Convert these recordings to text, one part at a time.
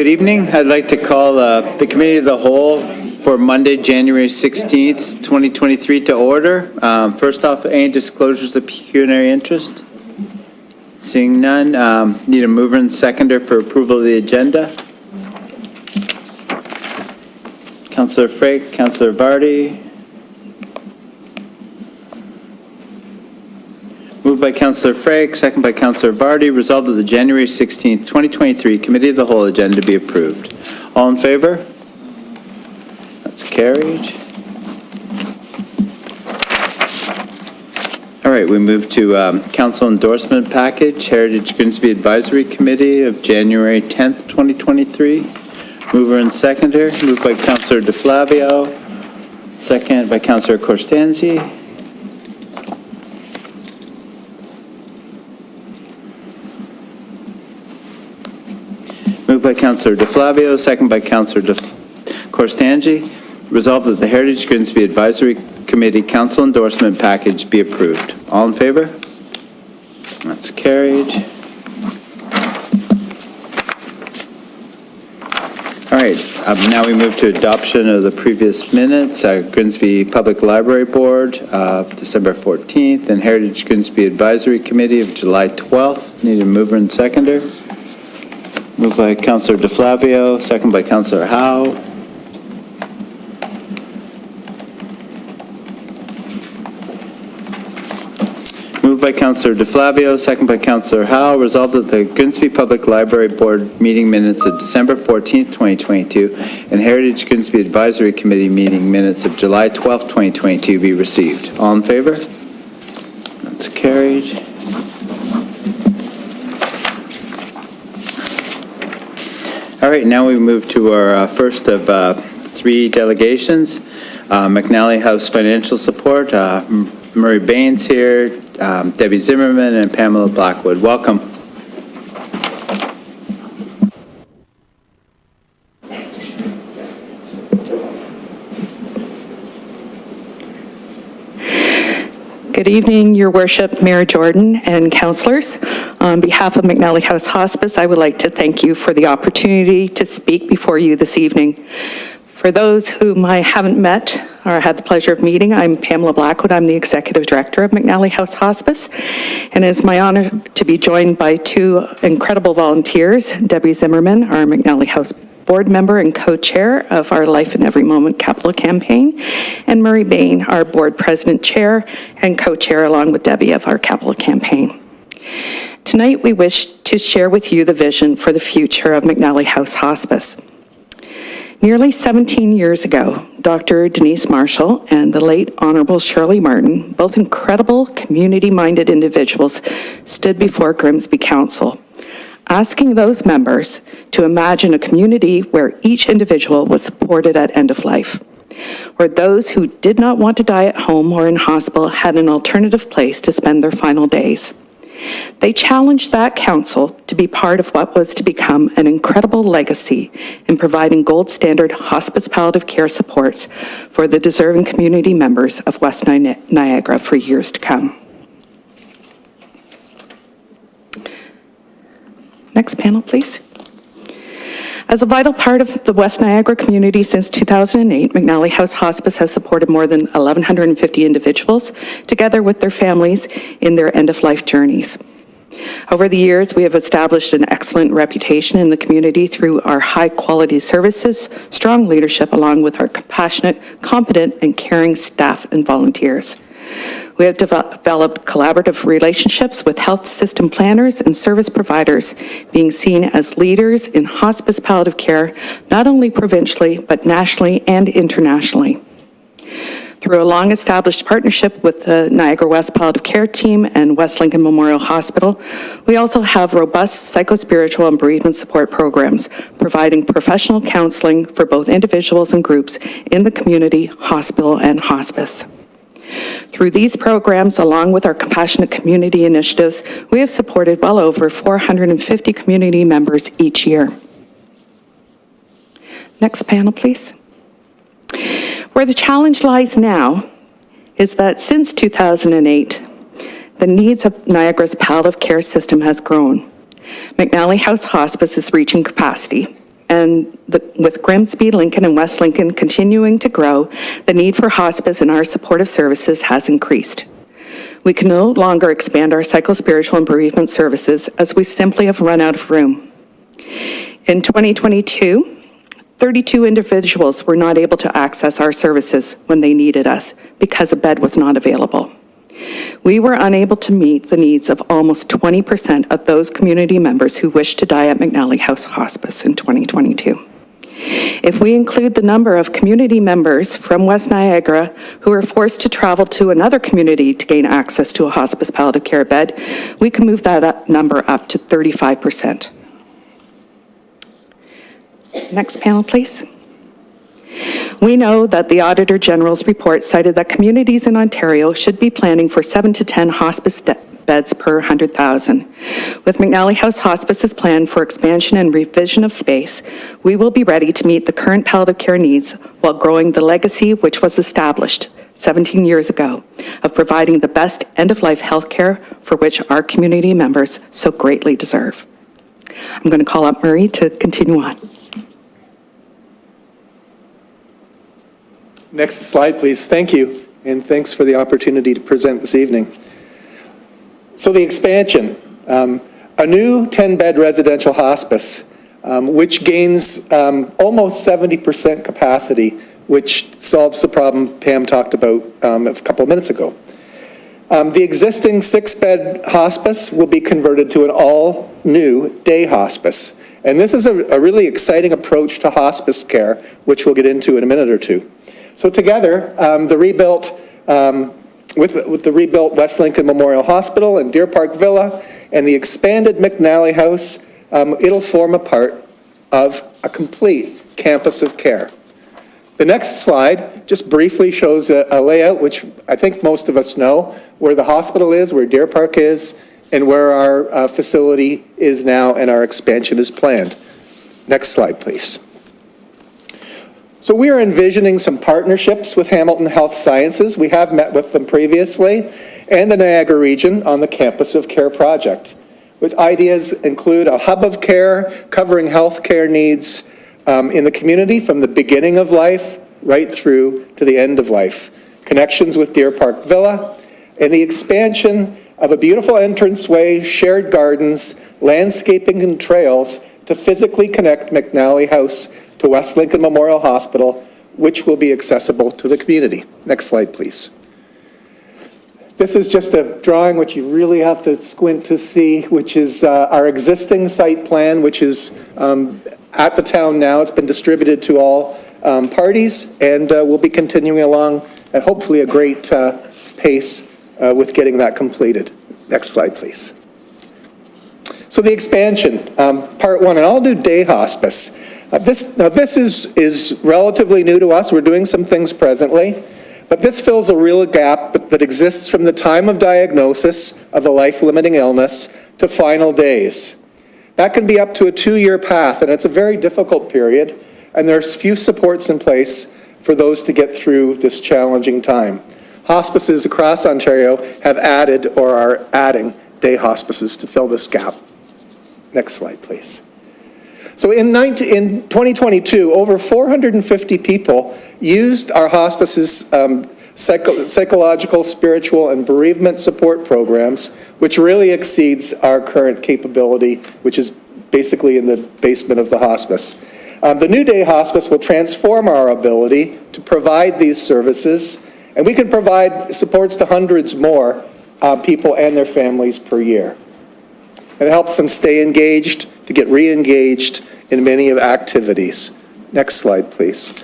Good evening. I'd like to call the Committee of the Whole for Monday, January 16th, 2023 to order. First off, any disclosures of pecuniary interest? Seeing none, need a mover and seconder for approval of the agenda. Councillor Frake, Councillor Vardy. Moved by Councillor Frake, second by Councillor Vardy. Resolved that the January 16th, 2023 Committee of the Whole agenda be approved. All in favor? That's carried. All right, we move to Council Endorsement Package, Heritage Grimsby Advisory Committee of January 10th, 2023. Mover and seconder, moved by Councillor DeFlavio, second by Councillor Correspondence. Moved by Councillor DeFlavio, second by Councillor Correspondence. Resolved that the Heritage Grimsby Advisory Committee Council Endorsement Package be approved. All in favor? That's carried. All right, now we move to adoption of the previous minutes. Grimsby Public Library Board, December 14th, and Heritage Grimsby Advisory Committee of July 12th. Need a mover and seconder. Moved by Councillor DeFlavio, second by Councillor Howe. Moved by Councillor DeFlavio, second by Councillor Howe. Resolved that the Grimsby Public Library Board meeting minutes of December 14th, 2022 and Heritage Grimsby Advisory Committee meeting minutes of July 12th, 2022 be received. All in favor? That's carried. All right, now we move to our first of three delegations. McNally House Financial Support, Murray Baines here, Debbie Zimmerman, and Pamela Blackwood. Welcome. Good evening, Your Worship, Mayor Jordan, and councillors. On behalf of McNally House Hospice, I would like to thank you for the opportunity to speak before you this evening. For those whom I haven't met or had the pleasure of meeting, I'm Pamela Blackwood. I'm the Executive Director of McNally House Hospice, and it is my honor to be joined by two incredible volunteers, Debbie Zimmerman, our McNally House Board member and co-chair of our Life in Every Moment capital campaign, and Murray Bain, our Board President, Chair, and co-chair along with Debbie of our capital campaign. Tonight, we wish to share with you the vision for the future of McNally House Hospice. Nearly 17 years ago, Dr. Denise Marshall and the late Honorable Shirley Martin, both incredible community-minded individuals, stood before Grimsby Council, asking those members to imagine a community where each individual was supported at end of life, where those who did not want to die at home or in hospital had an alternative place to spend their final days. They challenged that council to be part of what was to become an incredible legacy in providing gold standard hospice palliative care supports for the deserving community members of West Niagara for years to come. Next panel, please. As a vital part of the West Niagara community since 2008, McNally House Hospice has supported more than 1,150 individuals, together with their families, in their end-of-life journeys. Over the years, we have established an excellent reputation in the community through our high-quality services, strong leadership, along with our compassionate, competent, and caring staff and volunteers. We have developed collaborative relationships with health system planners and service providers, being seen as leaders in hospice palliative care, not only provincially, but nationally and internationally. Through a long-established partnership with the Niagara West Palliative Care Team and West Lincoln Memorial Hospital, we also have robust psychospiritual and bereavement support programs, providing professional counseling for both individuals and groups in the community, hospital, and hospice. Through these programs, along with our compassionate community initiatives, we have supported well over 450 community members each year. Next panel, please. Where the challenge lies now is that since 2008, the needs of Niagara's palliative care system has grown. McNally House Hospice is reaching capacity, And with Grimsby, Lincoln, and West Lincoln continuing to grow, the need for hospice and our supportive services has increased. We can no longer expand our psychospiritual and bereavement services as we simply have run out of room. In 2022, 32 individuals were not able to access our services when they needed us because a bed was not available. We were unable to meet the needs of almost 20% of those community members who wished to die at McNally House Hospice in 2022. If we include the number of community members from West Niagara who are forced to travel to another community to gain access to a hospice palliative care bed, we can move that number up to 35%. Next panel, please. We know that the Auditor General's report cited that communities in Ontario should be planning for 7 to 10 hospice beds per 100,000. With McNally House Hospice's plan for expansion and revision of space, we will be ready to meet the current palliative care needs while growing the legacy which was established 17 years ago of providing the best end-of-life health care for which our community members so greatly deserve. I'm going to call up Murray to continue on. Next slide, please. Thank you, and thanks for the opportunity to present this evening. So the expansion, a new 10-bed residential hospice, which gains almost 70% capacity, which solves the problem Pam talked about a couple of minutes ago. The existing 6-bed hospice will be converted to an all-new day hospice. And this is a really exciting approach to hospice care, which we'll get into in a minute or two. So together, the rebuilt, with the rebuilt West Lincoln Memorial Hospital and Deer Park Villa and the expanded McNally House, it'll form a part of a complete campus of care. The next slide just briefly shows a layout, which I think most of us know, where the hospital is, where Deer Park is, and where our facility is now and our expansion is planned. Next slide, please. So we are envisioning some partnerships with Hamilton Health Sciences. We have met with them previously, and the Niagara region on the Campus of Care project, with ideas include a hub of care covering health care needs in the community from the beginning of life right through to the end of life. Connections with Deer Park Villa, and the expansion of a beautiful entranceway, shared gardens, landscaping, and trails to physically connect McNally House to West Lincoln Memorial Hospital, which will be accessible to the community. Next slide, please. This is just a drawing which you really have to squint to see, which is our existing site plan, which is at the town now. It's been distributed to all parties, and we'll be continuing along at hopefully a great pace with getting that completed. Next slide, please. So the expansion, part one, and I'll do day hospice. This is relatively new to us. We're doing some things presently, but this fills a real gap that exists from the time of diagnosis of a life-limiting illness to final days. That can be up to a 2-year path, and it's a very difficult period, and there's few supports in place for those to get through this challenging time. Hospices across Ontario have added or are adding day hospices to fill this gap. Next slide, please. So in 2022, over 450 people used our hospice's psychological, spiritual, and bereavement support programs, which really exceeds our current capability, which is basically in the basement of the hospice. The new day hospice will transform our ability to provide these services, and we can provide supports to hundreds more people and their families per year. It helps them stay engaged, to get re-engaged in many of activities. Next slide, please.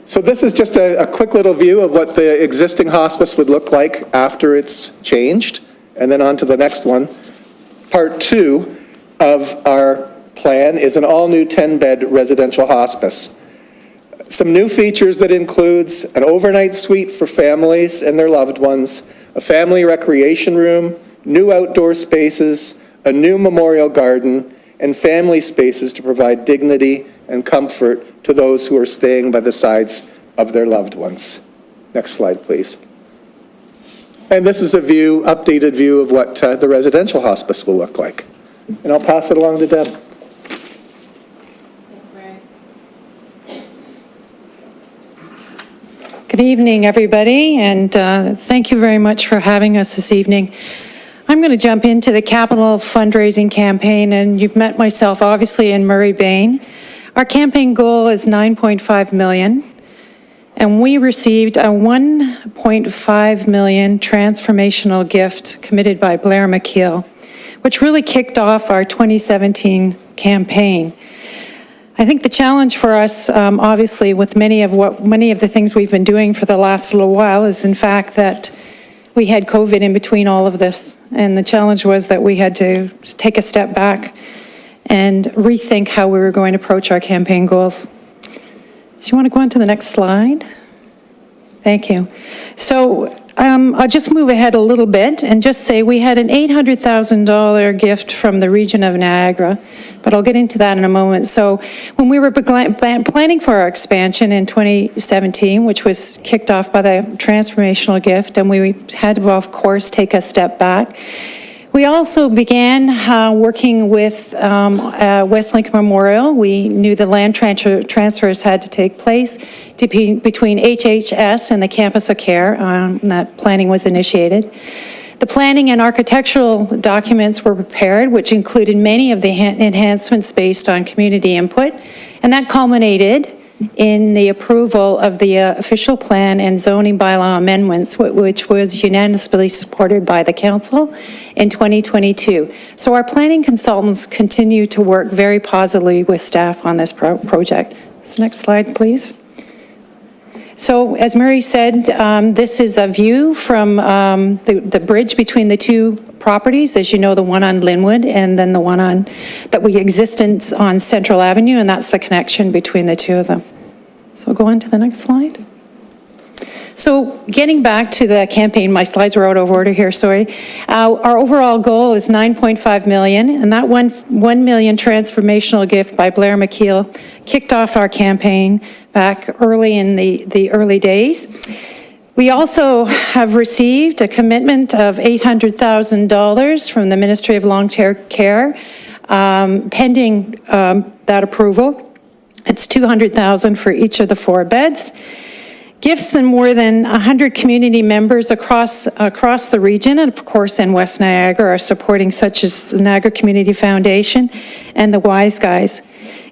So this is just a quick little view of what the existing hospice would look like after it's changed. And then on to the next one. Part two of our plan is an all-new 10-bed residential hospice. Some new features that includes an overnight suite for families and their loved ones, a family recreation room, new outdoor spaces, a new memorial garden, and family spaces to provide dignity and comfort to those who are staying by the sides of their loved ones. Next slide, please. And this is a view, updated view of what the residential hospice will look like. And I'll pass it along to Deb. Good evening, everybody, and thank you very much for having us this evening. I'm going to jump into the capital fundraising campaign, and you've met myself, obviously, in Murray Bain. Our campaign goal is $9.5 million, and we received a $1.5 million transformational gift committed by Blair McKeel, which really kicked off our 2017 campaign. I think the challenge for us, obviously, with many of the things we've been doing for the last little while is, in fact, that we had COVID in between all of this. And the challenge was that we had to take a step back and rethink how we were going to approach our campaign goals. So you want to go on to the next slide? Thank you. So I'll just move ahead a little bit and just say we had an $800,000 gift from the region of Niagara, but I'll get into that in a moment. So when we were planning for our expansion in 2017, which was kicked off by the transformational gift, and we had to, of course, take a step back, we also began working with Westlink Memorial. We knew the land transfers had to take place between HHS and the Campus of Care. That planning was initiated. The planning and architectural documents were prepared, which included many of the enhancements based on community input, and that culminated in the approval of the official plan and zoning bylaw amendments, which was unanimously supported by the council in 2022. So our planning consultants continue to work very positively with staff on this project. So next slide, please. So as Murray said, this is a view from the bridge between the two properties, as you know, the one on Linwood and then the one that we exist on Central Avenue, and that's the connection between the two of them. So go on to the next slide. So getting back to the campaign, my slides were out of order here, sorry. Our overall goal is $9.5 million, and that $1 million transformational gift by Blair McKeel kicked off our campaign back early in the early days. We also have received a commitment of $800,000 from the Ministry of Long-Term Care, pending that approval. It's $200,000 for each of the 4 beds. Gifts and more than 100 community members across the region, and of course in West Niagara, are supporting, such as the Niagara Community Foundation and the Wise Guys.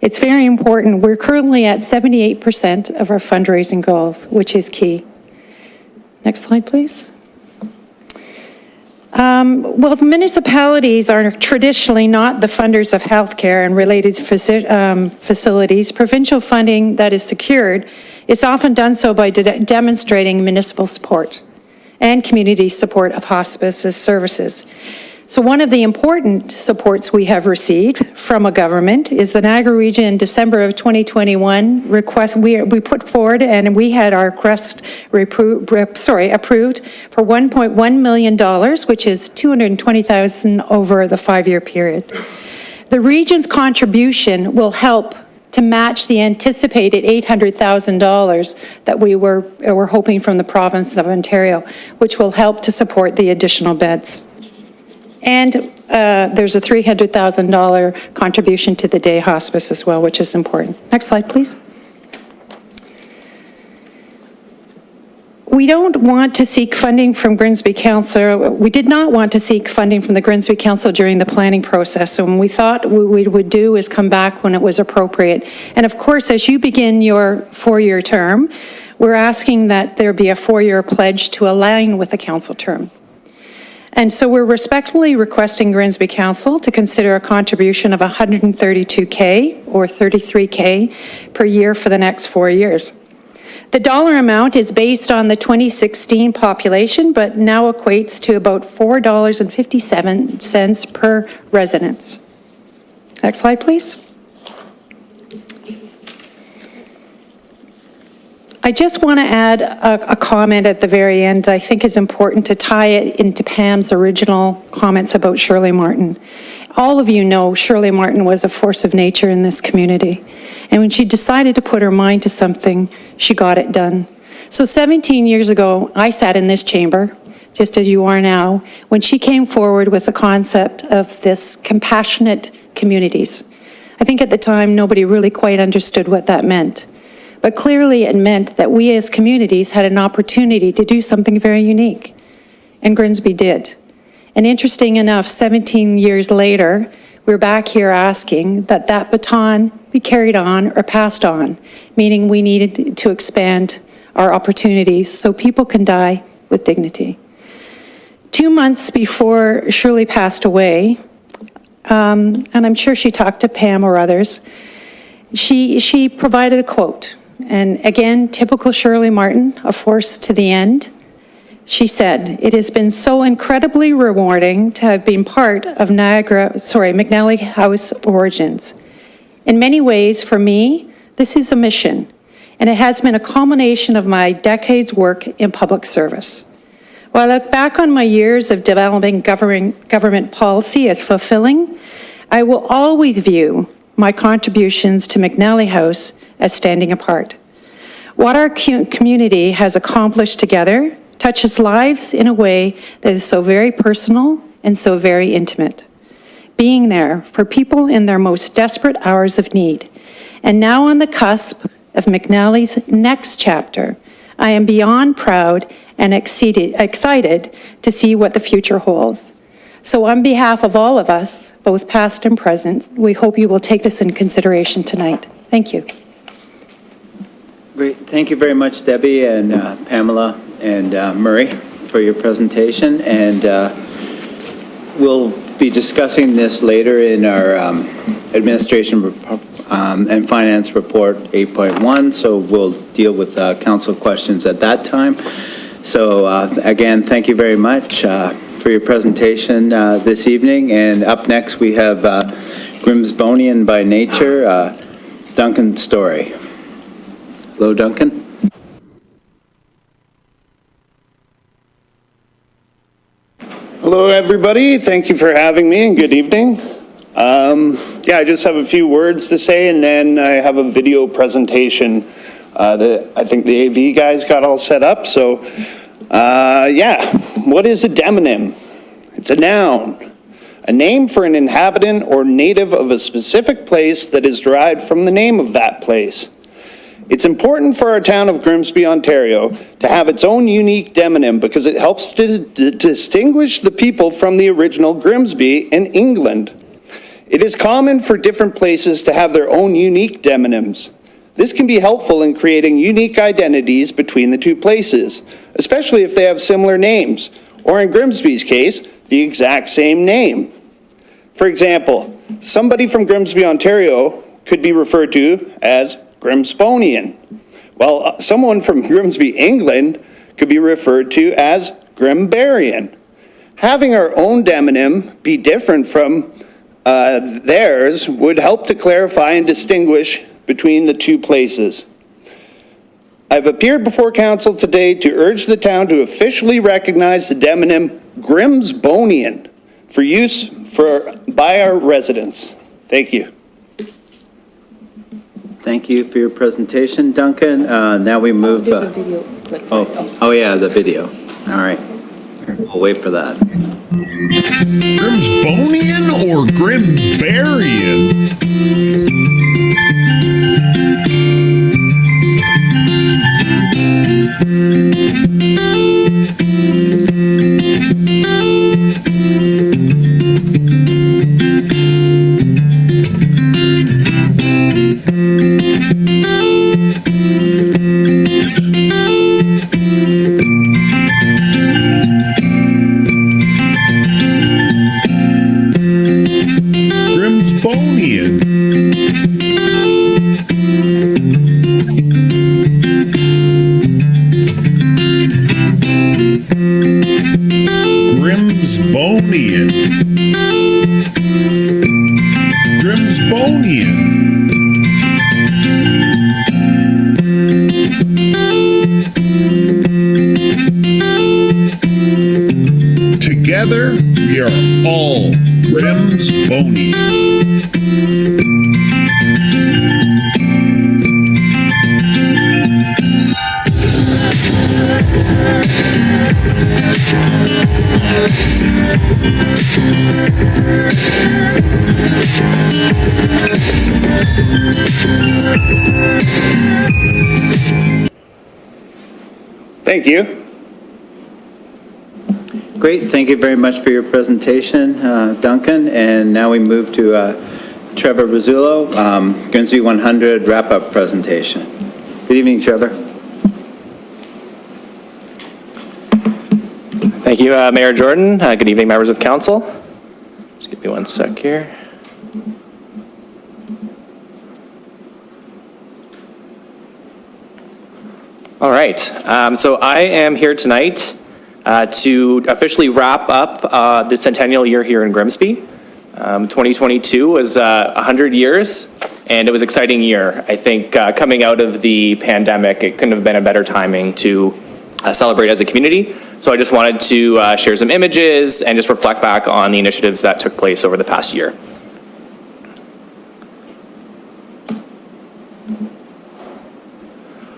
It's very important. We're currently at 78% of our fundraising goals, which is key. Next slide, please. Well, municipalities are traditionally not the funders of healthcare and related facilities. Provincial funding that is secured is often done so by demonstrating municipal support and community support of hospice services. So one of the important supports we have received from a government is the Niagara region in December of 2021 request. We put forward and we had our request approved for $1.1 million, which is $220,000 over the 5-year period. The region's contribution will help to match the anticipated $800,000 that we were hoping from the province of Ontario, which will help to support the additional beds. And there's a $300,000 contribution to the day hospice as well, which is important. Next slide, please. We don't want to seek funding from Grimsby Council. We did not want to seek funding from the Grimsby Council during the planning process. So what we thought we would do is come back when it was appropriate. And of course, as you begin your 4-year term, we're asking that there be a 4-year pledge to align with the council term. And so we're respectfully requesting Grimsby Council to consider a contribution of $132K or $33K per year for the next 4 years. The dollar amount is based on the 2016 population, but now equates to about $4.57 per residence. Next slide, please. I just want to add a comment at the very end I think is important to tie it into Pam's original comments about Shirley Martin. All of you know Shirley Martin was a force of nature in this community. And when she decided to put her mind to something, she got it done. So 17 years ago, I sat in this chamber, just as you are now, when she came forward with the concept of this compassionate communities. I think at the time, nobody really quite understood what that meant. but clearly it meant that we as communities had an opportunity to do something very unique, and Grimsby did. And interesting enough, 17 years later, we're back here asking that that baton be carried on or passed on, meaning we needed to expand our opportunities so people can die with dignity. 2 months before Shirley passed away, and I'm sure she talked to Pam or others, she provided a quote. And again, typical Shirley Martin, a force to the end. She said, "It has been so incredibly rewarding to have been part of McNally House origins. In many ways, for me, this is a mission, and it has been a culmination of my decades' work in public service. While I look back on my years of developing government policy as fulfilling, I will always view my contributions to McNally House as standing apart. What our community has accomplished together touches lives in a way that is so very personal and so very intimate. Being there for people in their most desperate hours of need. And now on the cusp of McNally's next chapter, I am beyond proud and excited to see what the future holds. So on behalf of all of us, both past and present, we hope you will take this in consideration tonight. Thank you. Great. Thank you very much, Debbie and Pamela and Murray, for your presentation. And we'll be discussing this later in our administration and finance report 8.1. So we'll deal with council questions at that time. So again, thank you very much for your presentation this evening. And up next, we have Grimsbonian by nature, Duncan Story. Hello, Duncan. Hello, everybody. Thank you for having me, and good evening. I just have a few words to say, and then I have a video presentation that I think the AV guys got all set up. So, what is a demonym? It's a noun, a name for an inhabitant or native of a specific place that is derived from the name of that place. It's important for our town of Grimsby, Ontario, to have its own unique demonym because it helps to distinguish the people from the original Grimsby in England. It is common for different places to have their own unique demonyms. This can be helpful in creating unique identities between the two places, especially if they have similar names, or in Grimsby's case, the exact same name. For example, somebody from Grimsby, Ontario could be referred to as Grimsbonian, while someone from Grimsby, England could be referred to as Grimbarian. Having our own demonym be different from theirs would help to clarify and distinguish between the two places. I've appeared before council today to urge the town to officially recognize the demonym Grimsbonian for use by our residents. Thank you. Thank you for your presentation, Duncan. Now we move. There's a video. Oh yeah, the video. All right. We'll wait for that. Grimsbonian or Grimbarian? Grimsbonian. Grimsbonian. Together, we are all Grimsbonian. Thank you. Great, thank you very much for your presentation, Duncan. And now we move to Trevor Rizzullo, Grimsby 100 wrap-up presentation. Good evening, Trevor. Thank you, Mayor Jordan. Good evening, members of council. Just give me one sec here. All right, so I am here tonight to officially wrap up the Centennial year here in Grimsby. 2022 was 100 years, and it was an exciting year. I think coming out of the pandemic, it couldn't have been a better timing to celebrate as a community. So I just wanted to share some images and just reflect back on the initiatives that took place over the past year.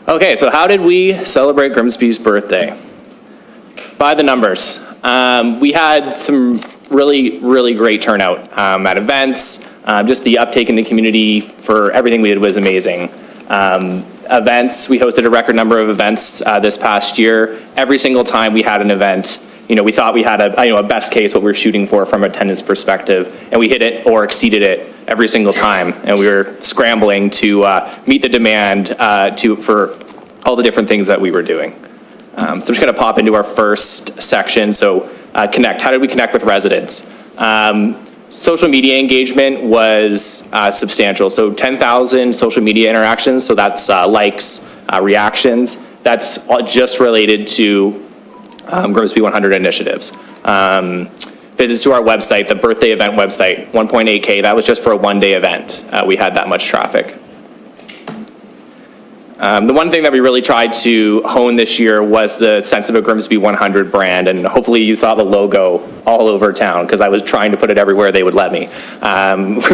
Okay, so how did we celebrate Grimsby's birthday? By the numbers. We had some really great turnout at events. Just the uptake in the community for everything we did was amazing. Events, we hosted a record number of events this past year. Every single time we had an event, we thought we had a best case, what we were shooting for from attendance perspective, and we hit it or exceeded it every single time. And we were scrambling to meet the demand for all the different things that we were doing. So I'm just gonna pop into our first section. So connect, how did we connect with residents? Social media engagement was substantial. So 10,000 social media interactions. So that's likes, reactions. That's just related to Grimsby 100 initiatives. Visits to our website, the birthday event website, 1.8K. That was just for a one-day event. We had that much traffic. The one thing that we really tried to hone this year was the sense of a Grimsby 100 brand, and hopefully you saw the logo all over town because I was trying to put it everywhere they would let me.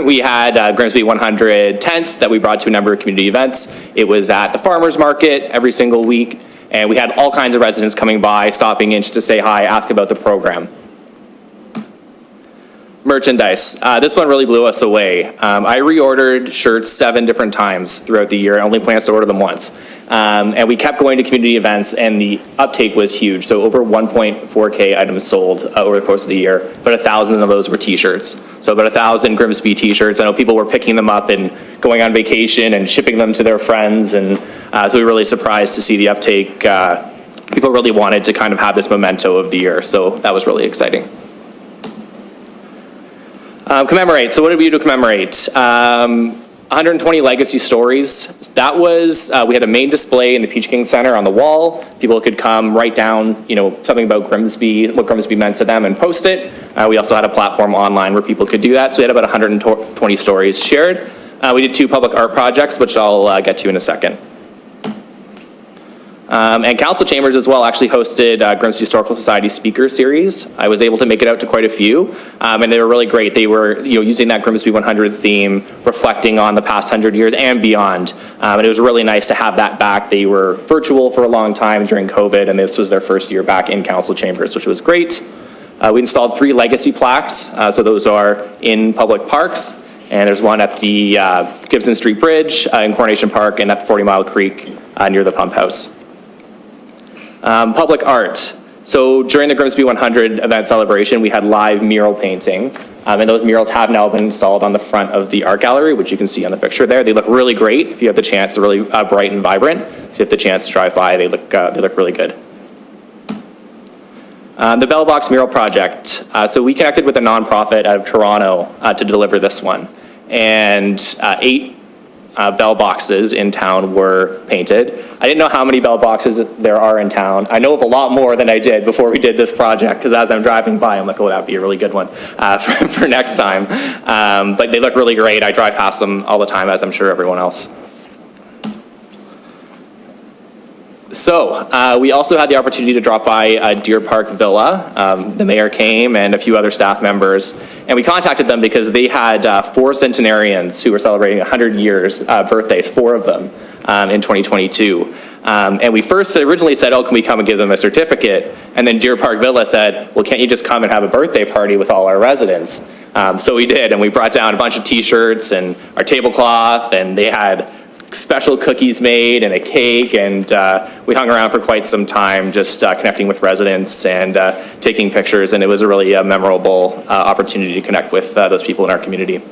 We had Grimsby 100 tents that we brought to a number of community events. It was at the farmers market every single week, and we had all kinds of residents coming by, stopping in just to say hi, ask about the program. Merchandise. This one really blew us away. I reordered shirts 7 different times throughout the year. I only plans to order them once. And we kept going to community events, and the uptake was huge. So over 1.4K items sold over the course of the year. About 1,000 of those were t-shirts. So about 1,000 Grimsby t-shirts. I know people were picking them up and going on vacation and shipping them to their friends. And so we were really surprised to see the uptake. People really wanted to kind of have this memento of the year. So that was really exciting. Commemorate. So what did we do to commemorate? 120 legacy stories. That was, we had a main display in the Peach King Center on the wall. People could come write down, something about Grimsby, what Grimsby meant to them, and post it. We also had a platform online where people could do that. So we had about 120 stories shared. We did 2 public art projects, which I'll get to in a second. And council chambers as well actually hosted Grimsby Historical Society speaker series. I was able to make it out to quite a few, and they were really great. They were using that Grimsby 100 theme, reflecting on the past 100 years and beyond. And it was really nice to have that back. They were virtual for a long time during COVID, and this was their first year back in council chambers, which was great. We installed 3 legacy plaques, so those are in public parks. And there's one at the Gibson Street Bridge in Coronation Park and at 40 Mile Creek near the pump house. Public art. So during the Grimsby 100 event celebration, we had live mural painting, and those murals have now been installed on the front of the art gallery, which you can see on the picture there. They look really great if you have the chance. They're really bright and vibrant. So if you have the chance to drive by, they look really good. The Bell Box Mural Project. So we connected with a nonprofit out of Toronto to deliver this one, and 8 bell boxes in town were painted. I didn't know how many bell boxes there are in town. I know of a lot more than I did before we did this project, because as I'm driving by, I'm like, oh, that'd be a really good one for next time. But they look really great. I drive past them all the time, as I'm sure everyone else. So we also had the opportunity to drop by Deer Park Villa. The mayor came and a few other staff members, and we contacted them because they had 4 centenarians who were celebrating 100 years birthdays, 4 of them in 2022. And we first originally said, oh, can we come and give them a certificate? And then Deer Park Villa said, well, can't you just come and have a birthday party with all our residents? So we did, and we brought down a bunch of t-shirts and our tablecloth, and they had special cookies made and a cake, and we hung around for quite some time just connecting with residents and taking pictures, and it was a really memorable opportunity to connect with those people in our community.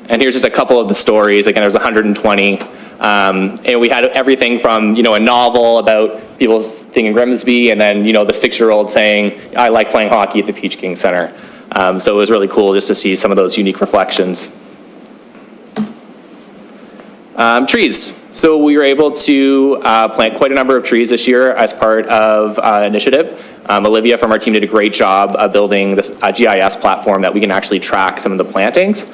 And here's just a couple of the stories. Again, there was 120, and we had everything from, a novel about people staying in Grimsby, and then, the 6-year-old saying, I like playing hockey at the Peach King Center. So it was really cool just to see some of those unique reflections. Trees. So we were able to plant quite a number of trees this year as part of initiative. Olivia from our team did a great job building this GIS platform that we can actually track some of the plantings.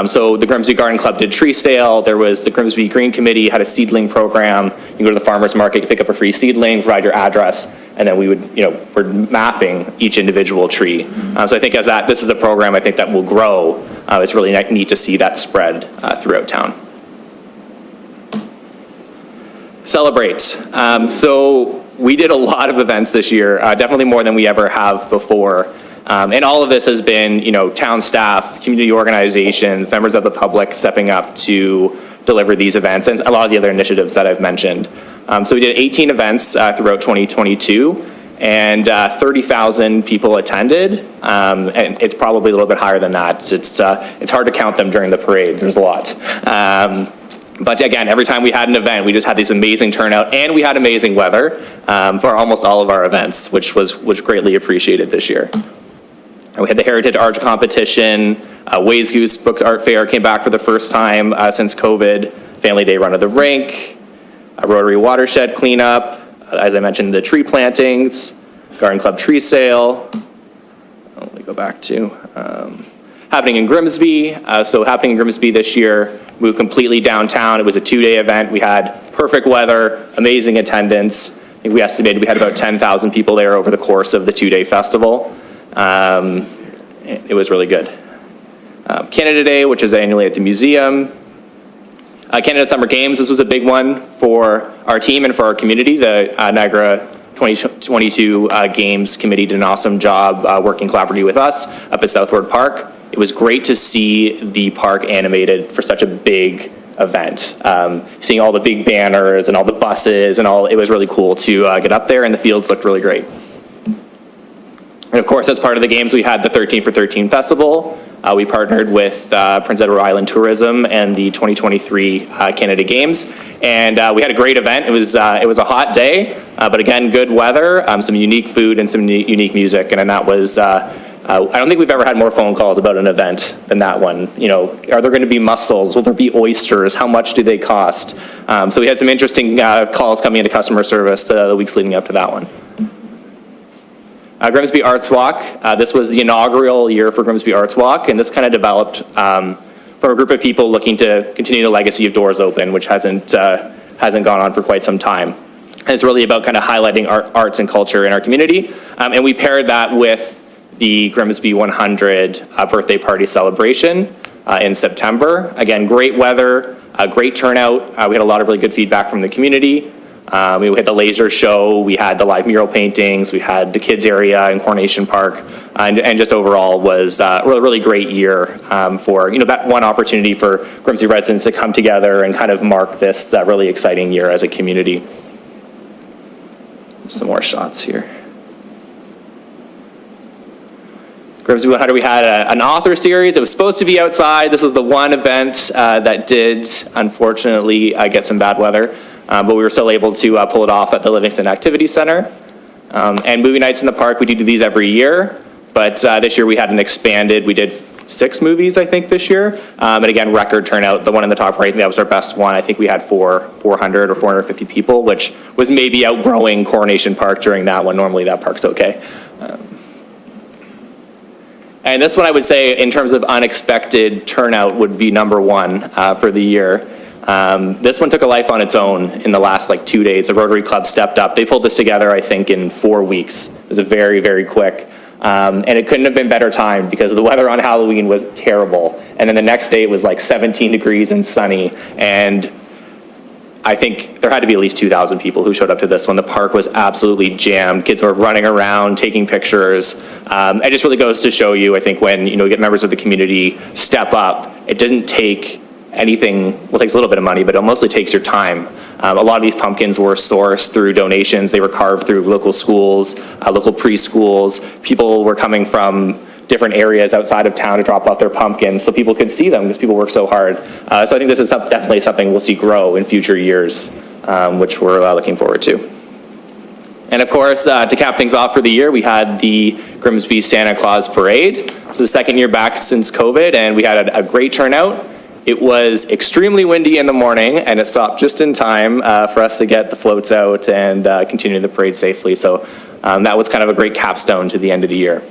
So the Grimsby Garden Club did tree sale. There was the Grimsby Green Committee had a seedling program. You can go to the farmer's market, pick up a free seedling, provide your address, and then we would, we're mapping each individual tree. So I think this is a program I think that will grow. It's really neat to see that spread throughout town. Celebrate. So we did a lot of events this year, definitely more than we ever have before. And all of this has been, town staff, community organizations, members of the public stepping up to deliver these events, and a lot of the other initiatives that I've mentioned. So we did 18 events throughout 2022, and 30,000 people attended, and it's probably a little bit higher than that. It's hard to count them during the parade. There's a lot. But again, every time we had an event, we just had this amazing turnout, and we had amazing weather for almost all of our events, which was greatly appreciated this year. And we had the Heritage Arts Competition, Ways Goose Books Art Fair came back for the first time since COVID, Family Day Run of the Rink, a Rotary Watershed cleanup, as I mentioned, the tree plantings, Garden Club tree sale. Let me go back to happening in Grimsby. So happening in Grimsby this year, moved completely downtown. It was a 2-day event. We had perfect weather, amazing attendance. I think we estimated we had about 10,000 people there over the course of the 2-day festival. It was really good. Canada Day, which is annually at the museum. Canada Summer Games, this was a big one for our team and for our community. The Niagara 2022 Games Committee did an awesome job working collaboratively with us up at Southward Park. It was great to see the park animated for such a big event. Seeing all the big banners and all the buses and all, it was really cool to get up there, and the fields looked really great. And of course, as part of the games, we had the 13 for 13 Festival. We partnered with Prince Edward Island Tourism and the 2023 Canada Games. And we had a great event. It was a hot day, but again, good weather, some unique food and some unique music. And then that was, I don't think we've ever had more phone calls about an event than that one. Are there going to be mussels? Will there be oysters? How much do they cost? So we had some interesting calls coming into customer service the weeks leading up to that one. Grimsby Arts Walk. This was the inaugural year for Grimsby Arts Walk, and this kind of developed from a group of people looking to continue the legacy of Doors Open, which hasn't gone on for quite some time. And it's really about kind of highlighting arts and culture in our community. And we paired that with the Grimsby 100 birthday party celebration in September. Again, great weather, great turnout. We had a lot of really good feedback from the community. We had the laser show, we had the live mural paintings, we had the kids area in Coronation Park, and just overall was a really great year for that one opportunity for Grimsby residents to come together and kind of mark this really exciting year as a community. Some more shots here. Grimsby 100, we had an author series. It was supposed to be outside. This was the one event that did, unfortunately, get some bad weather. But we were still able to pull it off at the Livingston Activity Center. And movie nights in the park, we do these every year. But this year we had an expanded, we did 6 movies, I think, this year. And again, record turnout. The one in the top right, that was our best one. I think we had 400 or 450 people, which was maybe outgrowing Coronation Park during that one. Normally that park's okay. And this one, I would say, in terms of unexpected turnout, would be number 1 for the year. This one took a life on its own in the last 2 days. The Rotary Club stepped up. They pulled this together, I think, in 4 weeks. It was a very, very quick. And it couldn't have been better timed because the weather on Halloween was terrible. And then the next day it was 17 degrees and sunny. And I think there had to be at least 2,000 people who showed up to this one. The park was absolutely jammed. Kids were running around, taking pictures. It just really goes to show you, I think, when you get members of the community step up, it doesn't take anything, well, it takes a little bit of money, but it mostly takes your time. A lot of these pumpkins were sourced through donations. They were carved through local schools, local preschools. People were coming from different areas outside of town to drop off their pumpkins so people could see them because people work so hard. So I think this is definitely something we'll see grow in future years, which we're looking forward to. And of course, to cap things off for the year, we had the Grimsby Santa Claus Parade. This is the second year back since COVID, and we had a great turnout. It was extremely windy in the morning, and it stopped just in time for us to get the floats out and continue the parade safely. So that was kind of a great capstone to the end of the year.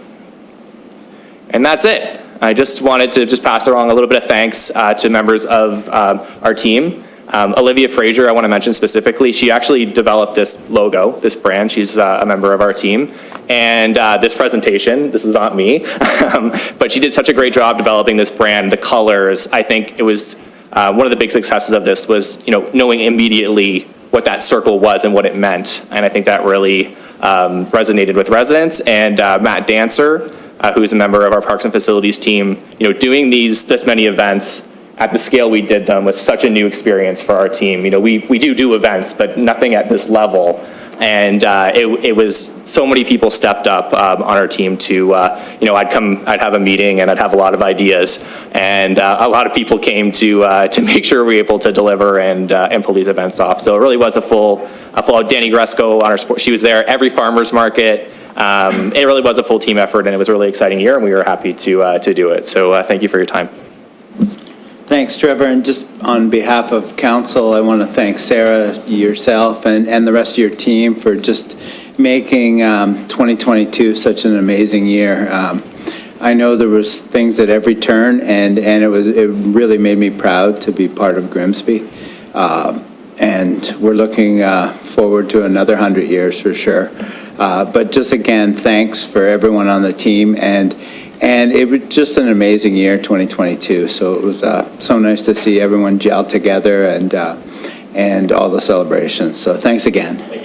And that's it. I just wanted to pass along a little bit of thanks to members of our team. Olivia Fraser, I want to mention specifically, she actually developed this logo, this brand. She's a member of our team. And this presentation, this is not me, but she did such a great job developing this brand, the colors. I think it was one of the big successes of this was, knowing immediately what that circle was and what it meant. And I think that really resonated with residents. And Matt Dancer, who's a member of our Parks and Facilities team, doing this many events at the scale we did them was such a new experience for our team. We do events, but nothing at this level. And it was so many people stepped up on our team to, I'd have a meeting and I'd have a lot of ideas. And a lot of people came to make sure we were able to deliver and pull these events off. So it really was a full Danny Gresko on our sport. She was there every farmer's market. It really was a full team effort, and it was a really exciting year, and we were happy to do it. So thank you for your time. Thanks, Trevor. And just on behalf of council, I want to thank Sarah, yourself, and the rest of your team for just making 2022 such an amazing year. I know there was things at every turn, and it really made me proud to be part of Grimsby. And we're looking forward to another 100 years for sure. But just again, thanks for everyone on the team, and it was just an amazing year, 2022. So it was so nice to see everyone gel together and all the celebrations. So thanks again. Thank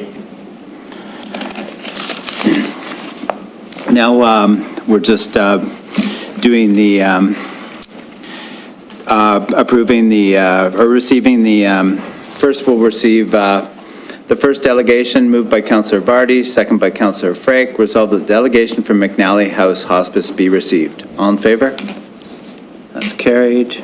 you. Now we're just doing the approving the or receiving the. First, we'll receive the first delegation moved by Councillor Vardy, second by Councillor Frank. Resolved that the delegation from McNally House Hospice be received. All in favor? That's carried.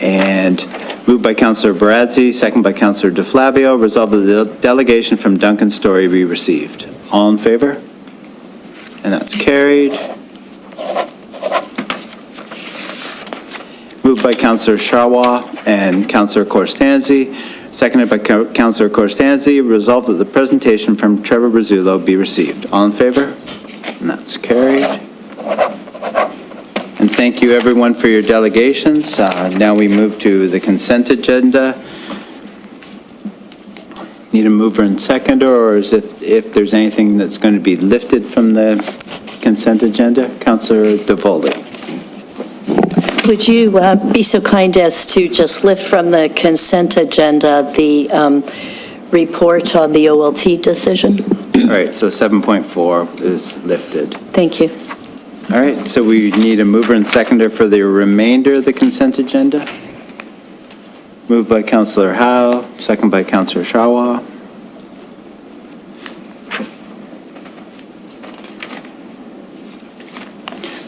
And moved by Councillor Baradzi, second by Councillor DeFlavio. Resolved that the delegation from Duncan Story be received. All in favor? And that's carried. Moved by Councillor Charwa and Councillor Correspondence, seconded by Councillor Correspondence. Resolved that the presentation from Trevor Brazulo be received. All in favor? And that's carried. And thank you, everyone, for your delegations. Now we move to the consent agenda. Need a mover and seconder, or is it if there's anything that's going to be lifted from the consent agenda? Councillor DeVoldy. Would you be so kind as to just lift from the consent agenda the report on the OLT decision? All right, so 7.4 is lifted. Thank you. All right, so we need a mover and seconder for the remainder of the consent agenda. Moved by Councillor Howe, second by Councillor Shawa.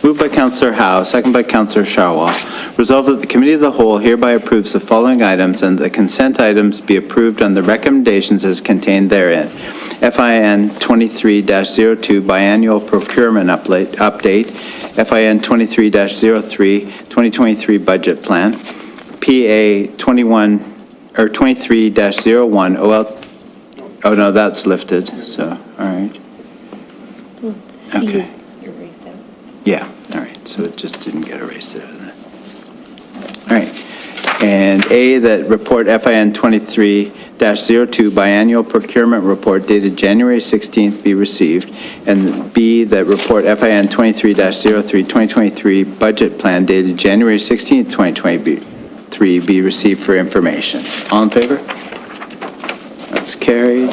Moved by Councillor Howe, second by Councillor Shawa. Resolved that the Committee of the Whole hereby approves the following items and the consent items be approved on the recommendations as contained therein. FIN 23-02 biannual procurement update, FIN 23-03 2023 budget plan, PA 23-01 OL. Oh no, that's lifted. So all right. Okay. Yeah, all right, so it just didn't get erased out of that. All right, and A, that report FIN 23-02 biannual procurement report dated January 16th be received, and B, that report FIN 23-03 2023 budget plan dated January 16th, 2023 be received for information. All in favor? That's carried.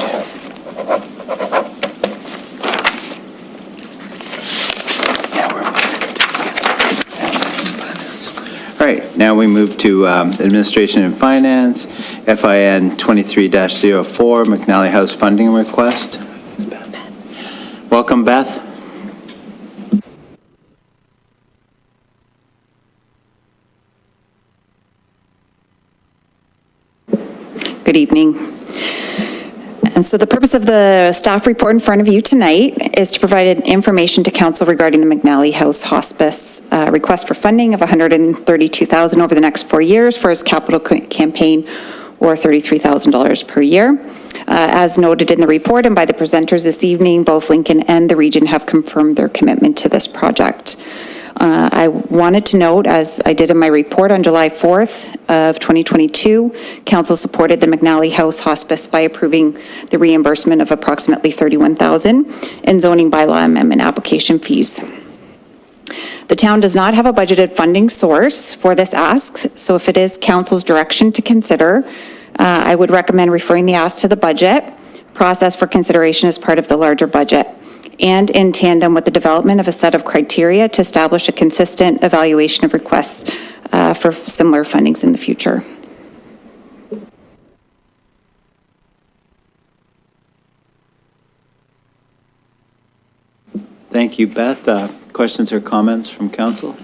Now we move to Administration and Finance, FIN 23-04, McNally House funding request. Welcome, Beth. Good evening. And so the purpose of the staff report in front of you tonight is to provide information to council regarding the McNally House Hospice request for funding of $132,000 over the next 4 years for his capital campaign, or $33,000 per year. As noted in the report and by the presenters this evening, both Lincoln and the region have confirmed their commitment to this project. I wanted to note, as I did in my report on July 4th of 2022, Council supported the McNally House Hospice by approving the reimbursement of approximately $31,000 in zoning bylaw amendment application fees. The town does not have a budgeted funding source for this ask, so if it is Council's direction to consider, I would recommend referring the ask to the budget process for consideration as part of the larger budget, and in tandem with the development of a set of criteria to establish a consistent evaluation of requests for similar fundings in the future. Thank you, Beth. Questions or comments from council?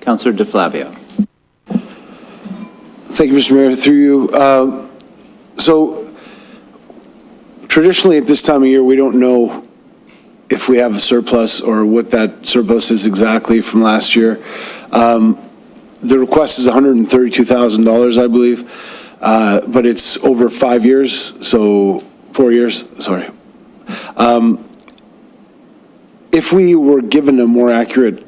Councillor DeFlavio. Thank you, Mr. Mayor. Through you. So traditionally at this time of year, we don't know if we have a surplus or what that surplus is exactly from last year. The request is $132,000, I believe, but it's over 5 years, so 4 years, sorry. If we were given a more accurate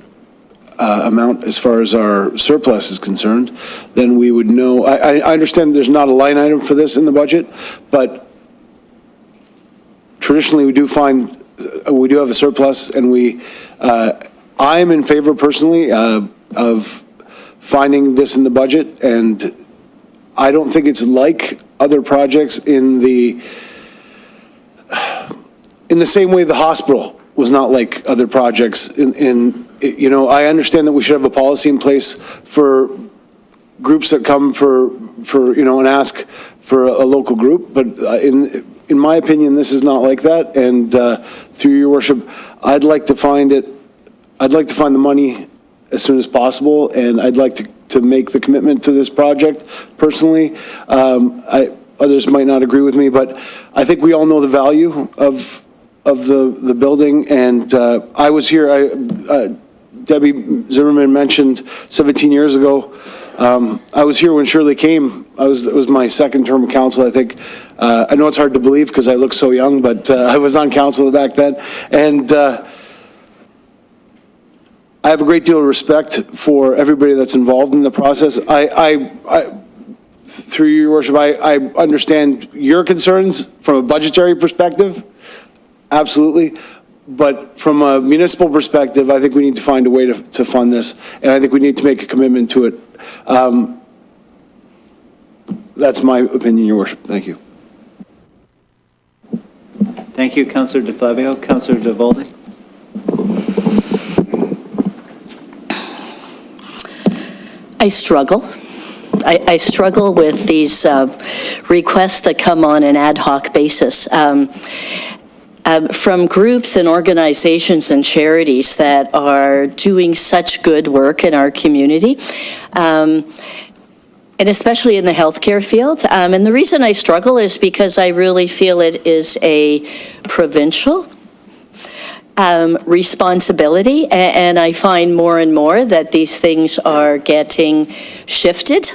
amount as far as our surplus is concerned, then we would know. I understand there's not a line item for this in the budget, but traditionally we do have a surplus, and I'm in favor personally of finding this in the budget, and I don't think it's like other projects in the same way the hospital was not like other projects. I understand that we should have a policy in place for groups that come for and ask for a local group, but in my opinion, this is not like that. And through your worship, I'd like to find the money as soon as possible, and I'd like to make the commitment to this project personally. Others might not agree with me, but I think we all know the value of the building. And I was here, Debbie Zimmerman mentioned 17 years ago. I was here when Shirley came. It was my second term of council, I think. I know it's hard to believe because I look so young, but I was on council back then. And I have a great deal of respect for everybody that's involved in the process. Through your worship, I understand your concerns from a budgetary perspective, absolutely. But from a municipal perspective, I think we need to find a way to fund this, and I think we need to make a commitment to it. That's my opinion, your worship. Thank you. Thank you, Councillor DeFlavio. Councillor DeVoldy. I struggle. I struggle with these requests that come on an ad hoc basis. From groups and organizations and charities that are doing such good work in our community, and especially in the healthcare field. And the reason I struggle is because I really feel it is a provincial responsibility, and I find more and more that these things are getting shifted,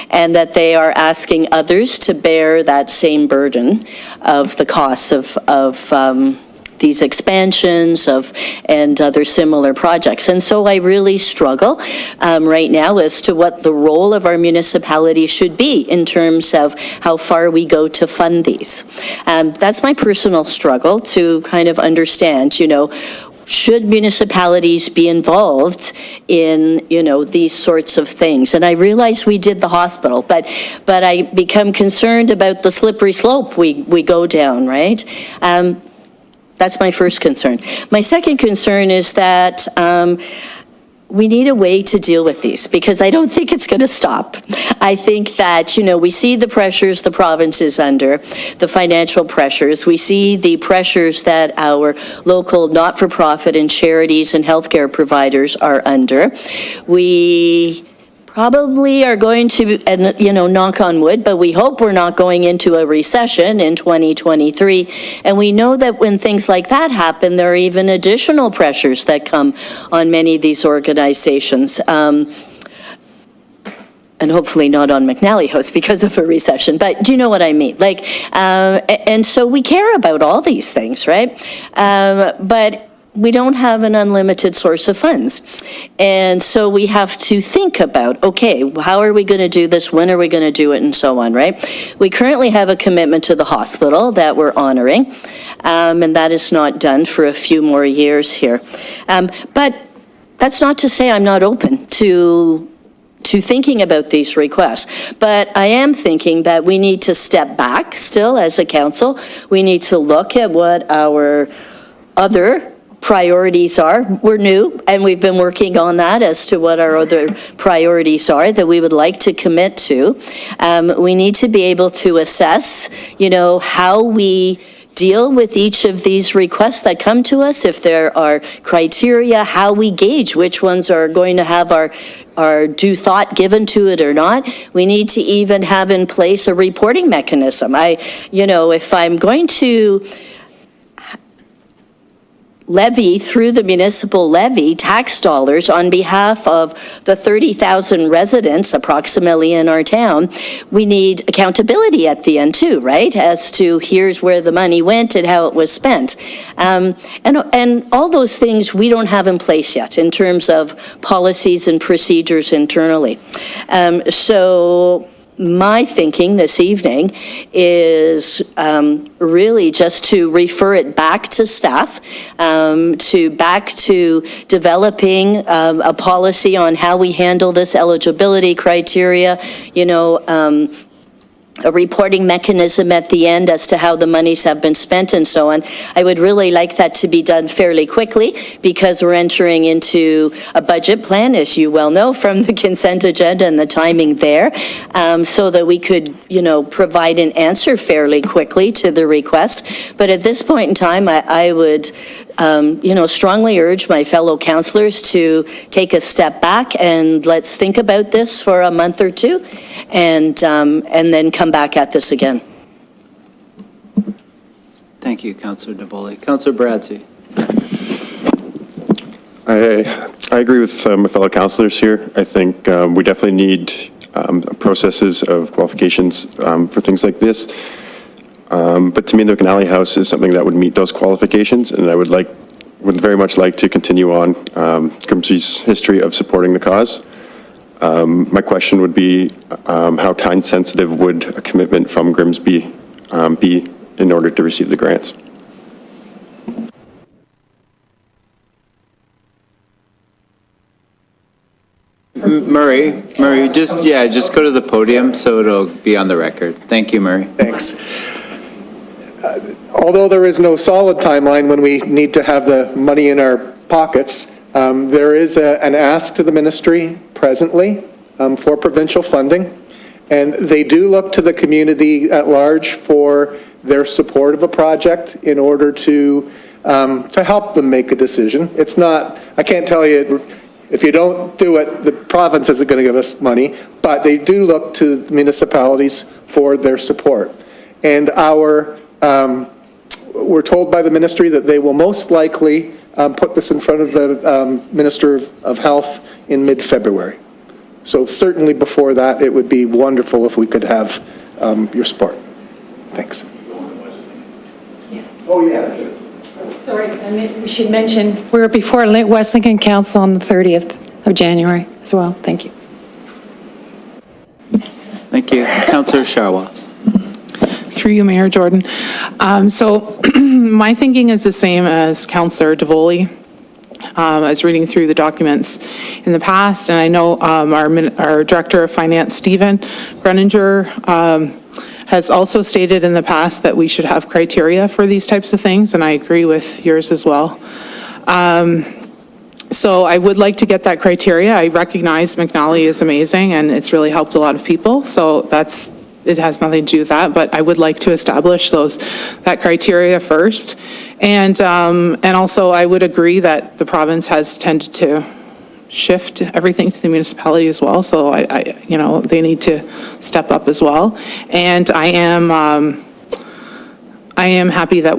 and that they are asking others to bear that same burden of the costs of these expansions and other similar projects. And so I really struggle right now as to what the role of our municipality should be in terms of how far we go to fund these. That's my personal struggle to kind of understand, should municipalities be involved in, these sorts of things? And I realize we did the hospital, but I become concerned about the slippery slope we go down, right? That's my first concern. My second concern is that we need a way to deal with these, because I don't think it's going to stop. I think that, we see the pressures the province is under, the financial pressures. We see the pressures that our local not-for-profit and charities and healthcare providers are under. We probably are going to, and knock on wood, but we hope we're not going into a recession in 2023. And we know that when things like that happen, there are even additional pressures that come on many of these organizations. And hopefully not on McNally House because of a recession, but do you know what I mean? And so we care about all these things, right? But we don't have an unlimited source of funds. And so we have to think about, okay, how are we going to do this? When are we going to do it? And so on, right? We currently have a commitment to the hospital that we're honoring, and that is not done for a few more years here. But that's not to say I'm not open to thinking about these requests. But I am thinking that we need to step back still as a council. We need to look at what our other priorities are. We're new, and we've been working on that as to what our other priorities are that we would like to commit to. We need to be able to assess, how we deal with each of these requests that come to us, if there are criteria, how we gauge which ones are going to have our due thought given to it or not. We need to even have in place a reporting mechanism. If I'm going to levy through the municipal levy tax dollars on behalf of the 30,000 residents approximately in our town, we need accountability at the end too, right? As to here's where the money went and how it was spent. And all those things we don't have in place yet in terms of policies and procedures internally. So my thinking this evening is really just to refer it back to staff, back to developing a policy on how we handle this eligibility criteria, a reporting mechanism at the end as to how the monies have been spent and so on. I would really like that to be done fairly quickly because we're entering into a budget plan, as you well know, from the consent agenda and the timing there, so that we could, provide an answer fairly quickly to the request. But at this point in time, I would strongly urge my fellow councillors to take a step back and let's think about this for a month or two and then come back at this again. Thank you, Councillor Davoli. Councillor Bradzi. I agree with my fellow councillors here. I think we definitely need processes of qualifications for things like this. But to me, the McNally House is something that would meet those qualifications, and I would very much like to continue on Grimsby's history of supporting the cause. My question would be, how time sensitive would a commitment from Grimsby be in order to receive the grants? Murray, just go to the podium so it'll be on the record. Thank you, Murray. Thanks. Although there is no solid timeline when we need to have the money in our pockets, there is an ask to the ministry presently for provincial funding, and they do look to the community at large for their support of a project in order to help them make a decision. It's not, I can't tell you, if you don't do it, the province isn't going to give us money, but they do look to municipalities for their support. And we're told by the ministry that they will most likely put this in front of the Minister of Health in mid-February. So certainly before that, it would be wonderful if we could have your support. Thanks. Yes. Oh, yeah. Sorry, we should mention, we're before West Lincoln Council on the 30th of January as well. Thank you. Thank you. Councillor Sharwa. Through you, Mayor Jordan. So my thinking is the same as Councillor Davoli. I was reading through the documents in the past, and I know our Director of Finance, Stephen Greninger, has also stated in the past that we should have criteria for these types of things, and I agree with yours as well. So I would like to get that criteria. I recognize McNally is amazing and it's really helped a lot of people. So it has nothing to do with that, but I would like to establish that criteria first. And also I would agree that the province has tended to shift everything to the municipality as well. So they need to step up as well. And I am happy that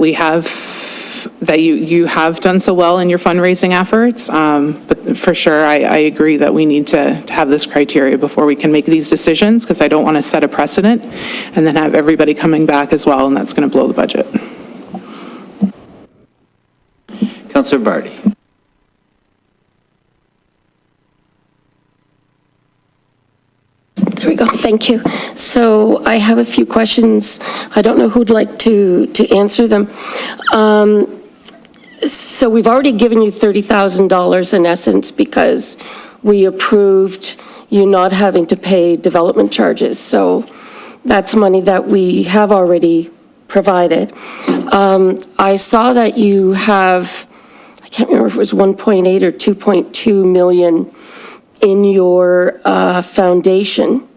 you have done so well in your fundraising efforts. But for sure, I agree that we need to have this criteria before we can make these decisions, because I don't want to set a precedent and then have everybody coming back as well, and that's going to blow the budget. Councillor Vardy. There we go. Thank you. So I have a few questions. I don't know who'd like to answer them. So we've already given you $30,000 in essence because we approved you not having to pay development charges. So that's money that we have already provided. I saw that you have, I can't remember if it was 1.8 or 2.2 million in your foundation.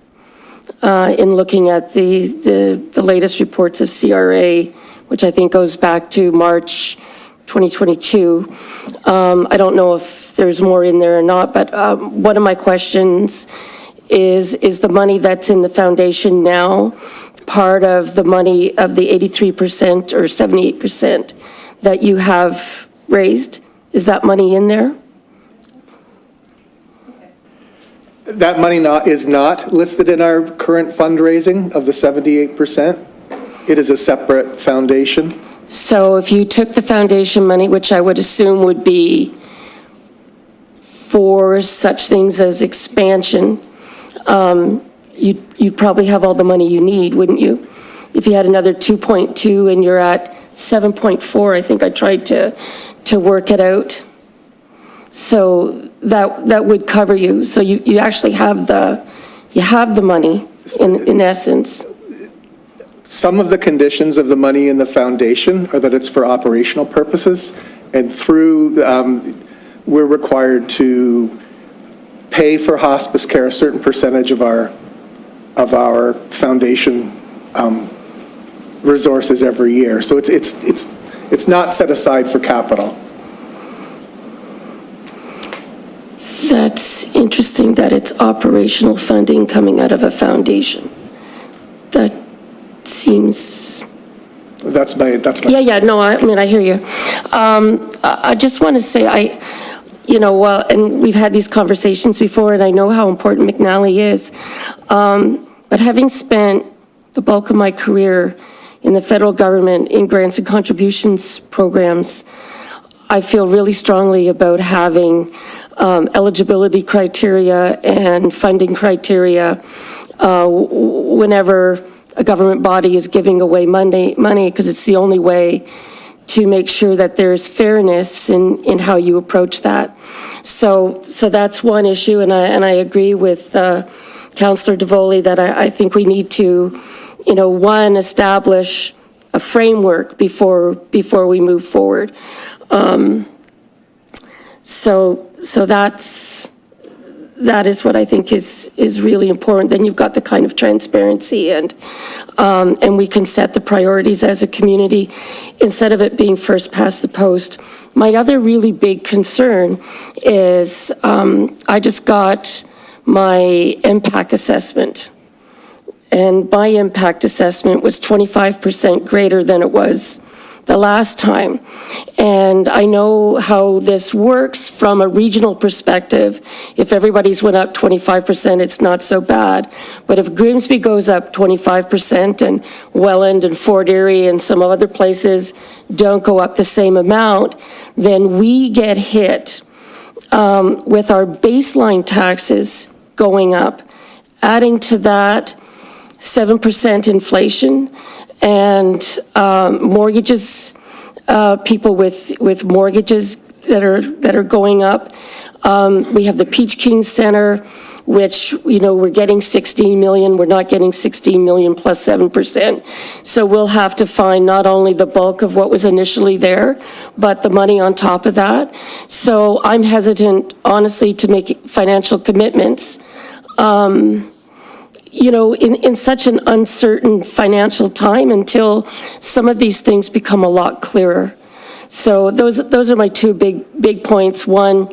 In looking at the latest reports of CRA, which I think goes back to March 2022. I don't know if there's more in there or not, but one of my questions is the money that's in the foundation now part of the money of the 83% or 78% that you have raised? Is that money in there? That money is not listed in our current fundraising of the 78%. It is a separate foundation. So if you took the foundation money, which I would assume would be for such things as expansion, you'd probably have all the money you need, wouldn't you? If you had another 2.2 and you're at 7.4, I think I tried to work it out. So that would cover you. So you actually have the money in essence. Some of the conditions of the money in the foundation are that it's for operational purposes, and we're required to pay for hospice care a certain percentage of our foundation resources every year. So it's not set aside for capital. That's interesting that it's operational funding coming out of a foundation. That seems... That's my... Yeah, no, I mean, I hear you. I just want to say, and we've had these conversations before, and I know how important McNally is, but having spent the bulk of my career in the federal government in grants and contributions programs, I feel really strongly about having eligibility criteria and funding criteria whenever a government body is giving away money, because it's the only way to make sure that there's fairness in how you approach that. So that's one issue, and I agree with Councillor DeVoley that I think we need to, one, establish a framework before we move forward. So that is what I think is really important. Then you've got the kind of transparency and we can set the priorities as a community instead of it being first past the post. My other really big concern is I just got my impact assessment, and my impact assessment was 25% greater than it was the last time. And I know how this works from a regional perspective. If everybody's went up 25%, it's not so bad. But if Grimsby goes up 25% and Welland and Fort Erie and some other places don't go up the same amount, then we get hit with our baseline taxes going up. Adding to that 7% inflation, and mortgages, people with mortgages that are going up. We have the Peach King Center, which, we're getting 16 million, we're not getting 16 million plus 7%. So we'll have to find not only the bulk of what was initially there, but the money on top of that. So I'm hesitant, honestly, to make financial commitments, in such an uncertain financial time until some of these things become a lot clearer. So those are my two big points. One,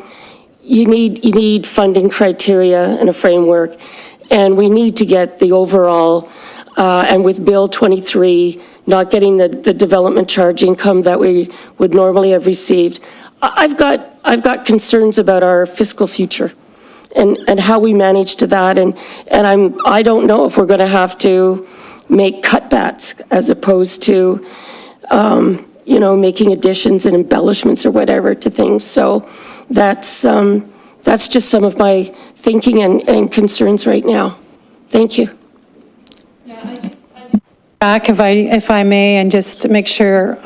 you need funding criteria and a framework, and we need to get the overall, and with Bill 23, not getting the development charge income that we would normally have received. I've got concerns about our fiscal future and how we manage to that, and I don't know if we're going to have to make cutbacks as opposed to making additions and embellishments or whatever to things. So that's just some of my thinking and concerns right now. Thank you. Back, if I may, and just to make sure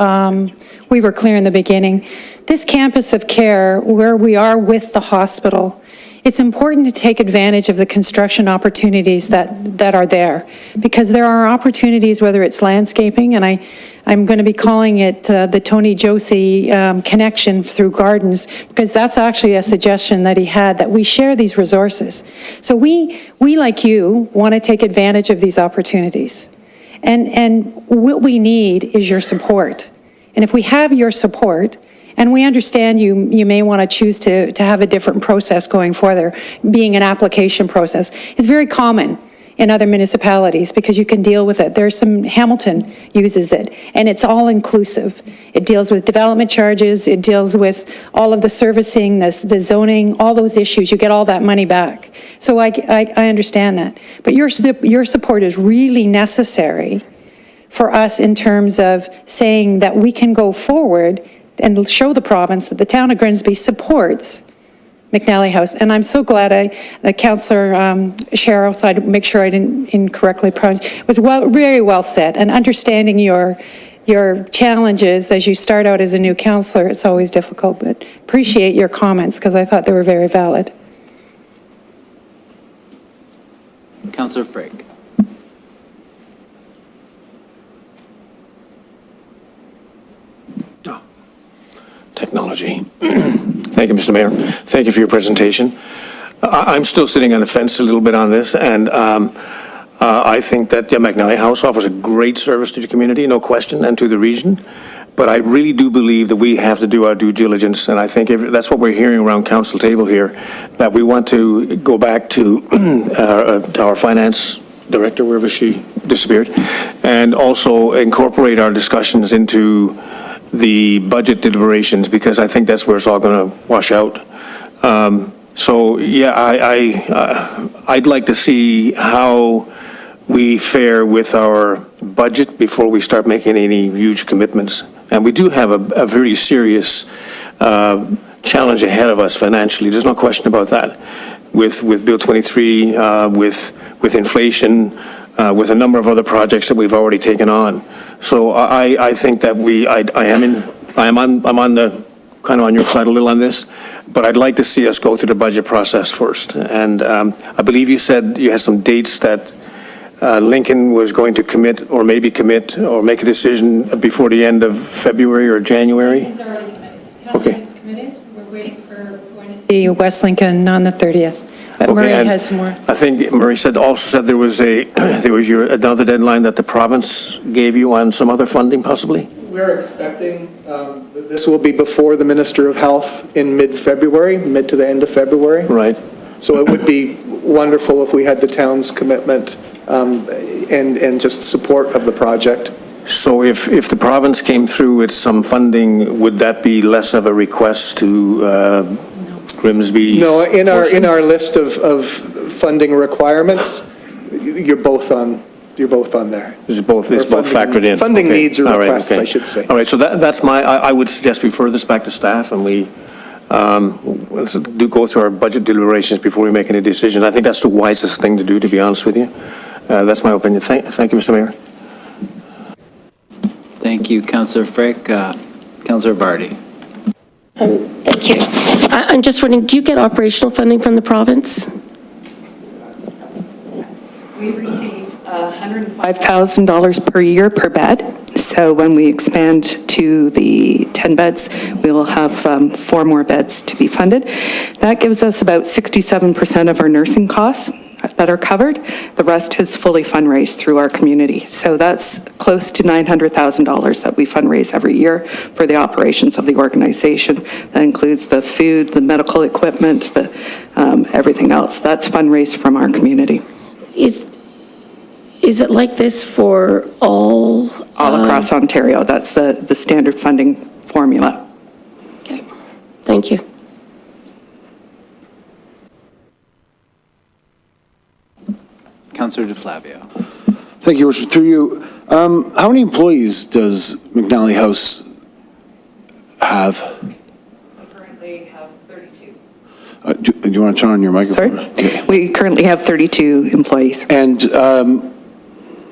we were clear in the beginning. This campus of care, where we are with the hospital, it's important to take advantage of the construction opportunities that are there, because there are opportunities, whether it's landscaping, and I'm going to be calling it the Tony Josie connection through gardens, because that's actually a suggestion that he had, that we share these resources. So we like you, want to take advantage of these opportunities. And what we need is your support. And if we have your support, and we understand you may want to choose to have a different process going further, being an application process. It's very common in other municipalities because you can deal with it. There's some, Hamilton uses it, and it's all inclusive. It deals with development charges, it deals with all of the servicing, the zoning, all those issues. You get all that money back. So I understand that. But your support is really necessary for us in terms of saying that we can go forward and show the province that the town of Grimsby supports McNally House. And I'm so glad that Councillor Cheryl, so I make sure I didn't incorrectly pronounce, was very well said. And understanding your challenges as you start out as a new councillor, it's always difficult, but appreciate your comments because I thought they were very valid. Councillor Frick. Technology. Thank you, Mr. Mayor. Thank you for your presentation. I'm still sitting on the fence a little bit on this, and I think that McNally House offers a great service to the community, no question, and to the region. But I really do believe that we have to do our due diligence, and I think that's what we're hearing around council table here, that we want to go back to our finance director, wherever she disappeared, and also incorporate our discussions into the budget deliberations, because I think that's where it's all going to wash out. So yeah, I'd like to see how we fare with our budget before we start making any huge commitments. And we do have a very serious challenge ahead of us financially. There's no question about that. With Bill 23, with inflation, with a number of other projects that we've already taken on. So I think that I'm on the kind of on your side a little on this, but I'd like to see us go through the budget process first. And I believe you said you had some dates that Lincoln was going to commit or maybe commit or make a decision before the end of February or January. Lincoln's already committed. Okay. It's committed. We're waiting for going to see West Lincoln on the 30th. But Murray has some more. I think Murray also said there was another deadline that the province gave you on some other funding, possibly? We're expecting that this will be before the Minister of Health in mid-February, mid to the end of February. Right. So it would be wonderful if we had the town's commitment and just support of the project. So if the province came through with some funding, would that be less of a request to Grimsby? No, in our list of funding requirements, you're both on there. It's both factored in. Funding okay. needs or all requests, right, okay. I should say. All right, so that's I would suggest we refer this back to staff and we do go through our budget deliberations before we make any decisions. I think that's the wisest thing to do, to be honest with you. That's my opinion. Thank you, Mr. Mayor. Thank you, Councillor Frick. Councillor Vardy. Thank you. I'm just wondering, do you get operational funding from the province? $5,000 per year per bed. So when we expand to the 10 beds, we will have 4 more beds to be funded. That gives us about 67% of our nursing costs that are covered. The rest is fully fundraised through our community. So that's close to $900,000 that we fundraise every year for the operations of the organization. That includes the food, the medical equipment, the everything else. That's fundraised from our community. Is it like this for all? All across Ontario. That's the standard funding formula. Okay, thank you. Councillor DeFlavio. Thank you, Worship. Through you, how many employees does McNally House have? We currently have 32. Do you want to turn on your microphone? Sorry? Okay. We currently have 32 employees. And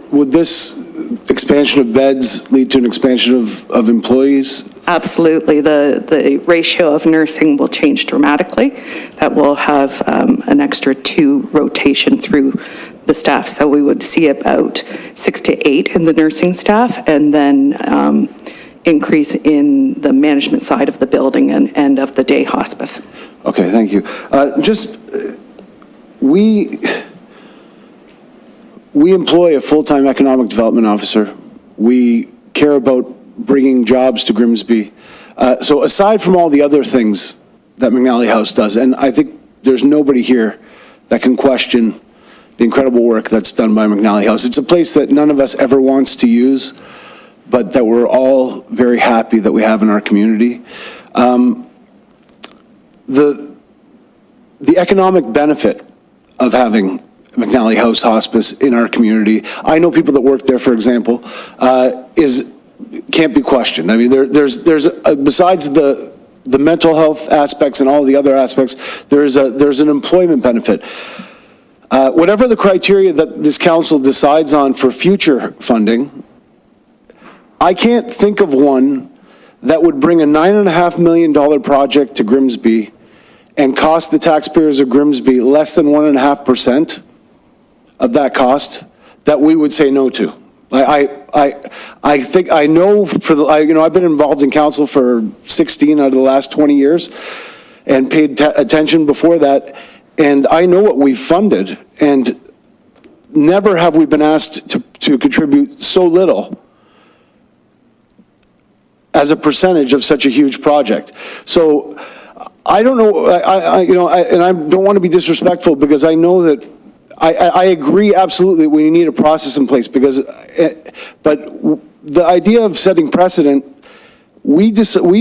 would this expansion of beds lead to an expansion of employees? Absolutely. The ratio of nursing will change dramatically. That will have an extra 2 rotation through the staff. So we would see about 6 to 8 in the nursing staff, and then increase in the management side of the building and of the day hospice. Okay, thank you. We employ a full-time economic development officer. We care about bringing jobs to Grimsby. So aside from all the other things that McNally House does, and I think there's nobody here that can question the incredible work that's done by McNally House. It's a place that none of us ever wants to use, but that we're all very happy that we have in our community. The economic benefit of having McNally House Hospice in our community, I know people that work there, for example, can't be questioned. I mean, there's besides the mental health aspects and all the other aspects, there's an employment benefit. Whatever the criteria that this council decides on for future funding, I can't think of one that would bring a $9.5 million project to Grimsby and cost the taxpayers of Grimsby less than 1.5% of that cost that we would say no to. I think I know I've been involved in council for 16 out of the last 20 years and paid attention before that, and I know what we've funded, and never have we been asked to contribute so little as a percentage of such a huge project. So I don't know, and I don't want to be disrespectful, because I know that I agree absolutely we need a process in place, but the idea of setting precedent, we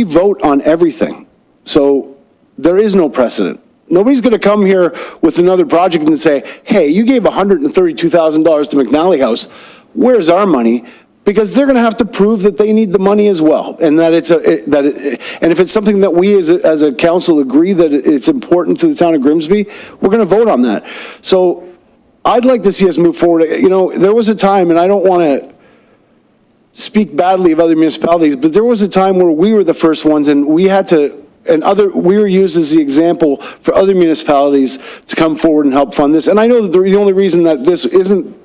vote on everything. So there is no precedent. Nobody's going to come here with another project and say, hey, you gave $132,000 to McNally House, where's our money? Because they're going to have to prove that they need the money as well, and that and if it's something that we as a council agree that it's important to the town of Grimsby, we're going to vote on that. So I'd like to see us move forward. There was a time, and I don't want to speak badly of other municipalities, but there was a time where we were the first ones, and we had to, we were used as the example for other municipalities to come forward and help fund this. And I know that the only reason that this isn't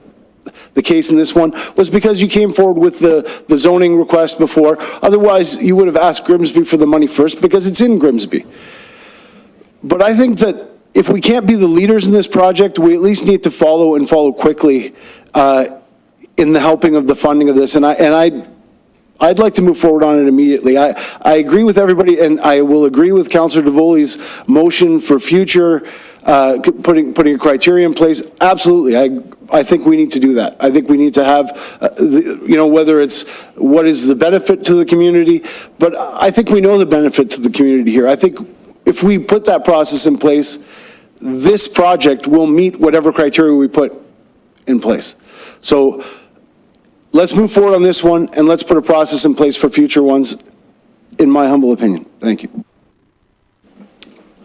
the case in this one was because you came forward with the zoning request before. Otherwise, you would have asked Grimsby for the money first, because it's in Grimsby. But I think that if we can't be the leaders in this project, we at least need to follow quickly in the helping of the funding of this. And I'd like to move forward on it immediately. I agree with everybody, and I will agree with Councillor DeVoley's motion for future, putting a criteria in place. Absolutely, I think we need to do that. I think we need to have, whether it's what is the benefit to the community, but I think we know the benefit to the community here. I think if we put that process in place, this project will meet whatever criteria we put in place. So let's move forward on this one, and let's put a process in place for future ones, in my humble opinion. Thank you.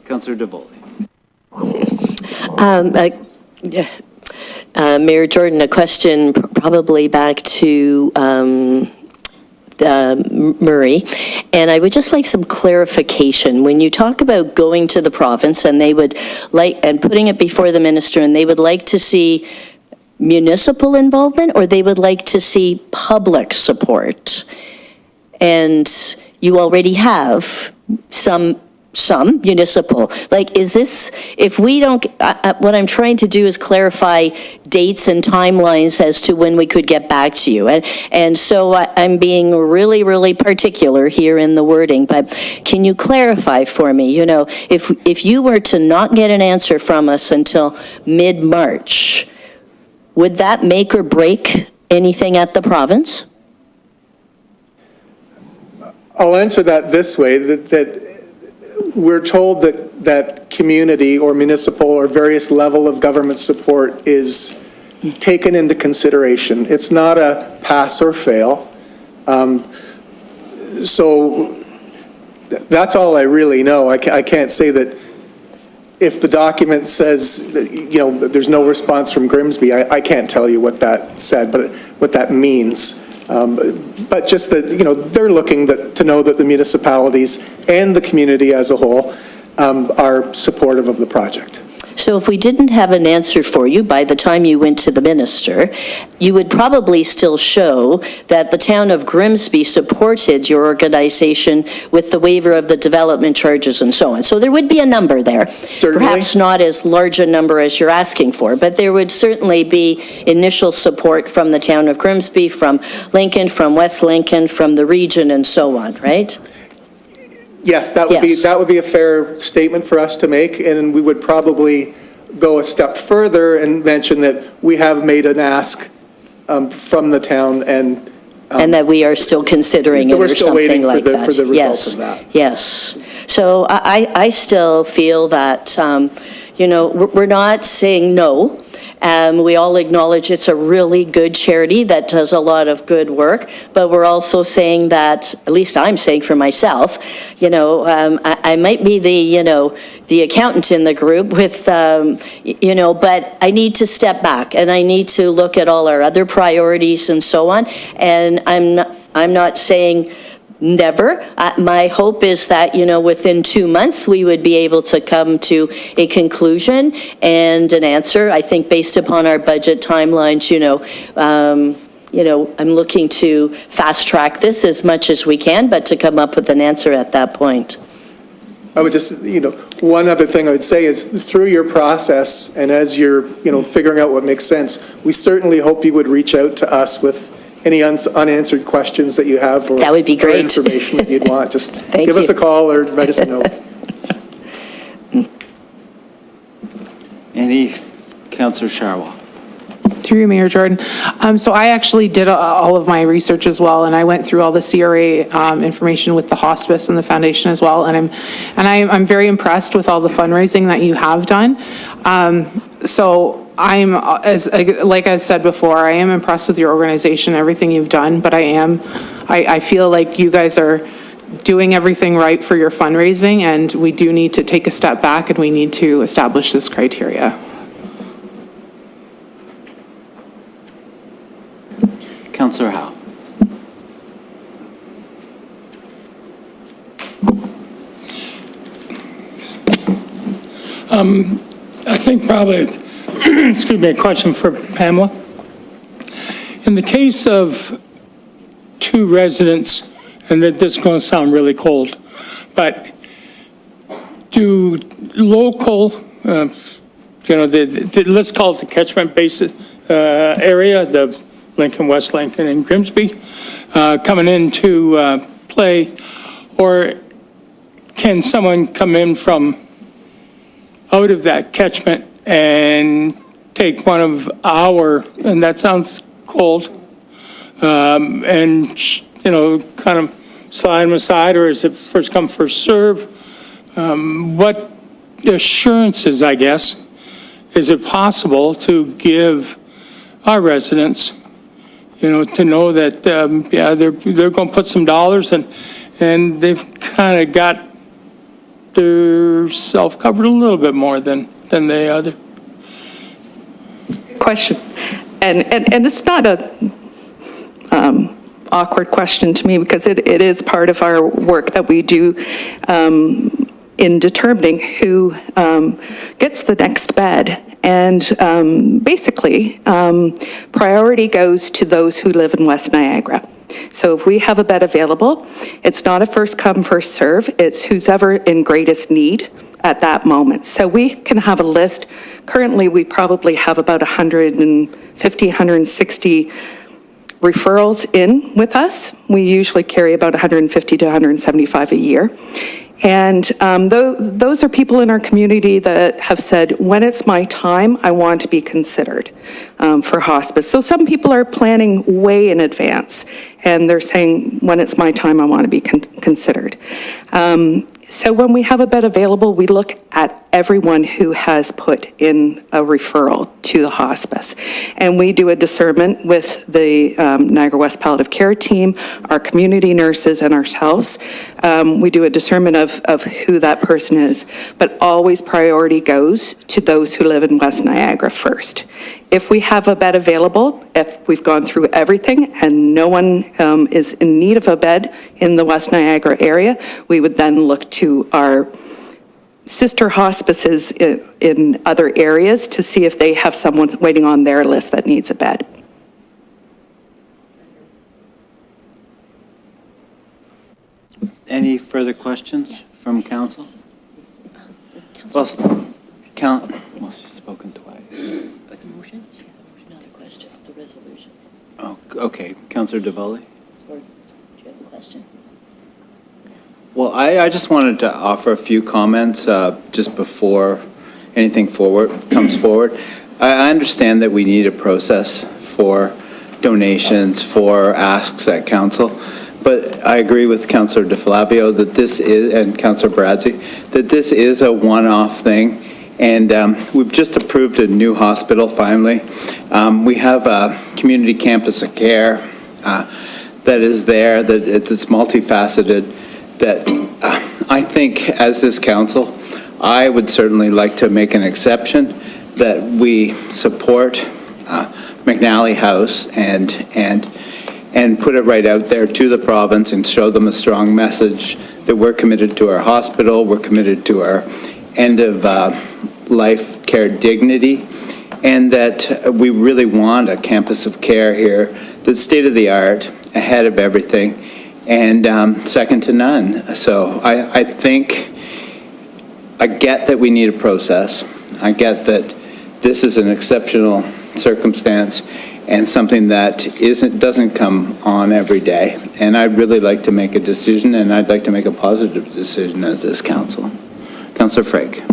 Councillor DeVoley. Mayor Jordan, a question probably back to Murray, and I would just like some clarification. When you talk about going to the province and they would like, and putting it before the minister, and they would like to see municipal involvement, or they would like to see public support. And you already have some municipal. Like, is this, if we don't, what I'm trying to do is clarify dates and timelines as to when we could get back to you. And so I'm being really, really particular here in the wording, but can you clarify for me, you know, if you were to not get an answer from us until mid-March, would that make or break anything at the province? I'll answer that this way, that we're told that community or municipal or various level of government support is taken into consideration. It's not a pass or fail. So that's all I really know. I can't say that if the document says that, you know, that there's no response from Grimsby, I can't tell you what that said, but what that means. But just that, you know, they're looking to know that the municipalities and the community as a whole are supportive of the project. So if we didn't have an answer for you by the time you went to the minister, you would probably still show that the town of Grimsby supported your organization with the waiver of the development charges and so on. So there would be a number there. Certainly. Perhaps not as large a number as you're asking for, but there would certainly be initial support from the town of Grimsby, from Lincoln, from West Lincoln, from the region and so on, right? Yes, that would be a fair statement for us to make, and we would probably go a step further and mention that we have made an ask from the town and that we are still considering it or something like that. We're still waiting for the results of that. Yes. So I still feel that, you know, we're not saying no. We all acknowledge it's a really good charity that does a lot of good work, but we're also saying that, at least I'm saying for myself, you know, I might be the, you know, the accountant in the group with, you know, but I need to step back and I need to look at all our other priorities and so on. And I'm not saying never. My hope is that, you know, within 2 months, we would be able to come to a conclusion and an answer. I think based upon our budget timelines, you know, I'm looking to fast track this as much as we can, but to come up with an answer at that point. I would just, you know, one other thing I would say is through your process and as you're, you know, figuring out what makes sense, we certainly hope you would reach out to us with any unanswered questions that you have, or that would be great. Information that you'd want. Just give us a call or write us a note. Any, Councillor Sharwa? Through you, Mayor Jordan. So I actually did all of my research as well, and I went through all the CRA information with the hospice and the foundation as well, and I'm very impressed with all the fundraising that you have done. So I'm, like I said before, I am impressed with your organization, everything you've done, but I feel like you guys are doing everything right for your fundraising, and we do need to take a step back and we need to establish this criteria. Councillor Howe. I think probably, excuse me, a question for Pamela. In the case of two residents, and this is going to sound really cold, but do local, you know, let's call it the catchment basin area, the Lincoln, West Lincoln, and Grimsby, coming into play, or can someone come in from out of that catchment and take one of our, and that sounds cold, and, you know, kind of slide them aside, or is it first come, first serve? What assurances, I guess, is it possible to give our residents, you know, to know that, yeah, they're going to put some dollars and they've kind of got their self covered a little bit more than the other. Question, and it's not a awkward question to me, because it is part of our work that we do in determining who gets the next bed. And basically, priority goes to those who live in West Niagara. So if we have a bed available, it's not a first come, first serve, it's who's ever in greatest need at that moment. So we can have a list. Currently, we probably have about 150, 160 referrals in with us. We usually carry about 150 to 175 a year. And those are people in our community that have said, when it's my time, I want to be considered for hospice. So some people are planning way in advance, and they're saying, when it's my time, I want to be considered. So when we have a bed available, we look at everyone who has put in a referral to the hospice. And we do a discernment with the Niagara West Palliative Care team, our community nurses, and ourselves. We do a discernment of who that person is. But always priority goes to those who live in West Niagara first. If we have a bed available, if we've gone through everything and no one is in need of a bed in the West Niagara area, we would then look to our sister hospices in other areas to see if they have someone waiting on their list that needs a bed. Any further questions from council? Well, she's spoken twice. The motion? Not a question, the resolution. Oh, okay. Councillor Devoli? Or do you have a question? Well, I just wanted to offer a few comments just before anything comes forward. I understand that we need a process for donations, for asks at council, but I agree with Councillor DeFlavio that this is, and Councillor Bradzi, that this is a one-off thing. And we've just approved a new hospital, finally. We have a community campus of care that is there, that it's multifaceted, that I think as this council, I would certainly like to make an exception that we support McNally House and put it right out there to the province and show them a strong message that we're committed to our hospital, we're committed to our end of life care dignity, and that we really want a campus of care here that's state-of-the-art, ahead of everything, and second to none. So I think, I get that we need a process. I get that this is an exceptional circumstance and something that doesn't come on every day. And I'd really like to make a decision, and I'd like to make a positive decision as this council. Councillor Frake.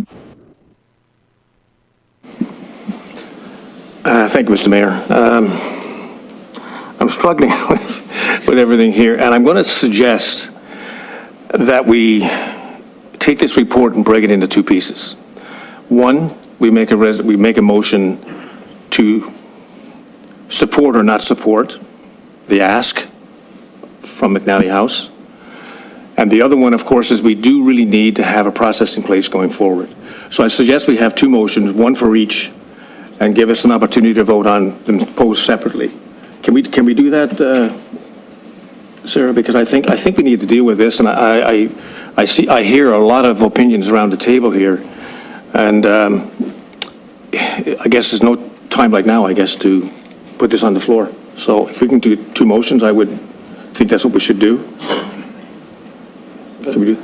Thank you, Mr. Mayor. I'm struggling with everything here, and I'm going to suggest that we take this report and break it into two pieces. One, we make a motion to support or not support the ask from McNally House. And the other one, of course, is we do really need to have a process in place going forward. So I suggest we have two motions, one for each, and give us an opportunity to vote on them posed separately. Can we do that, Sarah? Because I think we need to deal with this, and I hear a lot of opinions around the table here, and I guess there's no time like now, I guess, to put this on the floor. So if we can do two motions, I would think that's what we should do. Can we do?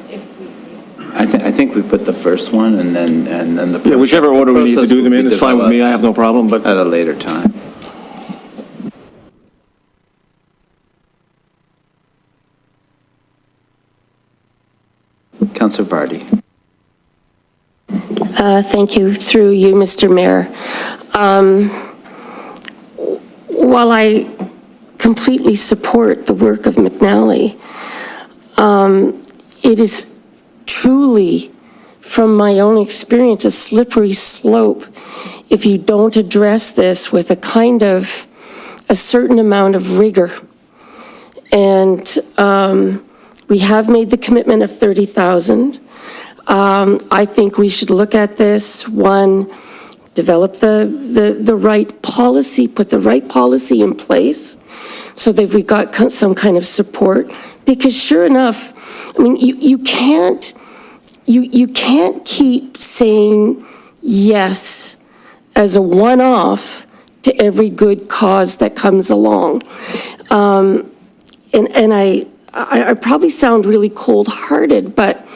I think we put the first one and then the Yeah, whichever order we need to do them in is fine with me. I have no problem, but at a later time. Councillor Vardy. Thank you. Through you, Mr. Mayor. While I completely support the work of McNally, it is truly, from my own experience, a slippery slope if you don't address this with a certain amount of rigor. And we have made the commitment of 30,000. I think we should look at this, one, develop the right policy, put the right policy in place so that we got some kind of support. Because sure enough, I mean, you can't keep saying yes as a one-off to every good cause that comes along. And I probably sound really cold-hearted, but,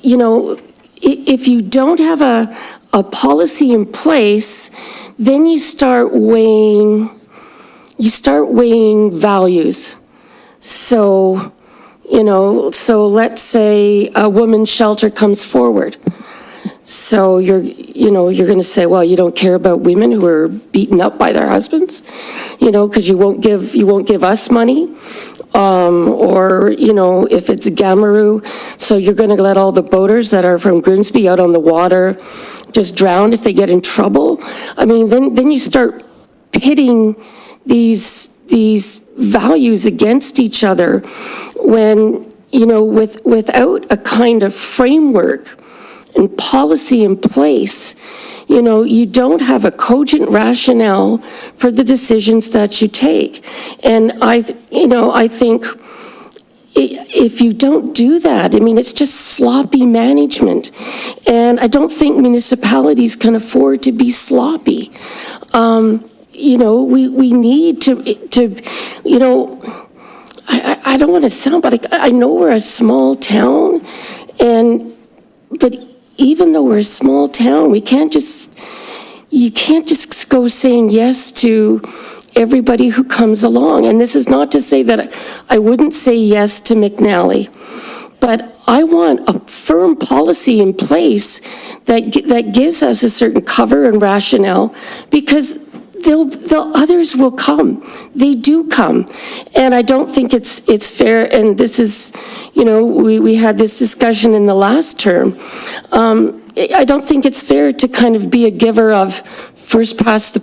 you know, if you don't have a policy in place, then you start weighing values. So, you know, so let's say a women's shelter comes forward. So you're going to say, well, you don't care about women who are beaten up by their husbands, you know, because you won't give us money. Or, you know, if it's Gamaroo, so you're going to let all the boaters that are from Grimsby out on the water just drown if they get in trouble. I mean, then you start pitting these values against each other when, you know, without a kind of framework and policy in place, you know, you don't have a cogent rationale for the decisions that you take. And I think if you don't do that, I mean, it's just sloppy management. And I don't think municipalities can afford to be sloppy. You know, we need to, you know, I don't want to sound, but I know we're a small town, but even though we're a small town, you can't just go saying yes to everybody who comes along. And this is not to say that I wouldn't say yes to McNally, but I want a firm policy in place that gives us a certain cover and rationale, because others will come. They do come. And I don't think it's fair, and this is, you know, we had this discussion in the last term. I don't think it's fair to kind of be a giver of first past the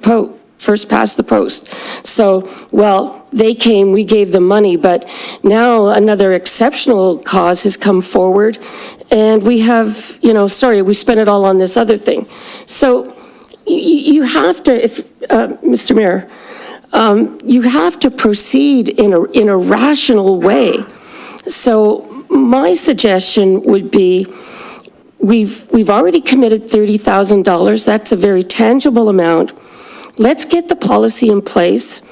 post. So, well, they came, we gave them money, but now another exceptional cause has come forward, and we have, you know, sorry, we spent it all on this other thing. So, you have to, Mr. Mayor, you have to proceed in a rational way. So my suggestion would be, we've already committed $30,000. That's a very tangible amount. Let's get the policy in place.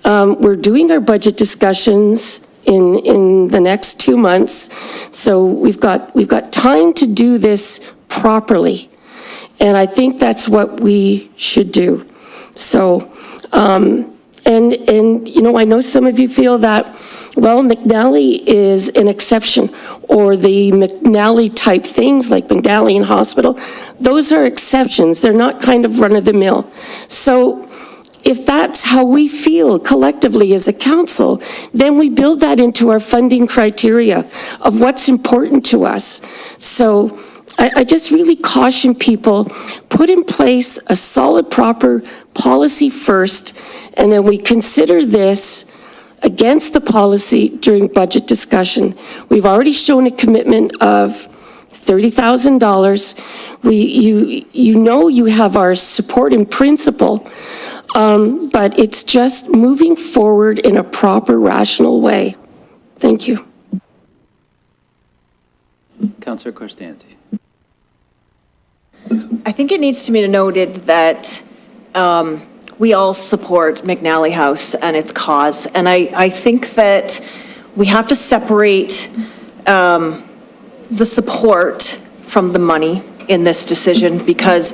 We're doing our budget discussions in the next 2 months, so we've got time to do this properly. And I think that's what we should do. So, and you know, I know some of you feel that, well, McNally is an exception, or the McNally type things like McNally and Hospital, those are exceptions. They're not kind of run-of-the-mill. So if that's how we feel collectively as a council, then we build that into our funding criteria of what's important to us. So I just really caution people, put in place a solid, proper policy first, and then we consider this against the policy during budget discussion. We've already shown a commitment of $30,000. You know you have our support in principle, but it's just moving forward in a proper, rational way. Thank you. Councillor Correspondence. I think it needs to be noted that we all support McNally House and its cause, and I think that we have to separate the support from the money in this decision, because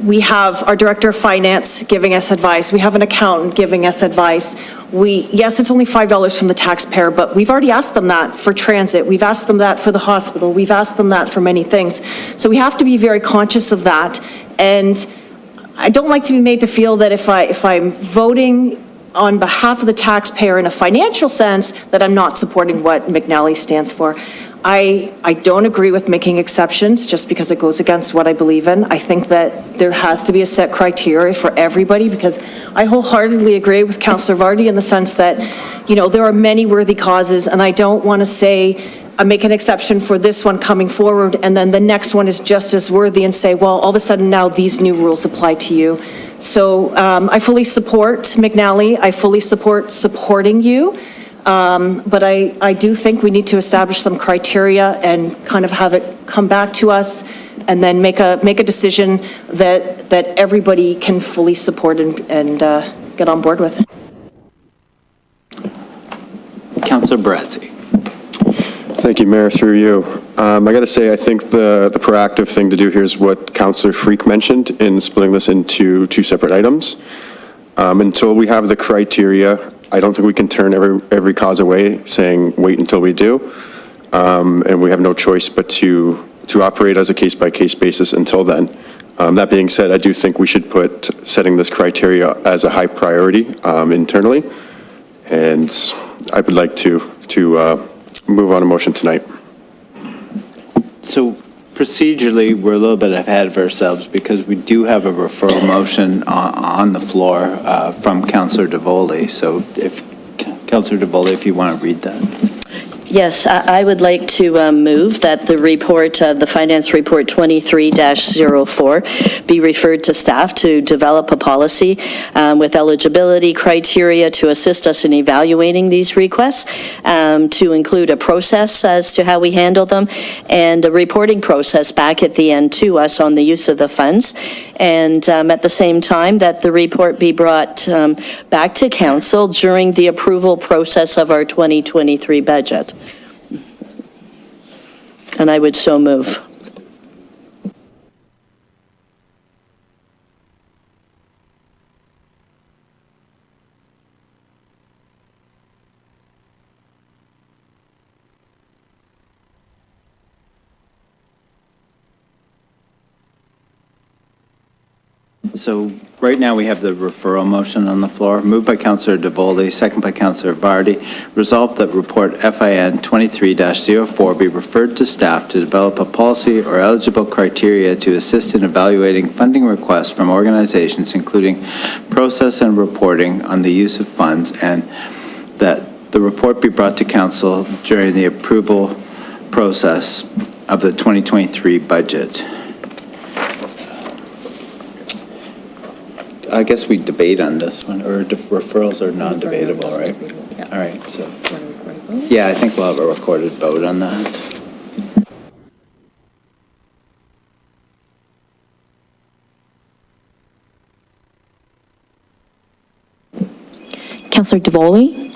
we have our Director of Finance giving us advice, we have an accountant giving us advice. Yes, it's only $5 from the taxpayer, but we've already asked them that for transit. We've asked them that for the hospital. We've asked them that for many things. So we have to be very conscious of that. And I don't like to be made to feel that if I'm voting on behalf of the taxpayer in a financial sense, that I'm not supporting what McNally stands for. I don't agree with making exceptions just because it goes against what I believe in. I think that there has to be a set criteria for everybody, because I wholeheartedly agree with Councillor Vardy in the sense that, you know, there are many worthy causes, and I don't want to say I make an exception for this one coming forward and then the next one is just as worthy and say, well, all of a sudden now these new rules apply to you. So I fully support McNally. I fully support supporting you. But I do think we need to establish some criteria and kind of have it come back to us, and then make a decision that that everybody can fully support and get on board with. Councillor Barazzi. Thank you, Mayor, through you. I got to say, I think the proactive thing to do here is what Councillor Freak mentioned in splitting this into two separate items. Until we have the criteria, I don't think we can turn every cause away, saying wait until we do. And we have no choice but to operate as a case-by-case basis until then. That being said, I do think we should put setting this criteria as a high priority internally. And I would like to move on a motion tonight. So procedurally, we're a little bit ahead of ourselves because we do have a referral motion on the floor from Councillor Devoli. So if Councillor Devoli, if you want to read that. Yes, I would like to move that the report, the Finance Report 23-04, be referred to staff to develop a policy with eligibility criteria to assist us in evaluating these requests, to include a process as to how we handle them, and a reporting process back at the end to us on the use of the funds. And at the same time, that the report be brought back to council during the approval process of our 2023 budget. And I would so move. So right now we have the referral motion on the floor, moved by Councillor Devoli, second by Councillor Vardy. Resolved that report FIN 23-04 be referred to staff to develop a policy or eligible criteria to assist in evaluating funding requests from organizations, including process and reporting on the use of funds, and that the report be brought to council during the approval process of the 2023 budget. I guess we debate on this one, or referrals are non-debatable, right? All right, so, yeah, I think we'll have a recorded vote on that. Councillor Devoli?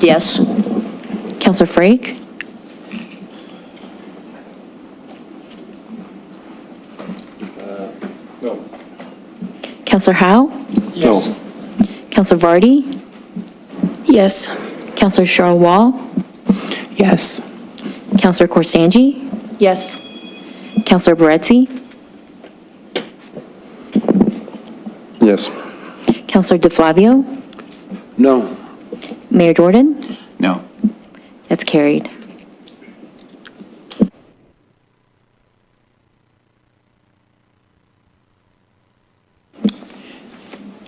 Yes. Councillor Frake? No. Councillor Howe? No. Councillor Vardy? Yes. Councillor Charles-Wall? Yes. Councillor Corstangi? Yes. Councillor Barazzi? Yes. Councillor DeFlavio? No. Mayor Jordan? No. That's carried.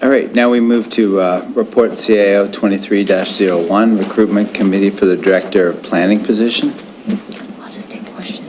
All right, now we move to report CAO 23-01, Recruitment Committee for the Director of Planning position. I'll just take questions.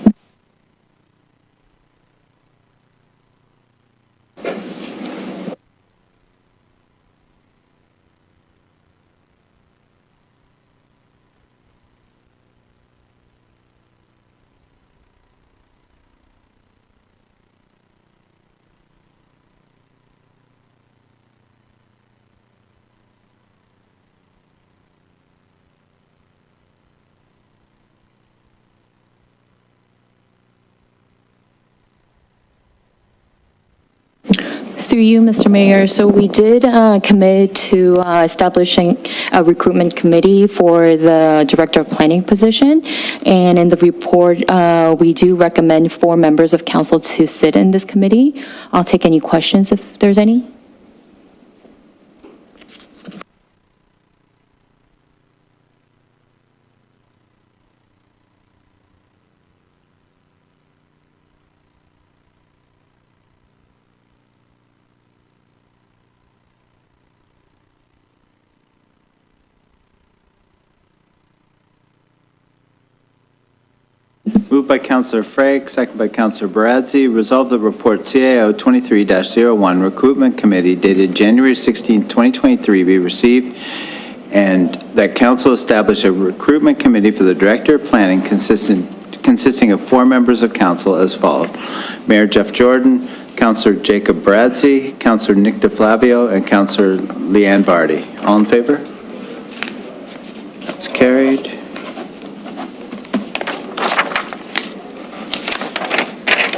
Through you, Mr. Mayor, so we did commit to establishing a recruitment committee for the Director of Planning position, and in the report, we do recommend 4 members of council to sit in this committee. I'll take any questions if there's any. Moved by Councillor Frake, second by Councillor Barazzi. Resolved that report CAO 23-01, Recruitment Committee dated January 16, 2023 be received, and that council establish a recruitment committee for the Director of Planning consisting of 4 members of council as follows: Mayor Jeff Jordan, Councillor Jacob Bradzi, Councillor Nick DeFlavio, and Councillor Leanne Vardy. All in favor? That's carried.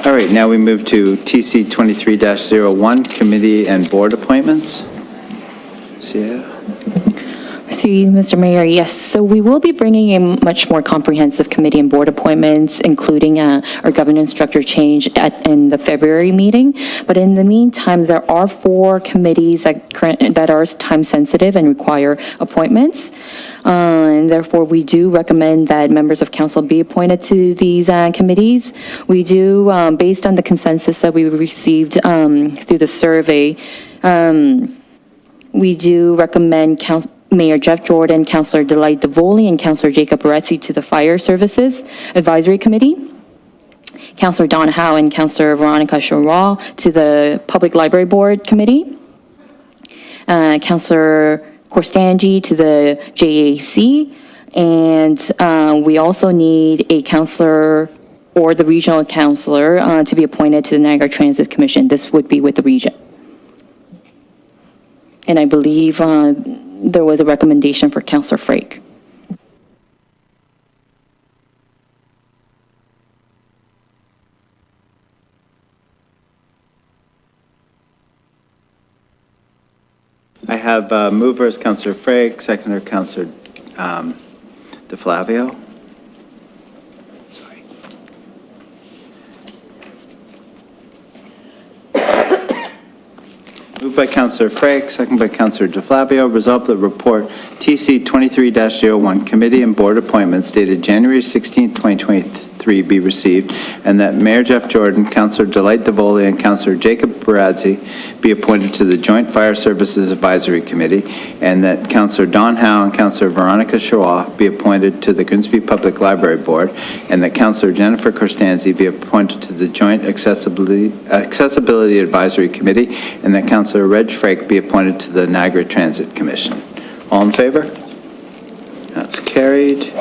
All right, now we move to TC 23-01, committee and board appointments. See, Mr. Mayor, yes. So we will be bringing a much more comprehensive committee and board appointments, including our governance structure change in the February meeting. But in the meantime, there are 4 committees that are time sensitive and require appointments. And therefore, we do recommend that members of council be appointed to these committees. We do, based on the consensus that we received through the survey, we do recommend Mayor Jeff Jordan, Councillor Delight DeVoley, and Councillor Jacob Bradzi to the Fire Services Advisory Committee, Councillor Don Howe and Councillor Veronica Charaw to the Public Library Board Committee, Councillor Corstangi to the JAC, and we also need a councillor or the regional councillor to be appointed to the Niagara Transit Commission. This would be with the region. And I believe there was a recommendation for Councillor Frake. I have movers Councillor Frake, seconder Councillor DeFlavio. Moved by Councillor Frake, second by Councillor DeFlavio. Resolved that report TC 23-01 committee and board appointments dated January 16, 2023 be received, and that Mayor Jeff Jordan, Councillor Delight DeVoley, and Councillor Jacob Bradzi be appointed to the Joint Fire Services Advisory Committee, and that Councillor Don Howe and Councillor Veronica Charaw be appointed to the Grimsby Public Library Board, and that Councillor Jennifer Corstanzi be appointed to the Joint Accessibility Advisory Committee, and that Councillor Reg Frake be appointed to the Niagara Transit Commission. All in favor? That's carried.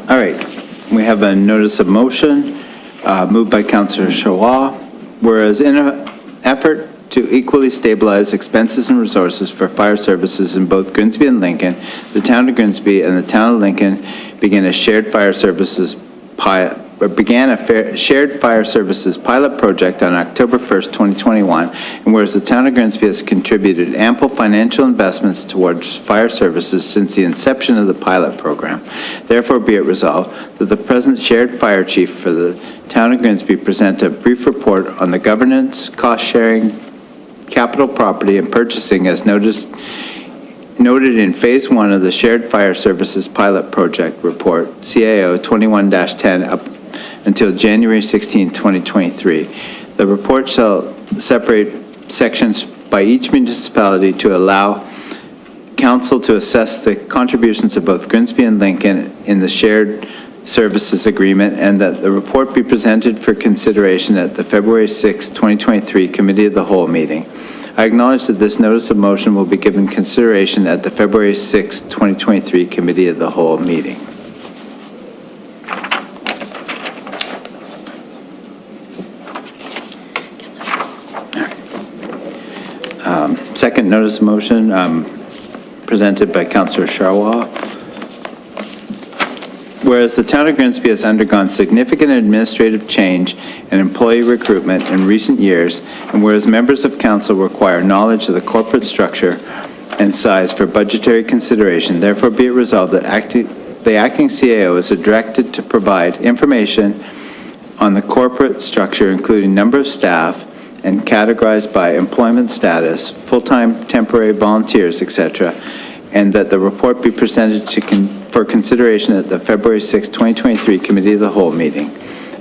All right, we have a notice of motion moved by Councillor Charaw. Whereas in an effort to equally stabilize expenses and resources for fire services in both Grimsby and Lincoln, the town of Grimsby and the town of Lincoln began a shared fire services pilot project on October 1st, 2021, and whereas the town of Grimsby has contributed ample financial investments towards fire services since the inception of the pilot program, therefore be it resolved that the present shared fire chief for the town of Grimsby present a brief report on the governance, cost-sharing, capital property, and purchasing as noted in Phase 1 of the Shared Fire Services Pilot Project Report, CAO 21-10, up until January 16, 2023. The report shall separate sections by each municipality to allow council to assess the contributions of both Grimsby and Lincoln in the shared services agreement, and that the report be presented for consideration at the February 6, 2023 Committee of the Whole meeting. I acknowledge that this notice of motion will be given consideration at the February 6, 2023 Committee of the Whole meeting. Second notice of motion presented by Councillor Charaw. Whereas the town of Grimsby has undergone significant administrative change and employee recruitment in recent years, and whereas members of council require knowledge of the corporate structure and size for budgetary consideration, therefore be it resolved that the acting CAO is directed to provide information on the corporate structure, including number of staff, and categorized by employment status, full-time, temporary, volunteers, etc., and that the report be presented for consideration at the February 6, 2023 Committee of the Whole meeting.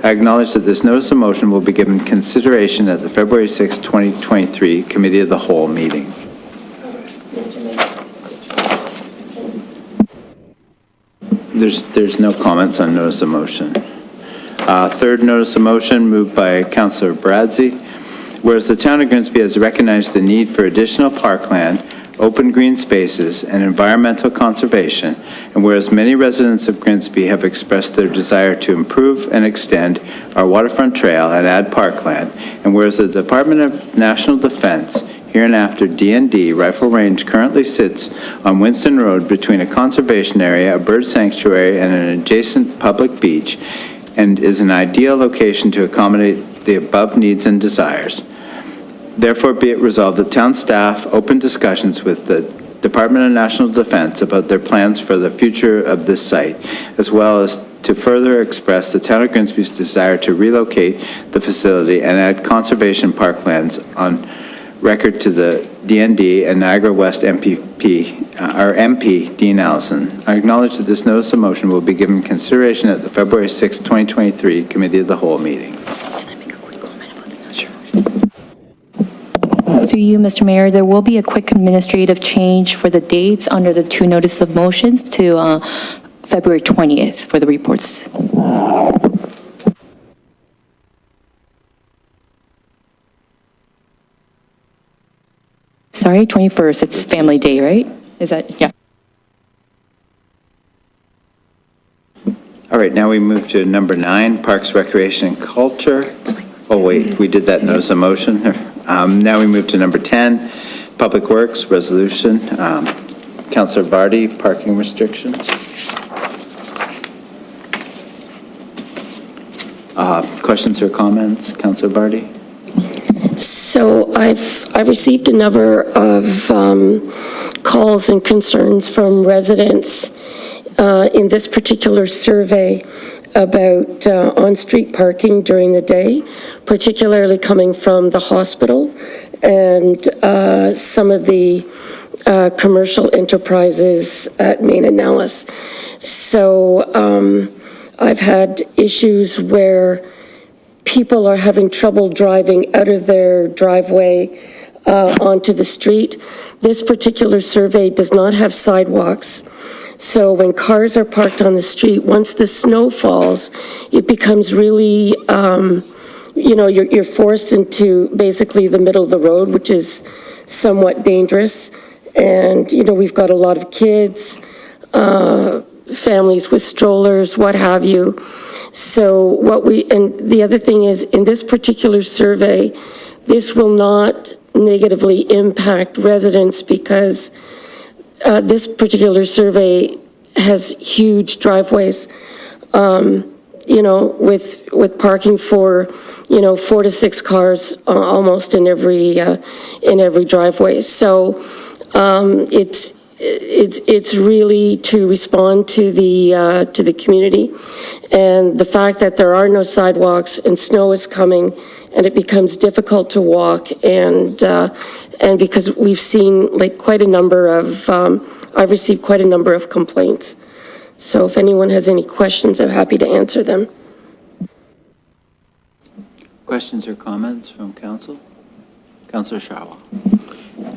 I acknowledge that this notice of motion will be given consideration at the February 6, 2023 Committee of the Whole meeting. There's no comments on notice of motion. Third notice of motion moved by Councillor Bradzi. Whereas the town of Grimsby has recognized the need for additional parkland, open green spaces, and environmental conservation, and whereas many residents of Grimsby have expressed their desire to improve and extend our waterfront trail and add parkland, and whereas the Department of National Defense, hereinafter DND Rifle Range, currently sits on Winston Road between a conservation area, a bird sanctuary, and an adjacent public beach, and is an ideal location to accommodate the above needs and desires. Therefore, be it resolved that town staff open discussions with the Department of National Defense about their plans for the future of this site, as well as to further express the town of Grimsby's desire to relocate the facility and add conservation parklands on record to the DND and Niagara West MP, Dean Allison. I acknowledge that this notice of motion will be given consideration at the February 6, 2023 Committee of the Whole meeting. Through you, Mr. Mayor, there will be a quick administrative change for the dates under the two notice of motions to February 20th for the reports. Sorry, 21st, it's Family Day, right? Is that, yeah. All right, now we move to number 9, Parks, Recreation, and Culture. Oh, wait, we did that notice of motion. Now we move to number 10, Public Works Resolution. Councillor Vardy, parking restrictions. Questions or comments, Councillor Vardy? So I've received a number of calls and concerns from residents in this particular survey about on-street parking during the day, particularly coming from the hospital and some of the commercial enterprises at Main and Nellis. So I've had issues where people are having trouble driving out of their driveway onto the street. This particular survey does not have sidewalks. So when cars are parked on the street, once the snow falls, it becomes really, you're forced into basically the middle of the road, which is somewhat dangerous. And, we've got a lot of kids, families with strollers, what have you. So and the other thing is, in this particular survey, this will not negatively impact residents because this particular survey has huge driveways, with parking for, 4 to 6 cars almost in every driveway. So it's really to respond to the community, and the fact that there are no sidewalks and snow is coming and it becomes difficult to walk, and because we've seen quite a number of I've received quite a number of complaints. So if anyone has any questions, I'm happy to answer them. Questions or comments from council? Councillor Sharwa.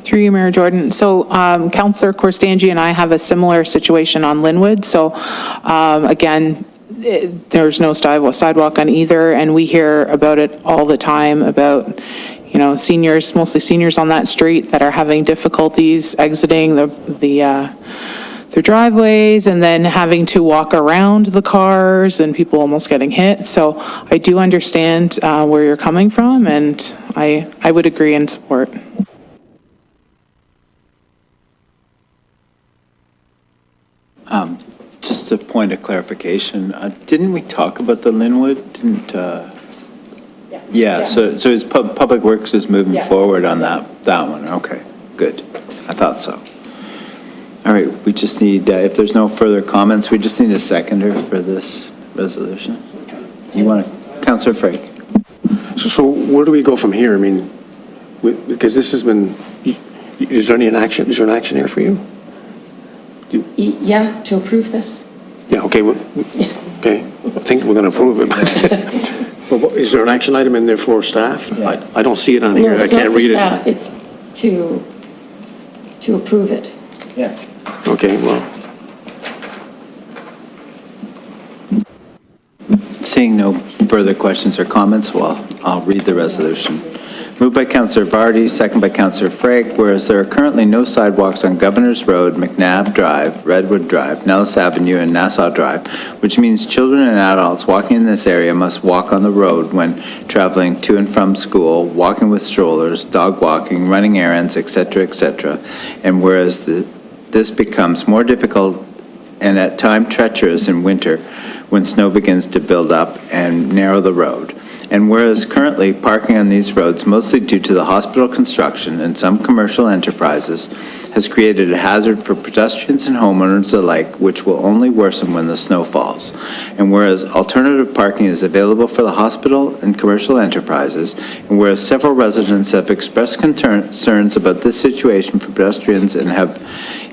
Through you, Mayor Jordan. So Councillor Corstangi and I have a similar situation on Linwood. So again, there's no sidewalk on either, and we hear about it all the time about, seniors, mostly seniors on that street that are having difficulties exiting their driveways and then having to walk around the cars and people almost getting hit. So I do understand where you're coming from, and I would agree and support. Just a point of clarification, didn't we talk about the Linwood? Yeah, so his Public Works is moving forward on that one. Okay, good. I thought so. All right, we just need, if there's no further comments, we just need a seconder for this resolution. You want to, Councillor Frake? So where do we go from here? I mean, because this has been, is there an action here for you? Yeah, to approve this. Yeah, okay, okay, I think we're going to approve it. But is there an action item in there for staff? I don't see it on here, No, I it's not can't for read it. staff, it's to approve it. Yeah. Okay, well, Seeing no further questions or comments, well, I'll read the resolution. Moved by Councillor Vardy, second by Councillor Frake, whereas there are currently no sidewalks on Governor's Road, McNabb Drive, Redwood Drive, Nellis Avenue, and Nassau Drive, which means children and adults walking in this area must walk on the road when traveling to and from school, walking with strollers, dog walking, running errands, etc., etc. And whereas this becomes more difficult and at times treacherous in winter when snow begins to build up and narrow the road. And whereas currently parking on these roads, mostly due to the hospital construction and some commercial enterprises, has created a hazard for pedestrians and homeowners alike, which will only worsen when the snow falls. And whereas alternative parking is available for the hospital and commercial enterprises, and whereas several residents have expressed concerns about this situation for pedestrians and have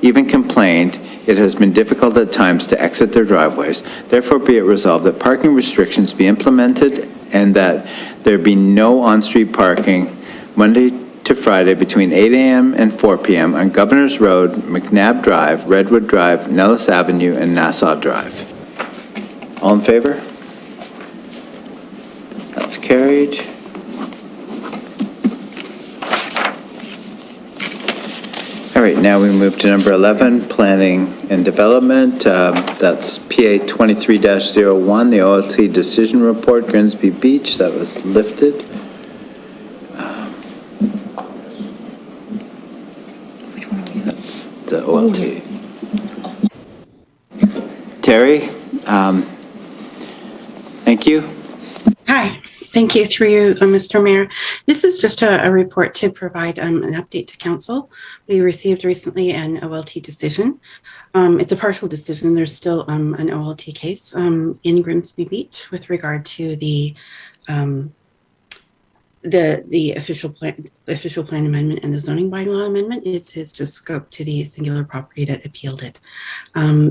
even complained it has been difficult at times to exit their driveways, therefore be it resolved that parking restrictions be implemented and that there be no on-street parking Monday to Friday between 8 a.m. and 4 p.m. on Governor's Road, McNabb Drive, Redwood Drive, Nellis Avenue, and Nassau Drive. All in favor? That's carried. All right, now we move to number 11, Planning and Development. That's PA 23-01, the OLT Decision Report, Grimsby Beach, that was lifted. Which one are we? That's the OLT. Terry, thank you. Hi. Thank you, through you, Mr. Mayor. This is just a report to provide an update to council. We received recently an OLT decision. It's a partial decision. There's still an OLT case in Grimsby Beach with regard to the official plan amendment and the zoning bylaw amendment. It's just scope to the singular property that appealed it.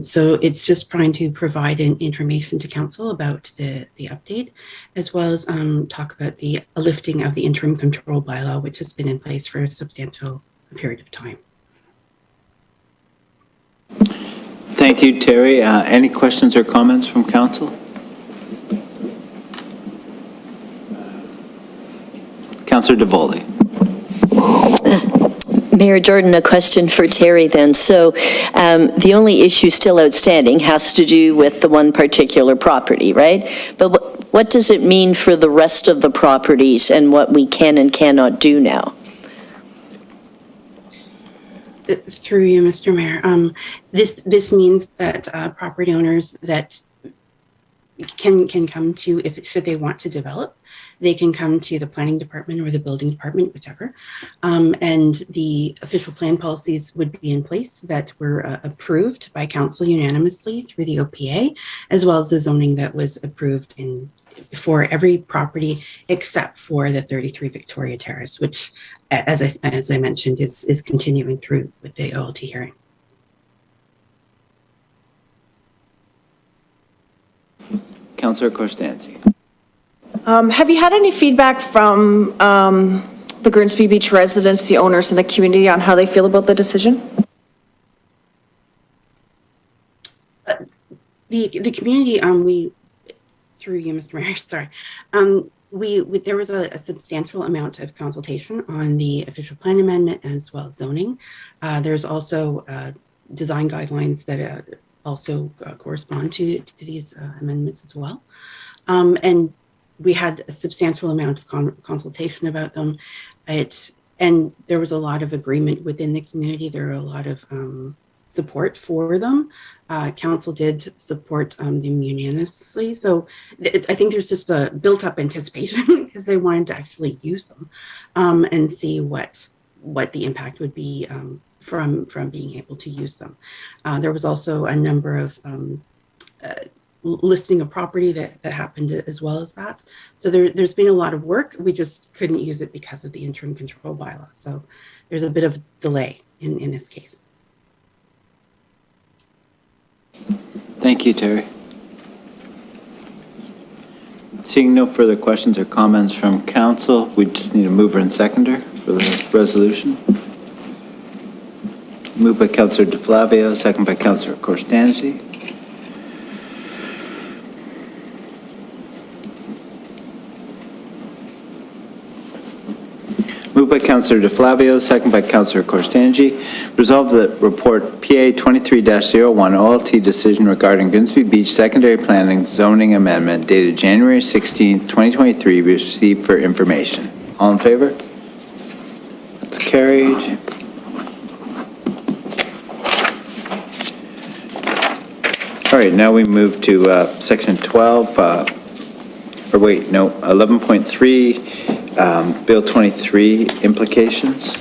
So it's just trying to provide an information to council about the update, as well as talk about the lifting of the interim control bylaw, which has been in place for a substantial period of time. Thank you, Terry. Any questions or comments from council? Councillor DeVoley. Mayor Jordan, a question for Terry then. So the only issue still outstanding has to do with the one particular property, right? But what does it mean for the rest of the properties and what we can and cannot do now? Through you, Mr. Mayor, this means that property owners that can come to, should they want to develop, they can come to the planning department or the building department, whichever, and the official plan policies would be in place that were approved by council unanimously through the OPA, as well as the zoning that was approved for every property except for the 33 Victoria Terrace, which, as I mentioned, is continuing through with the OLT hearing. Councillor Correspondence. Have you had any feedback from the Grimsby Beach residents, the owners, and the community on how they feel about the decision? The community, through you, Mr. Mayor, sorry, there was a substantial amount of consultation on the official plan amendment as well as zoning. There's also design guidelines that also correspond to these amendments as well. And we had a substantial amount of consultation about them. And there was a lot of agreement within the community. There were a lot of support for them. Council did support them unanimously. So I think there's just a built up anticipation because they wanted to actually use them and see what the impact would be from being able to use them. There was also a number of listing of property that happened as well as that. So there's been a lot of work. We just couldn't use it because of the interim control bylaw. So there's a bit of delay in this case. Thank Thank you, Terry. Seeing no further questions or comments from council, we just need a mover and seconder for the resolution. Moved by Councillor DeFlavio, second by Councillor Correspondence. Moved by Councillor DeFlavio, second by Councillor Correspondence. Resolved that report PA 23-01 OLT decision regarding Grimsby Beach secondary planning zoning amendment dated January 16, 2023 be received for information. All in favor? That's carried. All right, now we move to section 12, 11.3, Bill 23 implications.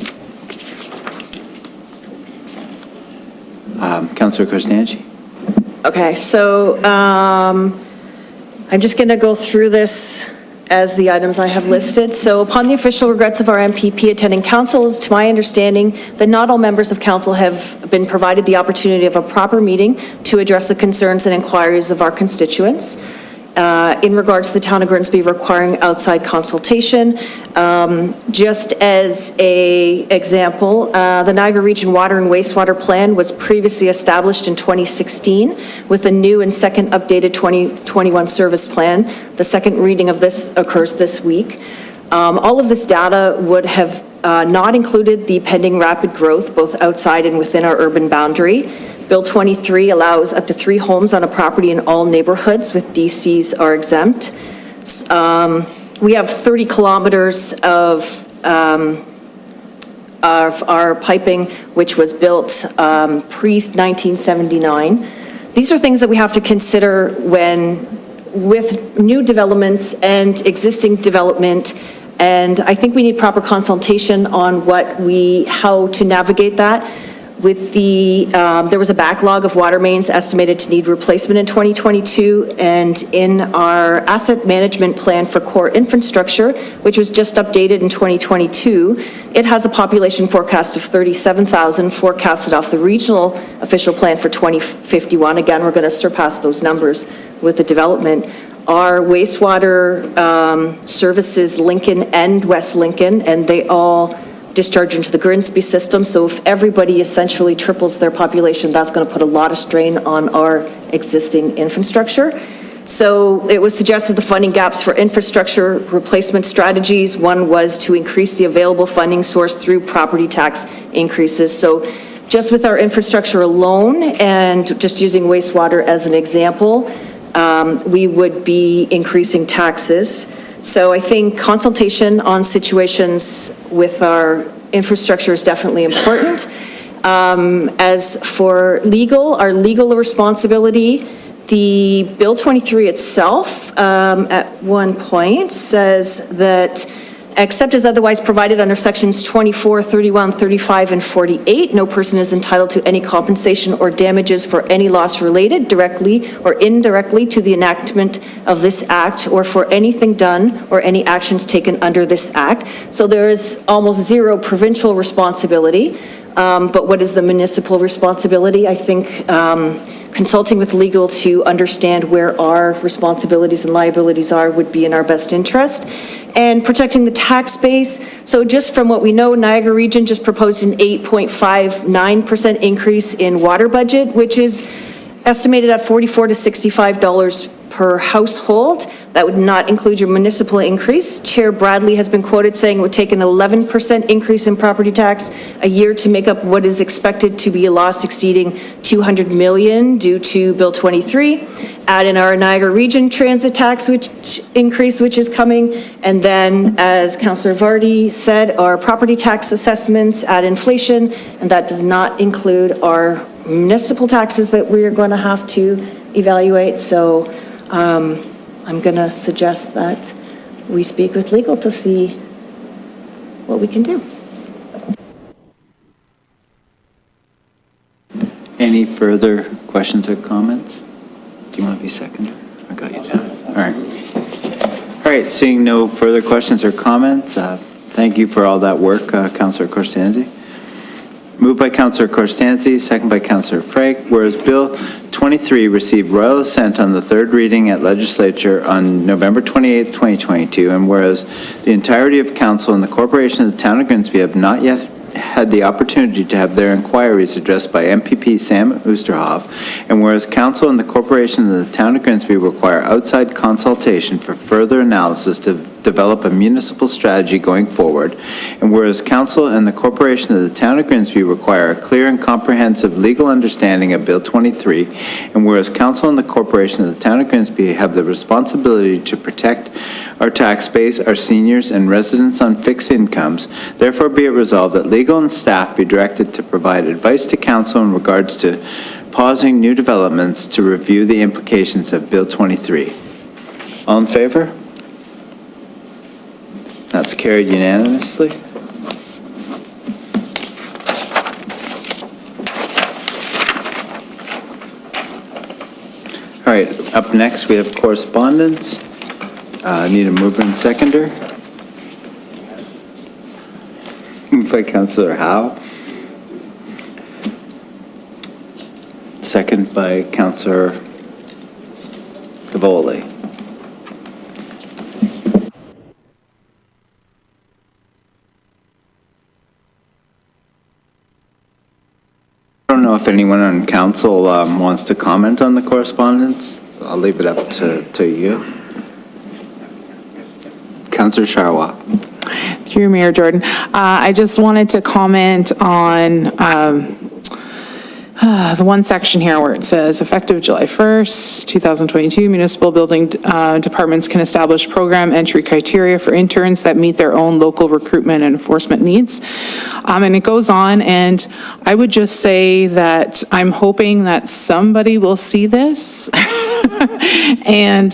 Councillor Correspondence. Okay, so I'm just going to go through this as the items I have listed. So upon the official regrets of our MPP attending council, it's to my understanding that not all members of council have been provided the opportunity of a proper meeting to address the concerns and inquiries of our constituents. In regards to the town of Grimsby requiring outside consultation, just as an example, the Niagara Region Water and Wastewater Plan was previously established in 2016 with a new and second updated 2021 service plan. The second reading of this occurs this week. All of this data would have not included the pending rapid growth both outside and within our urban boundary. Bill 23 allows up to 3 homes on a property in all neighborhoods with DCs are exempt. We have 30 kilometers of our piping, which was built pre-1979. These are things that we have to consider when with new developments and existing development, and I think we need proper consultation on how to navigate that. With there was a backlog of water mains estimated to need replacement in 2022, and in our asset management plan for core infrastructure, which was just updated in 2022, it has a population forecast of 37,000 forecasted off the regional official plan for 2051. Again, we're going to surpass those numbers with the development. Our wastewater services Lincoln and West Lincoln, and they all discharge into the Grimsby system. So if everybody essentially triples their population, that's going to put a lot of strain on our existing infrastructure. So it was suggested the funding gaps for infrastructure replacement strategies. One was to increase the available funding source through property tax increases. So just with our infrastructure alone, and just using wastewater as an example, we would be increasing taxes. So I think consultation on situations with our infrastructure is definitely important. As for our legal responsibility, the Bill 23 itself at one point says that except as otherwise provided under sections 24, 31, 35, and 48, no person is entitled to any compensation or damages for any loss related directly or indirectly to the enactment of this act or for anything done or any actions taken under this act. So there is almost zero provincial responsibility. But what is the municipal responsibility? I think consulting with legal to understand where our responsibilities and liabilities are would be in our best interest. And protecting the tax base. So just from what we know, Niagara Region just proposed an 8.59% increase in water budget, which is estimated at $44 to $65 per household. That would not include your municipal increase. Chair Bradley has been quoted saying it would take an 11% increase in property tax a year to make up what is expected to be a loss exceeding $200 million due to Bill 23. Add in our Niagara Region transit tax which is coming, and then, as Councillor Vardy said, our property tax assessments, add inflation, and that does not include our municipal taxes that we are going to have to evaluate. So I'm going to suggest that we speak with legal to see what we can do. Any further questions or comments? Do you want to be seconder? I got you down. All right. All right, seeing no further questions or comments, thank you for all that work, Councillor Correspondence. Moved by Councillor Correspondence, second by Councillor Frake, whereas Bill 23 received royal assent on the third reading at Legislature on November 28, 2022, and whereas the entirety of Council and the Corporation of the Town of Grimsby have not yet had the opportunity to have their inquiries addressed by MPP Sam Oosterhoff, and whereas Council and the Corporation of the Town of Grimsby require outside consultation for further analysis to develop a municipal strategy going forward, and whereas Council and the Corporation of the Town of Grimsby require a clear and comprehensive legal understanding of Bill 23, and whereas Council and the Corporation of the Town of Grimsby have the responsibility to protect our tax base, our seniors, and residents on fixed incomes, therefore be it resolved that legal and staff be directed to provide advice to Council in regards to pausing new developments to review the implications of Bill 23. All in favor? That's carried unanimously. All right, up next we have correspondence. Need a mover and seconder. Moved by Councillor Howe. Second by Councillor Davoli. I don't know if anyone on council wants to comment on the correspondence. I'll leave it up to you. Councillor Sharwa. Through Mayor Jordan. I just wanted to comment on the one section here where it says, effective July 1st, 2022, municipal building departments can establish program entry criteria for interns that meet their own local recruitment and enforcement needs. And it goes on, and I would just say that I'm hoping that somebody will see this and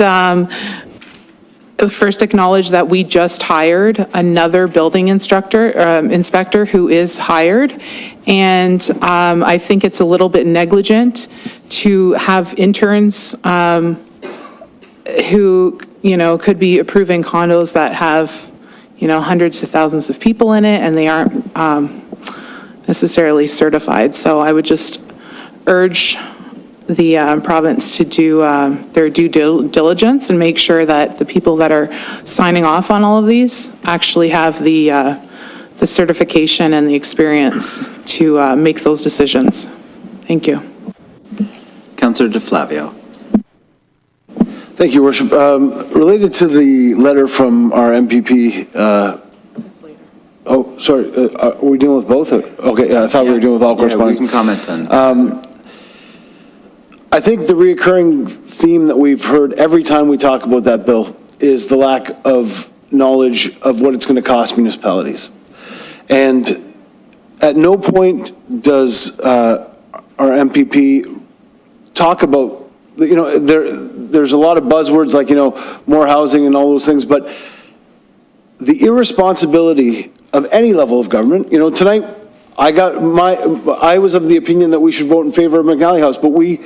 first acknowledge that we just hired another building inspector who is hired. And I think it's a little bit negligent to have interns who, could be approving condos that have, hundreds of thousands of people in it, and they aren't necessarily certified. So I would just urge the province to do their due diligence and make sure that the people that are signing off on all of these actually have the certification and the experience to make those decisions. Thank you. Councillor DeFlavio. Thank you, Worship. Related to the letter from our MPP, oh, sorry, are we dealing with both? Okay, I thought we were dealing with all correspondence. We can comment on. I think the reoccurring theme that we've heard every time we talk about that bill is the lack of knowledge of what it's going to cost municipalities. And at no point does our MPP talk about, there's a lot of buzzwords like, more housing and all those things, but the irresponsibility of any level of government, tonight, I was of the opinion that we should vote in favor of McNally House, but we,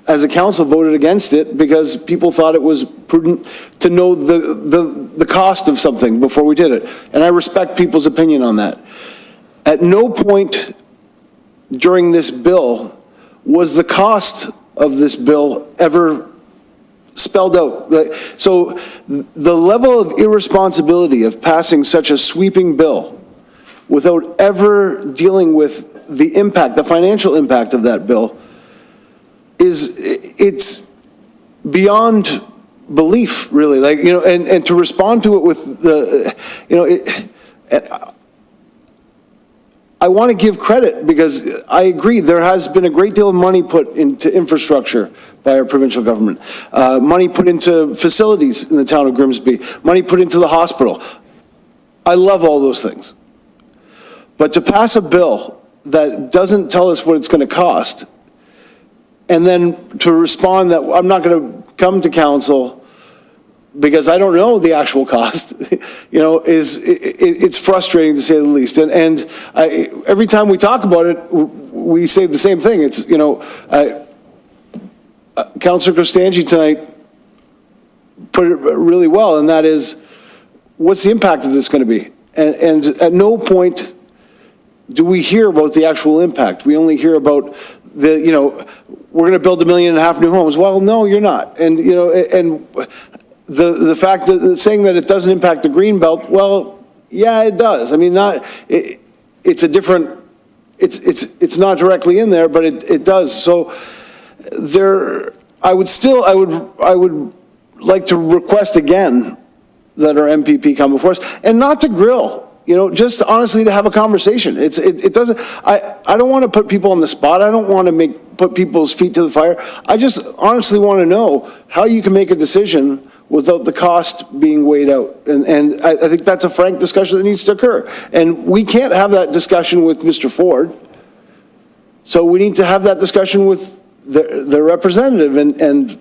as a council, voted against it because people thought it was prudent to know the cost of something before we did it. And I respect people's opinion on that. At no point during this bill was the cost of this bill ever spelled out. So the level of irresponsibility of passing such a sweeping bill without ever dealing with the impact, the financial impact of that bill, it's beyond belief, really. And to respond to it with I want to give credit because I agree there has been a great deal of money put into infrastructure by our provincial government, money put into facilities in the town of Grimsby, money put into the hospital. I love all those things. But to pass a bill that doesn't tell us what it's going to cost, and then to respond that I'm not going to come to council because I don't know the actual cost, it's frustrating to say the least. And every time we talk about it, we say the same thing. It's, Councillor Costangi tonight put it really well, and that is, what's the impact of this going to be? And at no point do we hear about the actual impact? We only hear about we're going to build 1.5 million new homes. Well, no, you're not. And, and the fact that saying that it doesn't impact the green belt, well, yeah, it does. I mean, it's a different, it's not directly in there, but it does. So I would like to request again that our MPP come before us, and not to grill, just honestly to have a conversation. It doesn't, I don't want to put people on the spot. I don't want to put people's feet to the fire. I just honestly want to know how you can make a decision without the cost being weighed out. And I think that's a frank discussion that needs to occur. And we can't have that discussion with Mr. Ford. So we need to have that discussion with the representative, and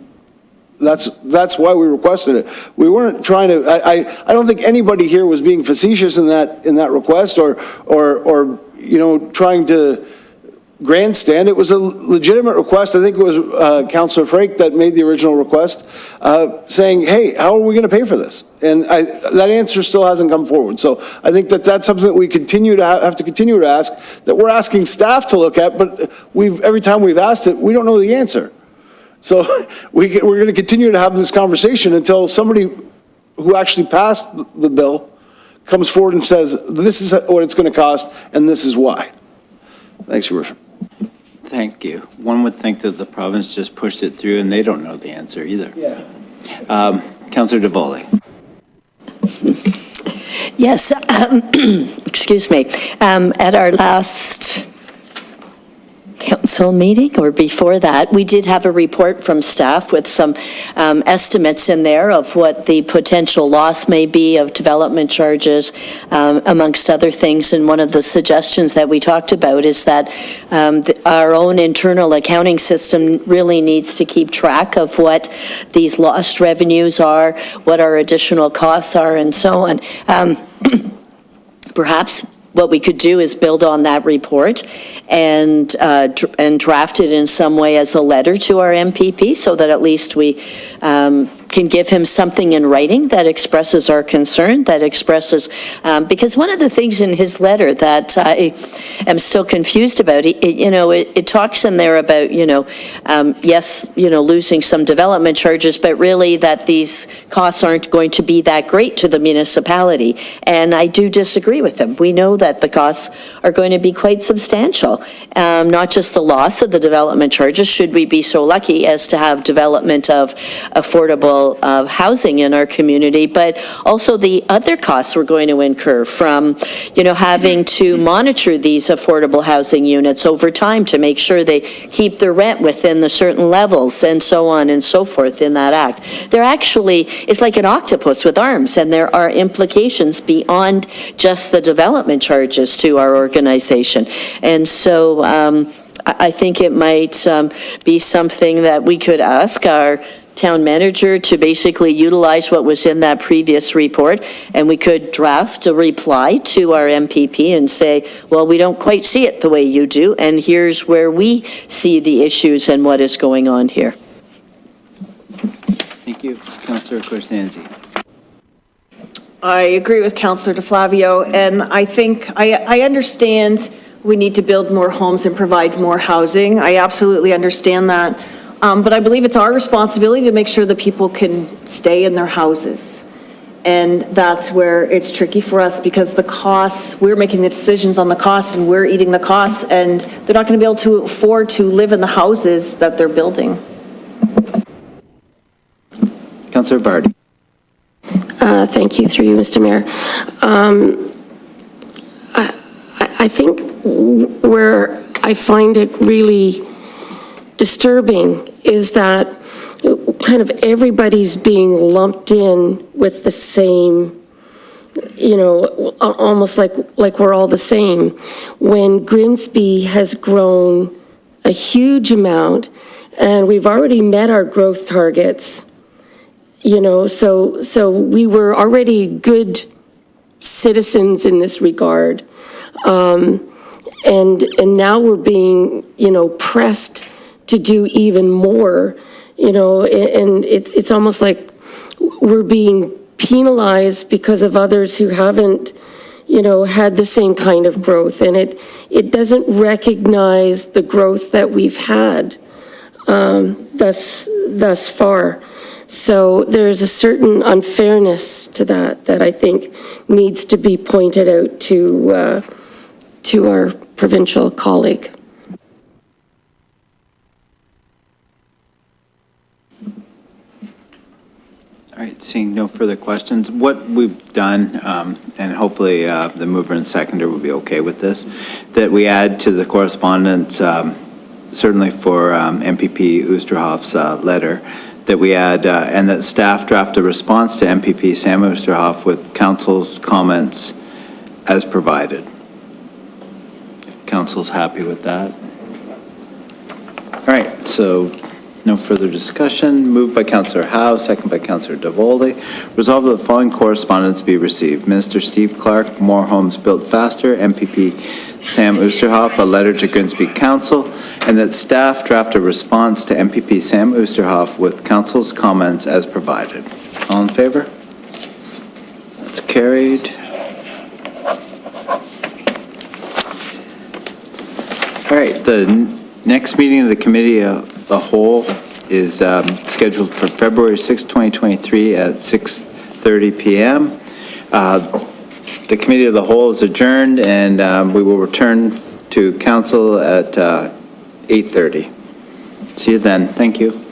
that's why we requested it. We weren't trying to, I don't think anybody here was being facetious in that request or trying to grandstand. It was a legitimate request. I think it was Councillor Frake that made the original request, saying, hey, how are we going to pay for this? And that answer still hasn't come forward. So I think that's something that we continue to have to continue to ask, that we're asking staff to look at, but every time we've asked it, we don't know the answer. So we're going to continue to have this conversation until somebody who actually passed the bill comes forward and says, this is what it's going to cost, and this is why. Thanks, Your Worship. Thank you. One would think that the province just pushed it through and they don't know the answer either. Yeah. Councillor DeVoley. Yes, excuse me. At our last council meeting, or before that, we did have a report from staff with some estimates in there of what the potential loss may be of development charges, amongst other things. And one of the suggestions that we talked about is that our own internal accounting system really needs to keep track of what these lost revenues are, what our additional costs are, and so on. Perhaps what we could do is build on that report and draft it in some way as a letter to our MPP, so that at least we can give him something in writing that expresses our concern, that expresses, because one of the things in his letter that I am still confused about, it talks in there about, yes, losing some development charges, but really that these costs aren't going to be that great to the municipality. And I do disagree with him. We know that the costs are going to be quite substantial, not just the loss of the development charges, should we be so lucky as to have development of affordable housing in our community, but also the other costs we're going to incur from, having to monitor these affordable housing units over time to make sure they keep their rent within the certain levels, and so on and so forth in that act. There actually is like an octopus with arms, and there are implications beyond just the development charges to our organization. And so I think it might be something that we could ask our town manager to basically utilize what was in that previous report, and we could draft a reply to our MPP and say, well, we don't quite see it the way you do, and here's where we see the issues and what is going on here. Thank you. Councillor Correspondence. I agree with Councillor DeFlavio, and I think I understand we need to build more homes and provide more housing. I absolutely understand that. But I believe it's our responsibility to make sure that people can stay in their houses. And that's where it's tricky for us, because the costs, we're making the decisions on the costs and we're eating the costs, and they're not going to be able to afford to live in the houses that they're building. Councillor Vardy. Thank you, through you, Mr. Mayor. I think where I find it really disturbing is that kind of everybody's being lumped in with the same, almost like we're all the same, when Grimsby has grown a huge amount, and we've already met our growth targets, so we were already good citizens in this regard, and now we're being, pressed to do even more, and it's almost like we're being penalized because of others who haven't, had the same kind of growth, and it doesn't recognize the growth that we've had thus far. So there's a certain unfairness to that I think needs to be pointed out to our provincial colleague. All right, seeing no further questions, what we've done, and hopefully the mover and seconder will be okay with this, that we add to the correspondence, certainly for MPP Oosterhoff's letter, that we add, and that staff draft a response to MPP Sam Oosterhoff with council's comments as provided. Council's happy with that? All right, so no further discussion. Moved by Councillor Howe, second by Councillor Davoli. Resolved that the following correspondence be received. Minister Steve Clark, More Homes Built Faster, MPP Sam Oosterhoff, a letter to Grimsby Council, and that staff draft a response to MPP Sam Oosterhoff with council's comments as provided. All in favor? That's carried. All right, the next meeting of the Committee of the Whole is scheduled for February 6, 2023 at 6:30 p.m. The Committee of the Whole is adjourned, and we will return to council at 8:30. See you then. Thank you.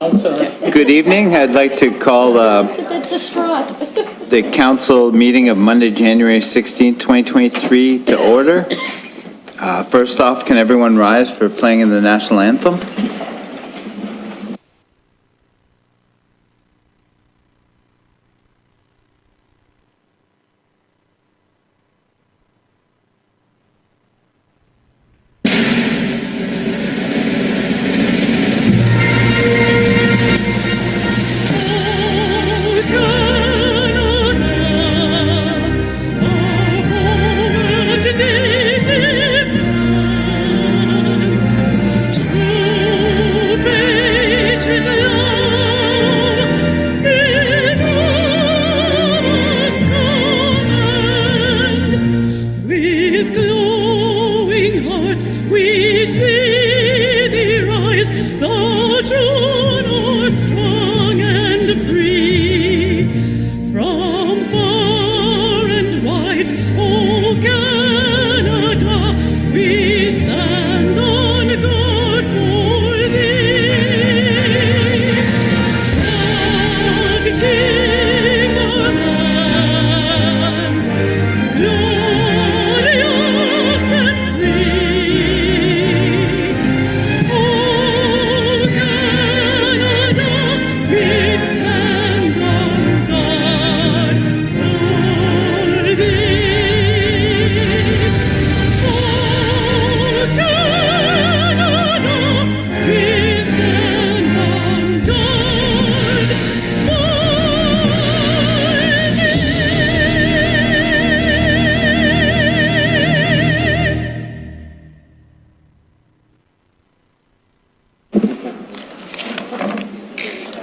Good evening. I'd like to call the council meeting of Monday, January 16th, 2023 to order. First off, can everyone rise for playing in the national anthem?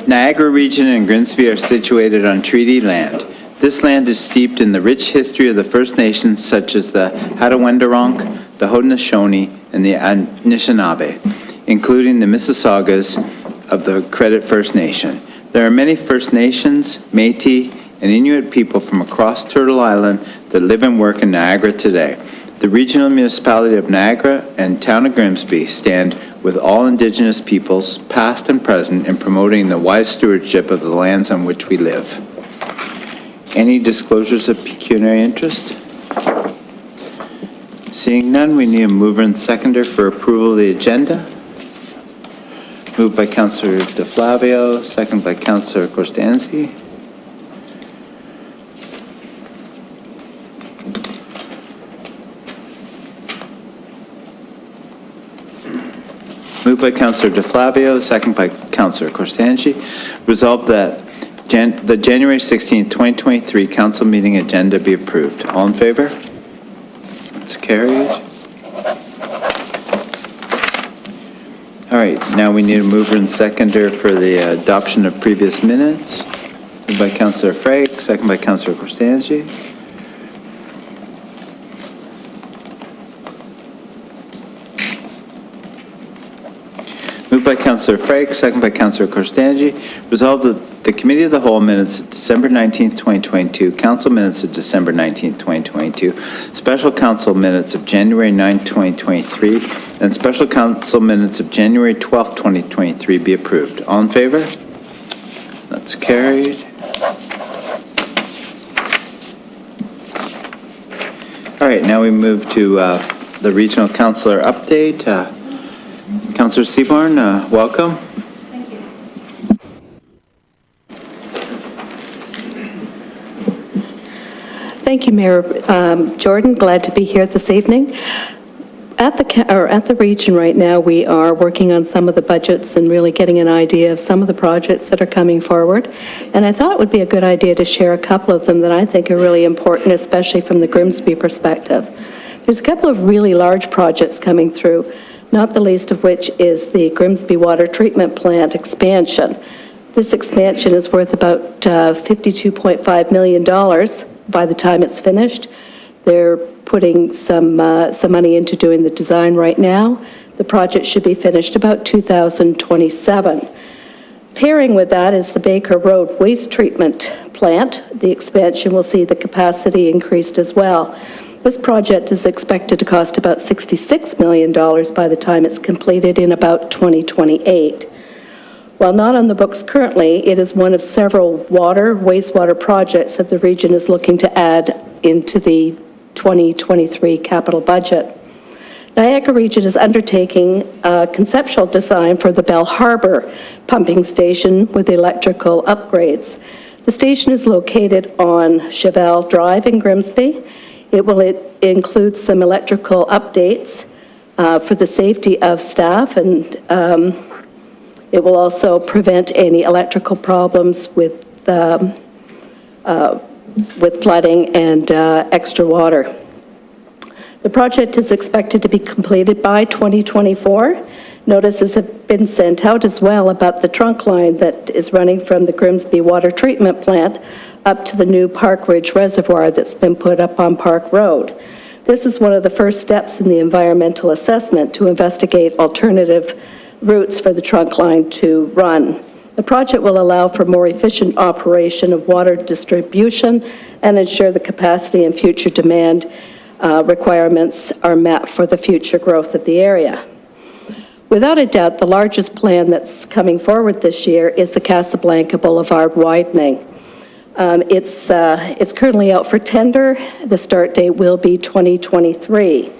Niagara Region and Grimsby are situated on treaty land. This land is steeped in the rich history of the First Nations such as the Hattaway-Ronk, the Haudenosaunee, and the Anishinaabe, including the Mississaugas of the Credit First Nation. There are many First Nations, Métis, and Inuit people from across Turtle Island that live and work in Niagara today. The regional municipality of Niagara and town of Grimsby stand with all Indigenous peoples, past and present, in promoting the wise stewardship of the lands on which we live. Any disclosures of pecuniary interest? Seeing none, we need a mover and seconder for approval of the agenda. Moved by Councillor DeFlavio, second by Councillor Correspondence. Moved by Councillor DeFlavio, second by Councillor Correspondence. Resolved that the January 16, 2023 council meeting agenda be approved. All in favor? It's carried. All right, now we need a mover and seconder for the adoption of previous minutes. Moved by Councillor Frake, second by Councillor Correspondence. Moved by Councillor Frake, second by Councillor Correspondence. Resolved that the Committee of the Whole minutes of December 19, 2022, Council minutes of December 19, 2022, Special Council minutes of January 9, 2023, and Special Council minutes of January 12, 2023 be approved. All in favor? That's carried. All right, now we move to the Regional Councillor update. Councillor Seaborn, welcome. Thank you. Thank you, Mayor Jordan. Glad to be here this evening. At the region right now, we are working on some of the budgets and really getting an idea of some of the projects that are coming forward. And I thought it would be a good idea to share a couple of them that I think are really important, especially from the Grimsby perspective. There's a couple of really large projects coming through, not the least of which is the Grimsby Water Treatment Plant expansion. This expansion is worth about $52.5 million by the time it's finished. They're putting some money into doing the design right now. The project should be finished about 2027. Pairing with that is the Baker Road Waste Treatment Plant. The expansion will see the capacity increased as well. This project is expected to cost about $66 million by the time it's completed in about 2028. While not on the books currently, it is one of several wastewater projects that the region is looking to add into the 2023 capital budget. Niagara Region is undertaking a conceptual design for the Bell Harbor pumping station with electrical upgrades. The station is located on Cheval Drive in Grimsby. It will include some electrical updates for the safety of staff, and it will also prevent any electrical problems with flooding and extra water. The project is expected to be completed by 2024. Notices have been sent out as well about the trunk line that is running from the Grimsby Water Treatment Plant up to the new Park Ridge Reservoir that's been put up on Park Road. This is one of the first steps in the environmental assessment to investigate alternative routes for the trunk line to run. The project will allow for more efficient operation of water distribution and ensure the capacity and future demand requirements are met for the future growth of the area. Without a doubt, the largest plan that's coming forward this year is the Casablanca Boulevard widening. It's currently out for tender. The start date will be 2023.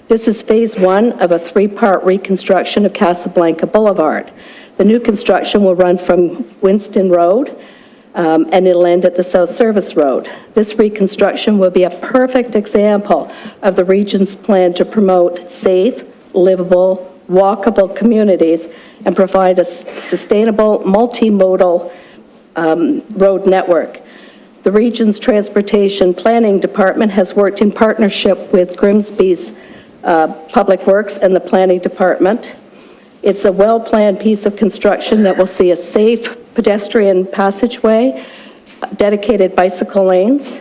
This is phase one of a three-part reconstruction of Casablanca Boulevard. The new construction will run from Winston Road, and it'll end at the South Service Road. This reconstruction will be a perfect example of the region's plan to promote safe, livable, walkable communities and provide a sustainable, multimodal road network. The region's Transportation Planning Department has worked in partnership with Grimsby's Public Works and the Planning Department. It's a well-planned piece of construction that will see a safe pedestrian passageway, dedicated bicycle lanes.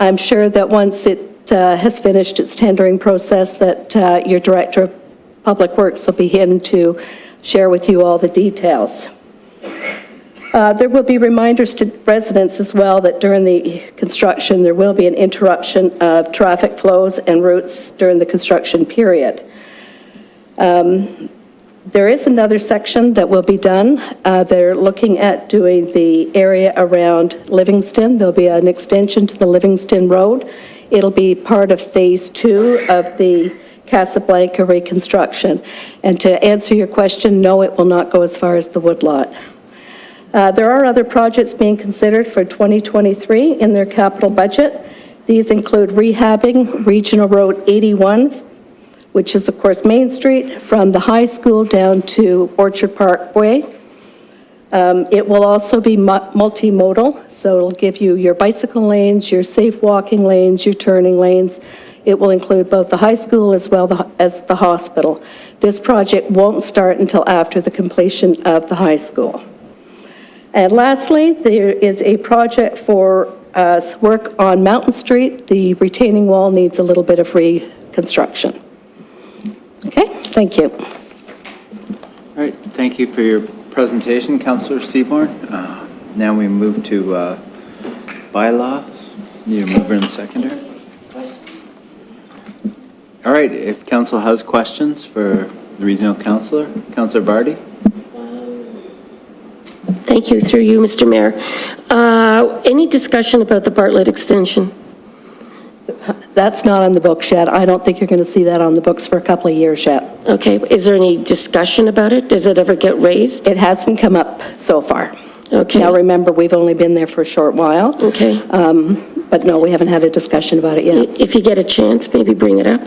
I'm sure that once it has finished its tendering process that your Director of Public Works will begin to share with you all the details. There will be reminders to residents as well that during the construction there will be an interruption of traffic flows and routes during the construction period. There is another section that will be done. They're looking at doing the area around Livingston. There'll be an extension to the Livingston Road. It'll be part of phase two of the Casablanca reconstruction. And to answer your question, no, it will not go as far as the woodlot. There are other projects being considered for 2023 in their capital budget. These include rehabbing Regional Road 81, which is, of course, Main Street, from the high school down to Orchard Parkway. It will also be multimodal, so it'll give you your bicycle lanes, your safe walking lanes, your turning lanes. It will include both the high school as well as the hospital. This project won't start until after the completion of the high school. And lastly, there is a project for work on Mountain Street. The retaining wall needs a little bit of reconstruction. Okay, thank you. All right, thank you for your presentation, Councillor Seaborn. Now we move to bylaws. Need a mover and seconder. All right, if council has questions for the regional councillor, Councillor Barty. Thank you, through you, Mr. Mayor. Any discussion about the Bartlett extension? That's not on the books yet. I don't think you're going to see that on the books for a couple of years yet. Okay, is there any discussion about it? Does it ever get raised? It hasn't come up so far. Okay. Now remember, we've only been there for a short while. Okay. But no, we haven't had a discussion about it yet. If you get a chance, maybe bring it up.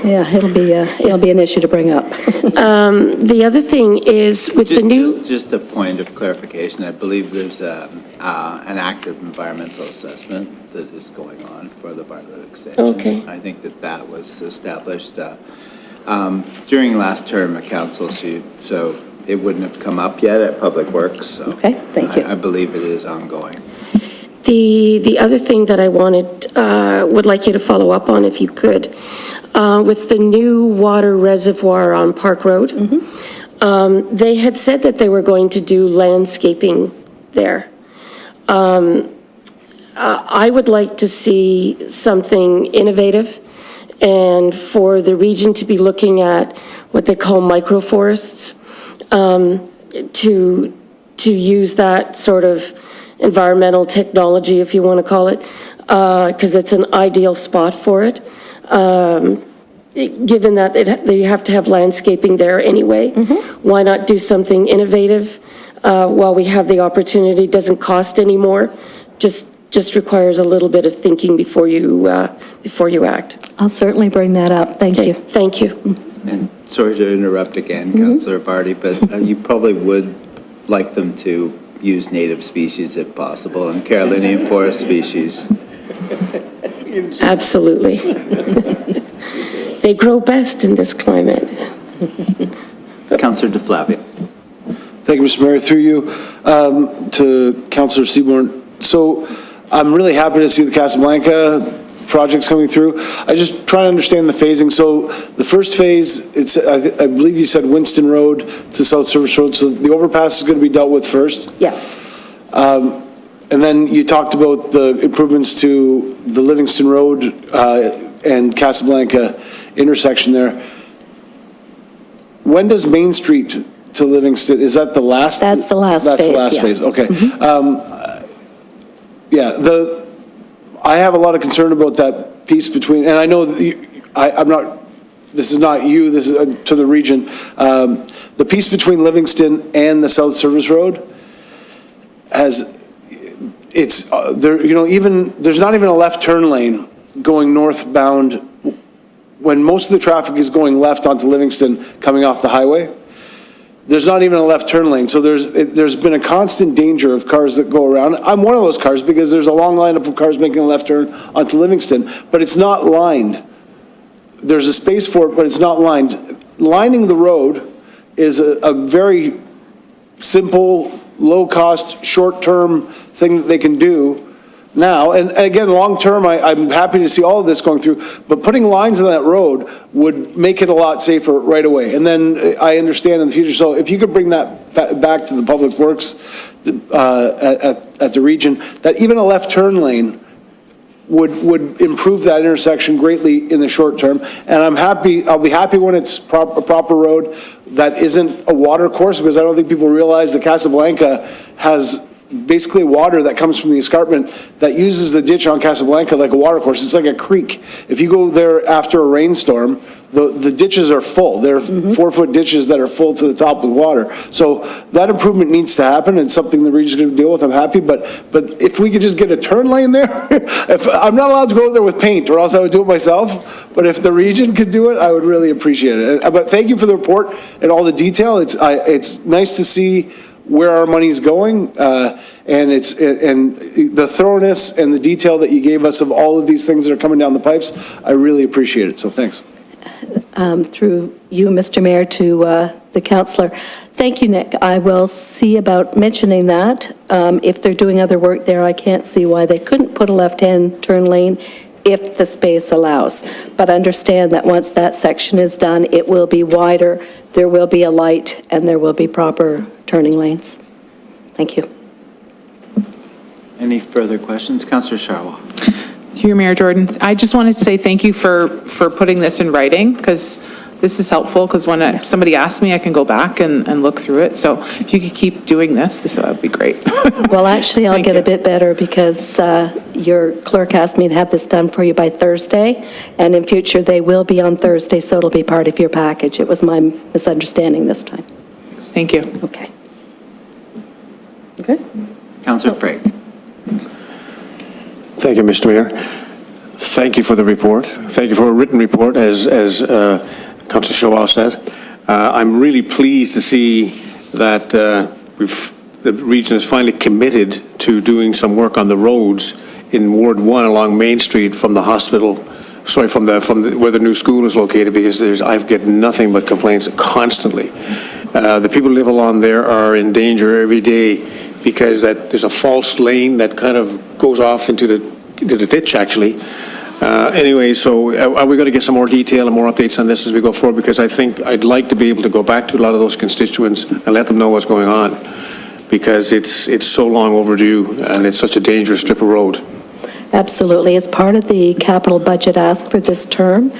Yeah, it'll be an issue to bring up. The other thing is with the new... Just a point of clarification. I believe there's an active environmental assessment that is going on for the Bartlett extension. Okay. I think that was established during last term of council, so it wouldn't have come up yet at Public Works. So okay, thank you. I believe it is ongoing. The other thing that I would like you to follow up on, if you could, with the new water reservoir on Park Road, they had said that they were going to do landscaping there. I would like to see something innovative and for the region to be looking at what they call microforests. to use that sort of environmental technology, if you want to call it, because it's an ideal spot for it. Given that you have to have landscaping there anyway, why not do something innovative while we have the opportunity? Doesn't cost any more, just requires a little bit of thinking before you act. I'll certainly bring that up. Thank you. Thank you. And sorry to interrupt again, Councillor Vardy, but you probably would like them to use native species if possible and Carolinian forest species. Absolutely. They grow best in this climate. Councillor DeFlavio. Thank you, Mr. Mayor. Through you to Councillor Seaborn. So I'm really happy to see the Casablanca projects coming through. I just try to understand the phasing. So the first phase, it's I believe you said Winston Road to South Service Road. So the overpass is going to be dealt with first? Yes. And then you talked about the improvements to the Livingston Road and Casablanca intersection there. When does Main Street to Livingston, is that the last? That's the last phase, That's the last yes. phase, okay. Yeah, I have a lot of concern about that piece between, and I know that I'm not, this is not you, this is to the region. The piece between Livingston and the South Service Road has, it's, there, you know, even, there's not even a left turn lane going northbound when most of the traffic is going left onto Livingston coming off the highway. There's not even a left turn lane, so there's been a constant danger of cars that go around. I'm one of those cars because there's a long lineup of cars making a left turn onto Livingston, but it's not lined. There's a space for it, but it's not lined. Lining the road is a very simple, low-cost, short-term thing that they can do now. And again, long-term, I'm happy to see all of this going through, but putting lines on that road would make it a lot safer right away. And then I understand in the future, so if you could bring that back to the Public Works at the region, that even a left turn lane would improve that intersection greatly in the short term. And I'll be happy when it's a proper road that isn't a water course, because I don't think people realize that Casablanca has basically water that comes from the escarpment that uses the ditch on Casablanca like a water course. It's like a creek. If you go there after a rainstorm, the ditches are full. They're 4-foot ditches that are full to the top with water. So that improvement needs to happen, and something the region's going to deal with. I'm happy, but if we could just get a turn lane there, if I'm not allowed to go there with paint, or else I would do it myself. But if the region could do it, I would really appreciate it. But thank you for the report and all the detail. It's nice to see where our money's going, and the thoroughness and the detail that you gave us of all of these things that are coming down the pipes. I really appreciate it. So thanks. Through you, Mr. Mayor, to the councillor. Thank you, Nick. I will see about mentioning that. If they're doing other work there, I can't see why they couldn't put a left-hand turn lane if the space allows. But understand that once that section is done, it will be wider, there will be a light, and there will be proper turning lanes. Thank you. Any further questions? Councillor Sharwa. To you, Mayor Jordan, I just wanted to say thank you for putting this in writing, because this is helpful, because when somebody asks me, I can go back and look through it. So if you could keep doing this would be great. Well, actually, I'll get a bit better, because your clerk asked me to have this done for you by Thursday, and in future they will be on Thursday, so it'll be part of your package. It was my misunderstanding this time. Thank you. Okay. Okay. Councillor Frake. Thank you, Mr. Mayor. Thank you for the report. Thank you for a written report, as Councillor Showell said. I'm really pleased to see that the region is finally committed to doing some work on the roads in Ward 1 along Main Street from the hospital, from where the new school is located, because I've get nothing but complaints constantly. The people who live along there are in danger every day, because there's a false lane that kind of goes off into the ditch, actually. Anyway, so are we going to get some more detail and more updates on this as we go forward? Because I think I'd like to be able to go back to a lot of those constituents and let them know what's going on, because it's so long overdue and it's such a dangerous strip of road. Absolutely. As part of the capital budget ask for this term,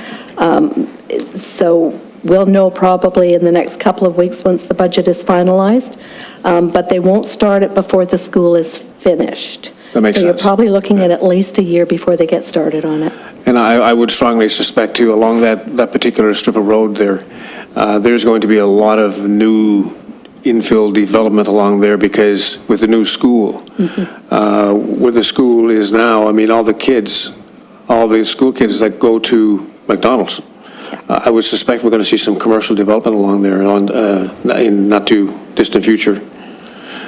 so we'll know probably in the next couple of weeks once the budget is finalized, but they won't start it before the school is finished. That makes So you're sense. probably looking at least a year before they get started on it. And I would strongly suspect too, along that particular strip of road there, there's going to be a lot of new infill development along there because with the new school, where the school is now, I mean, all the school kids that go to McDonald's, I would suspect we're going to see some commercial development along there in not too distant future.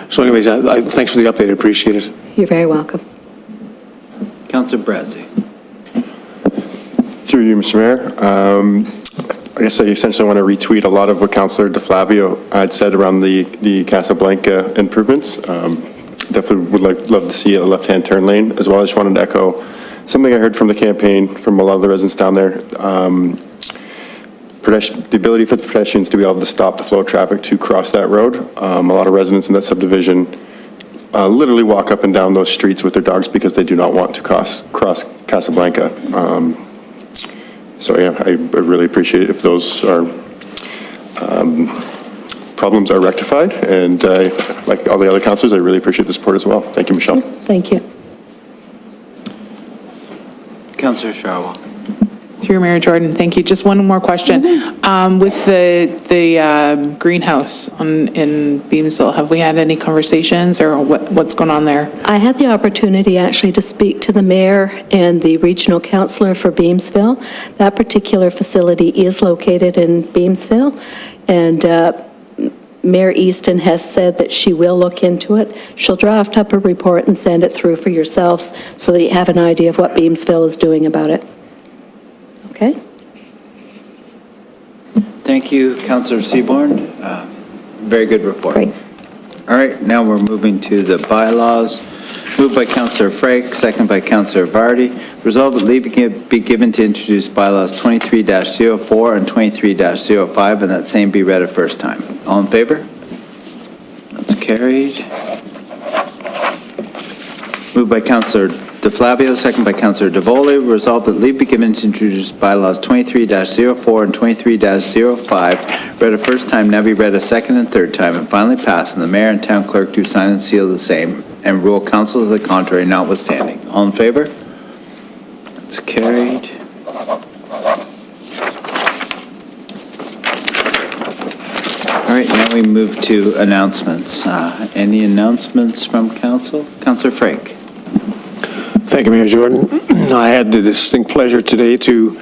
So anyways, thanks for the update, I appreciate it. You're very welcome. Councillor Bradzi. Through you, Mr. Mayor. I guess I essentially want to retweet a lot of what Councillor DeFlavio had said around the Casablanca improvements. Definitely would love to see a left-hand turn lane as well. I just wanted to echo something I heard from the campaign from a lot of the residents down there. The ability for the pedestrians to be able to stop the flow of traffic to cross that road. A lot of residents in that subdivision literally walk up and down those streets with their dogs because they do not want to cross Casablanca. So yeah, I really appreciate it if those problems are rectified. And like all the other councillors, I really appreciate the support as well. Thank you, Michelle. Thank you. Councillor Sharwell. Through Mayor Jordan, thank you. Just one more question. With the greenhouse in Beamsville, have we had any conversations or what's going on there? I had the opportunity actually to speak to the mayor and the regional councillor for Beamsville. That particular facility is located in Beamsville, and Mayor Easton has said that she will look into it. She'll draft up a report and send it through for yourselves so that you have an idea of what Beamsville is doing about it. Okay? Thank you, Councillor Seaborn. Very good report. Great. All right, now we're moving to the bylaws. Moved by Councillor Frake, second by Councillor Vardy. Resolved that leave be given to introduce bylaws 23-04 and 23-05, and that same be read a first time. All in favor? That's carried. Moved by Councillor DeFlavio, second by Councillor DeVoli. Resolved that leave be given to introduce bylaws 23-04 and 23-05, read a first time, now be read a second and third time, and finally passed, and the mayor and town clerk do sign and seal the same, and rule council to the contrary notwithstanding. All in favor? That's carried. All right, now we move to announcements. Any announcements from council? Councillor Frake. Thank you, Mayor Jordan. I had the distinct pleasure today to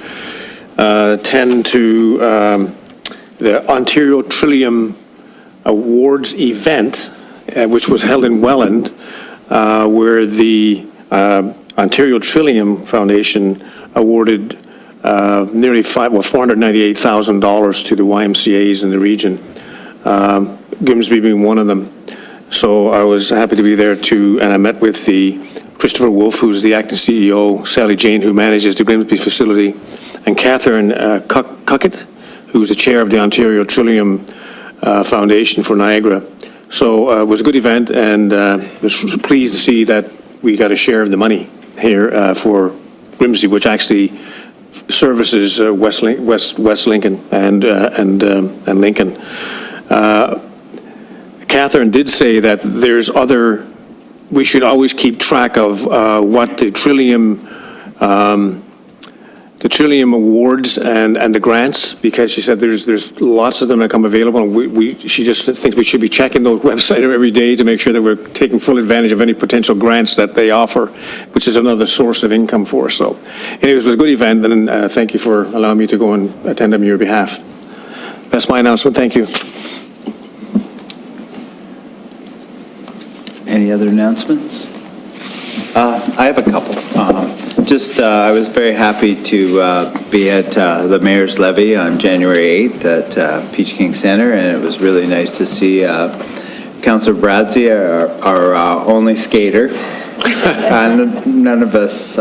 attend to the Ontario Trillium Awards event, which was held in Welland, where the Ontario Trillium Foundation awarded nearly $498,000 to the YMCAs in the region, Grimsby being one of them. So I was happy to be there too, and I met with Christopher Wolf, who's the acting CEO, Sally Jane, who manages the Grimsby facility, and Catherine Cuckett, who's the chair of the Ontario Trillium Foundation for Niagara. So it was a good event, and was pleased to see that we got a share of the money here for Grimsby, which actually services West Lincoln and Lincoln. Catherine did say that we should always keep track of what the Trillium Awards and the grants, because she said there's lots of them that come available, and she just thinks we should be checking those websites every day to make sure that we're taking full advantage of any potential grants that they offer, which is another source of income for us. So anyways, it was a good event, and thank you for allowing me to go and attend on your behalf. That's my announcement. Thank you. Any other announcements? I have a couple. I was very happy to be at the Mayor's Levee on January 8th at Peach King Center, and it was really nice to see Councillor Bradzi, our only skater. None of us,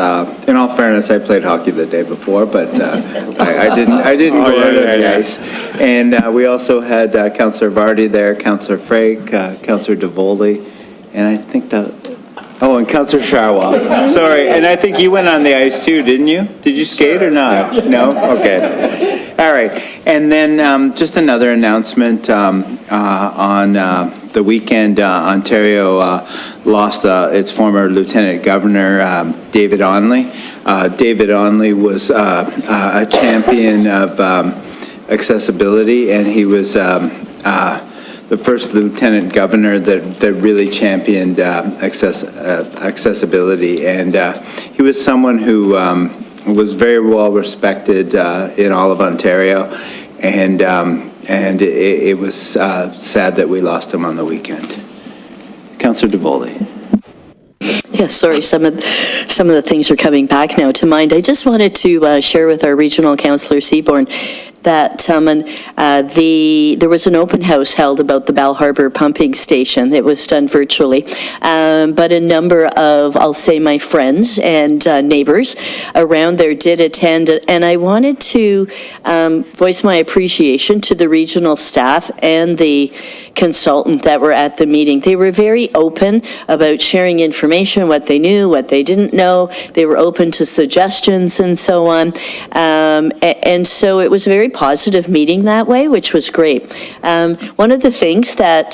in all fairness, I played hockey the day before, but I didn't go out on the ice. And we also had Councillor Vardy there, Councillor Frake, Councillor DeVoli, and I think that Oh, and Councillor Sharwal. Sorry, and I think you went on the ice too, didn't you? Did you skate or not? No? Okay. All right. And then just another announcement on the weekend, Ontario lost its former Lieutenant Governor, David Onley. David Onley was a champion of accessibility, and he was the first lieutenant governor that really championed accessibility. And he was someone who was very well respected in all of Ontario. And it was sad that we lost him on the weekend. Councillor DeVoley. Yes, sorry, some of the things are coming back now to mind. I just wanted to share with our regional councillor Seaborn that there was an open house held about the Bell Harbour pumping station. It was done virtually, but a number of, I'll say, my friends and neighbors around there did attend, and I wanted to voice my appreciation to the regional staff and the consultant that were at the meeting. They were very open about sharing information, what they knew, what they didn't know. They were open to suggestions and so on, and so it was a very positive meeting that way, which was great. One of the things that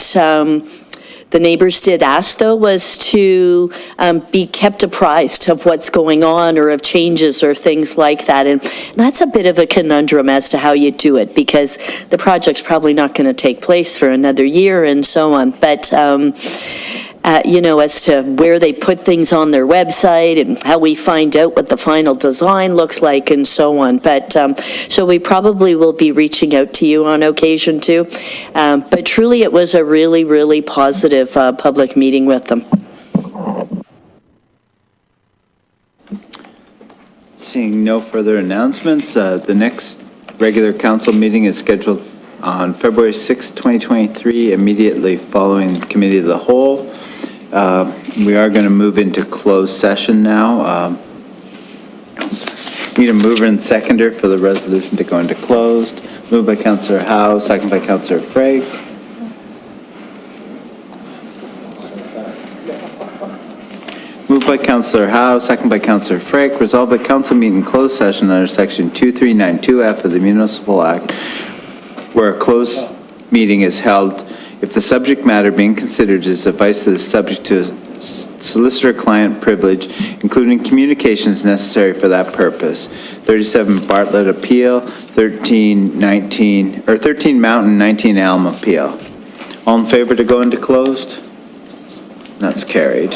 the neighbors did ask, though, was to be kept apprised of what's going on or of changes or things like that. And that's a bit of a conundrum as to how you do it, because the project's probably not going to take place for another year and so on. But you know, as to where they put things on their website and how we find out what the final design looks like and so on. But so we probably will be reaching out to you on occasion too. But truly it was a really, really positive public meeting with them. Seeing no further announcements, the next regular council meeting is scheduled on February 6, 2023, immediately following Committee of the Whole. We are going to move into closed session now. Need a mover and seconder for the resolution to go into closed. Moved by Councillor Howe, second by Councillor Frake. Moved by Councillor Howe, second by Councillor Frake. Resolved that council meet in closed session under Section 2392F of the Municipal Act, where a closed meeting is held if the subject matter being considered is advice that is subject to solicitor-client privilege, including communications necessary for that purpose. 37 Bartlett Appeal, 13 Mountain, 19 Elm Appeal. All in favor to go into closed? That's carried.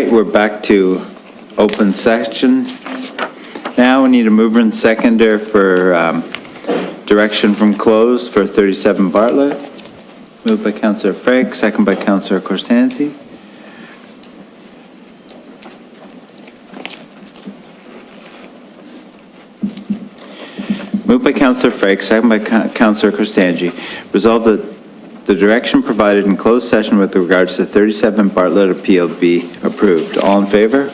right, we're back to open session. Now we need a mover and seconder for direction from closed for 37 Bartlett. Moved by Councillor Frank, second by Councillor Correspondence. Moved by Councillor Frank, second by Councillor Correspondence. Resolved that the direction provided in closed session with regards to 37 Bartlett appeal be approved. All in favor?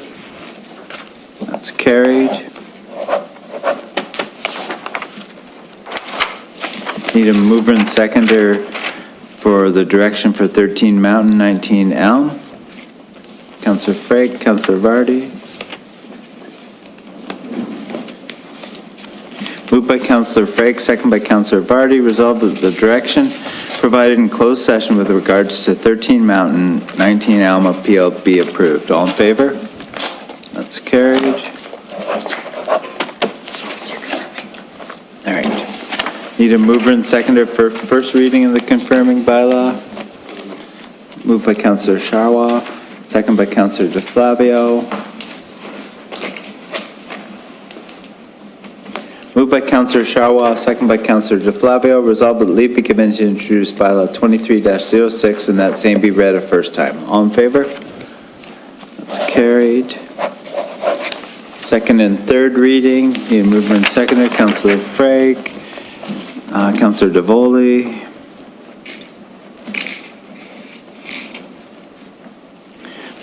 That's carried. Need a mover and seconder for the direction for 13 Mountain, 19 Elm. Councillor Frank, Councillor Vardy. Moved by Councillor Frank, second by Councillor Vardy. Resolved that the direction provided in closed session with regards to 13 Mountain, 19 Elm appeal be approved. All in favor? That's carried. All right. Need a mover and seconder for first reading of the confirming bylaw. Moved by Councillor Sharwa, second by Councillor DeFlavio. Moved by Councillor Sharwa, second by Councillor DeFlavio. Resolved that leave be given to introduce bylaw 23-06 and that same be read a first time. All in favor? That's carried. Second and third reading. Need a mover and seconder. Councillor Frank, Councillor Davoli.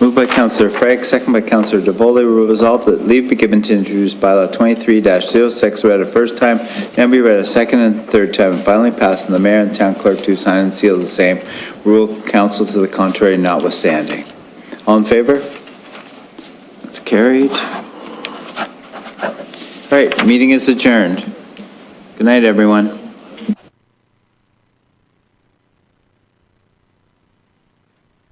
Moved by Councillor Frank, second by Councillor Davoli. Resolved that leave be given to introduce bylaw 23-06 read a first time, now be read a second and third time, and finally passed, and the mayor and town clerk to sign and seal the same. Rule council to the contrary notwithstanding. All in favor? That's carried. All right, meeting is adjourned. Good night, everyone.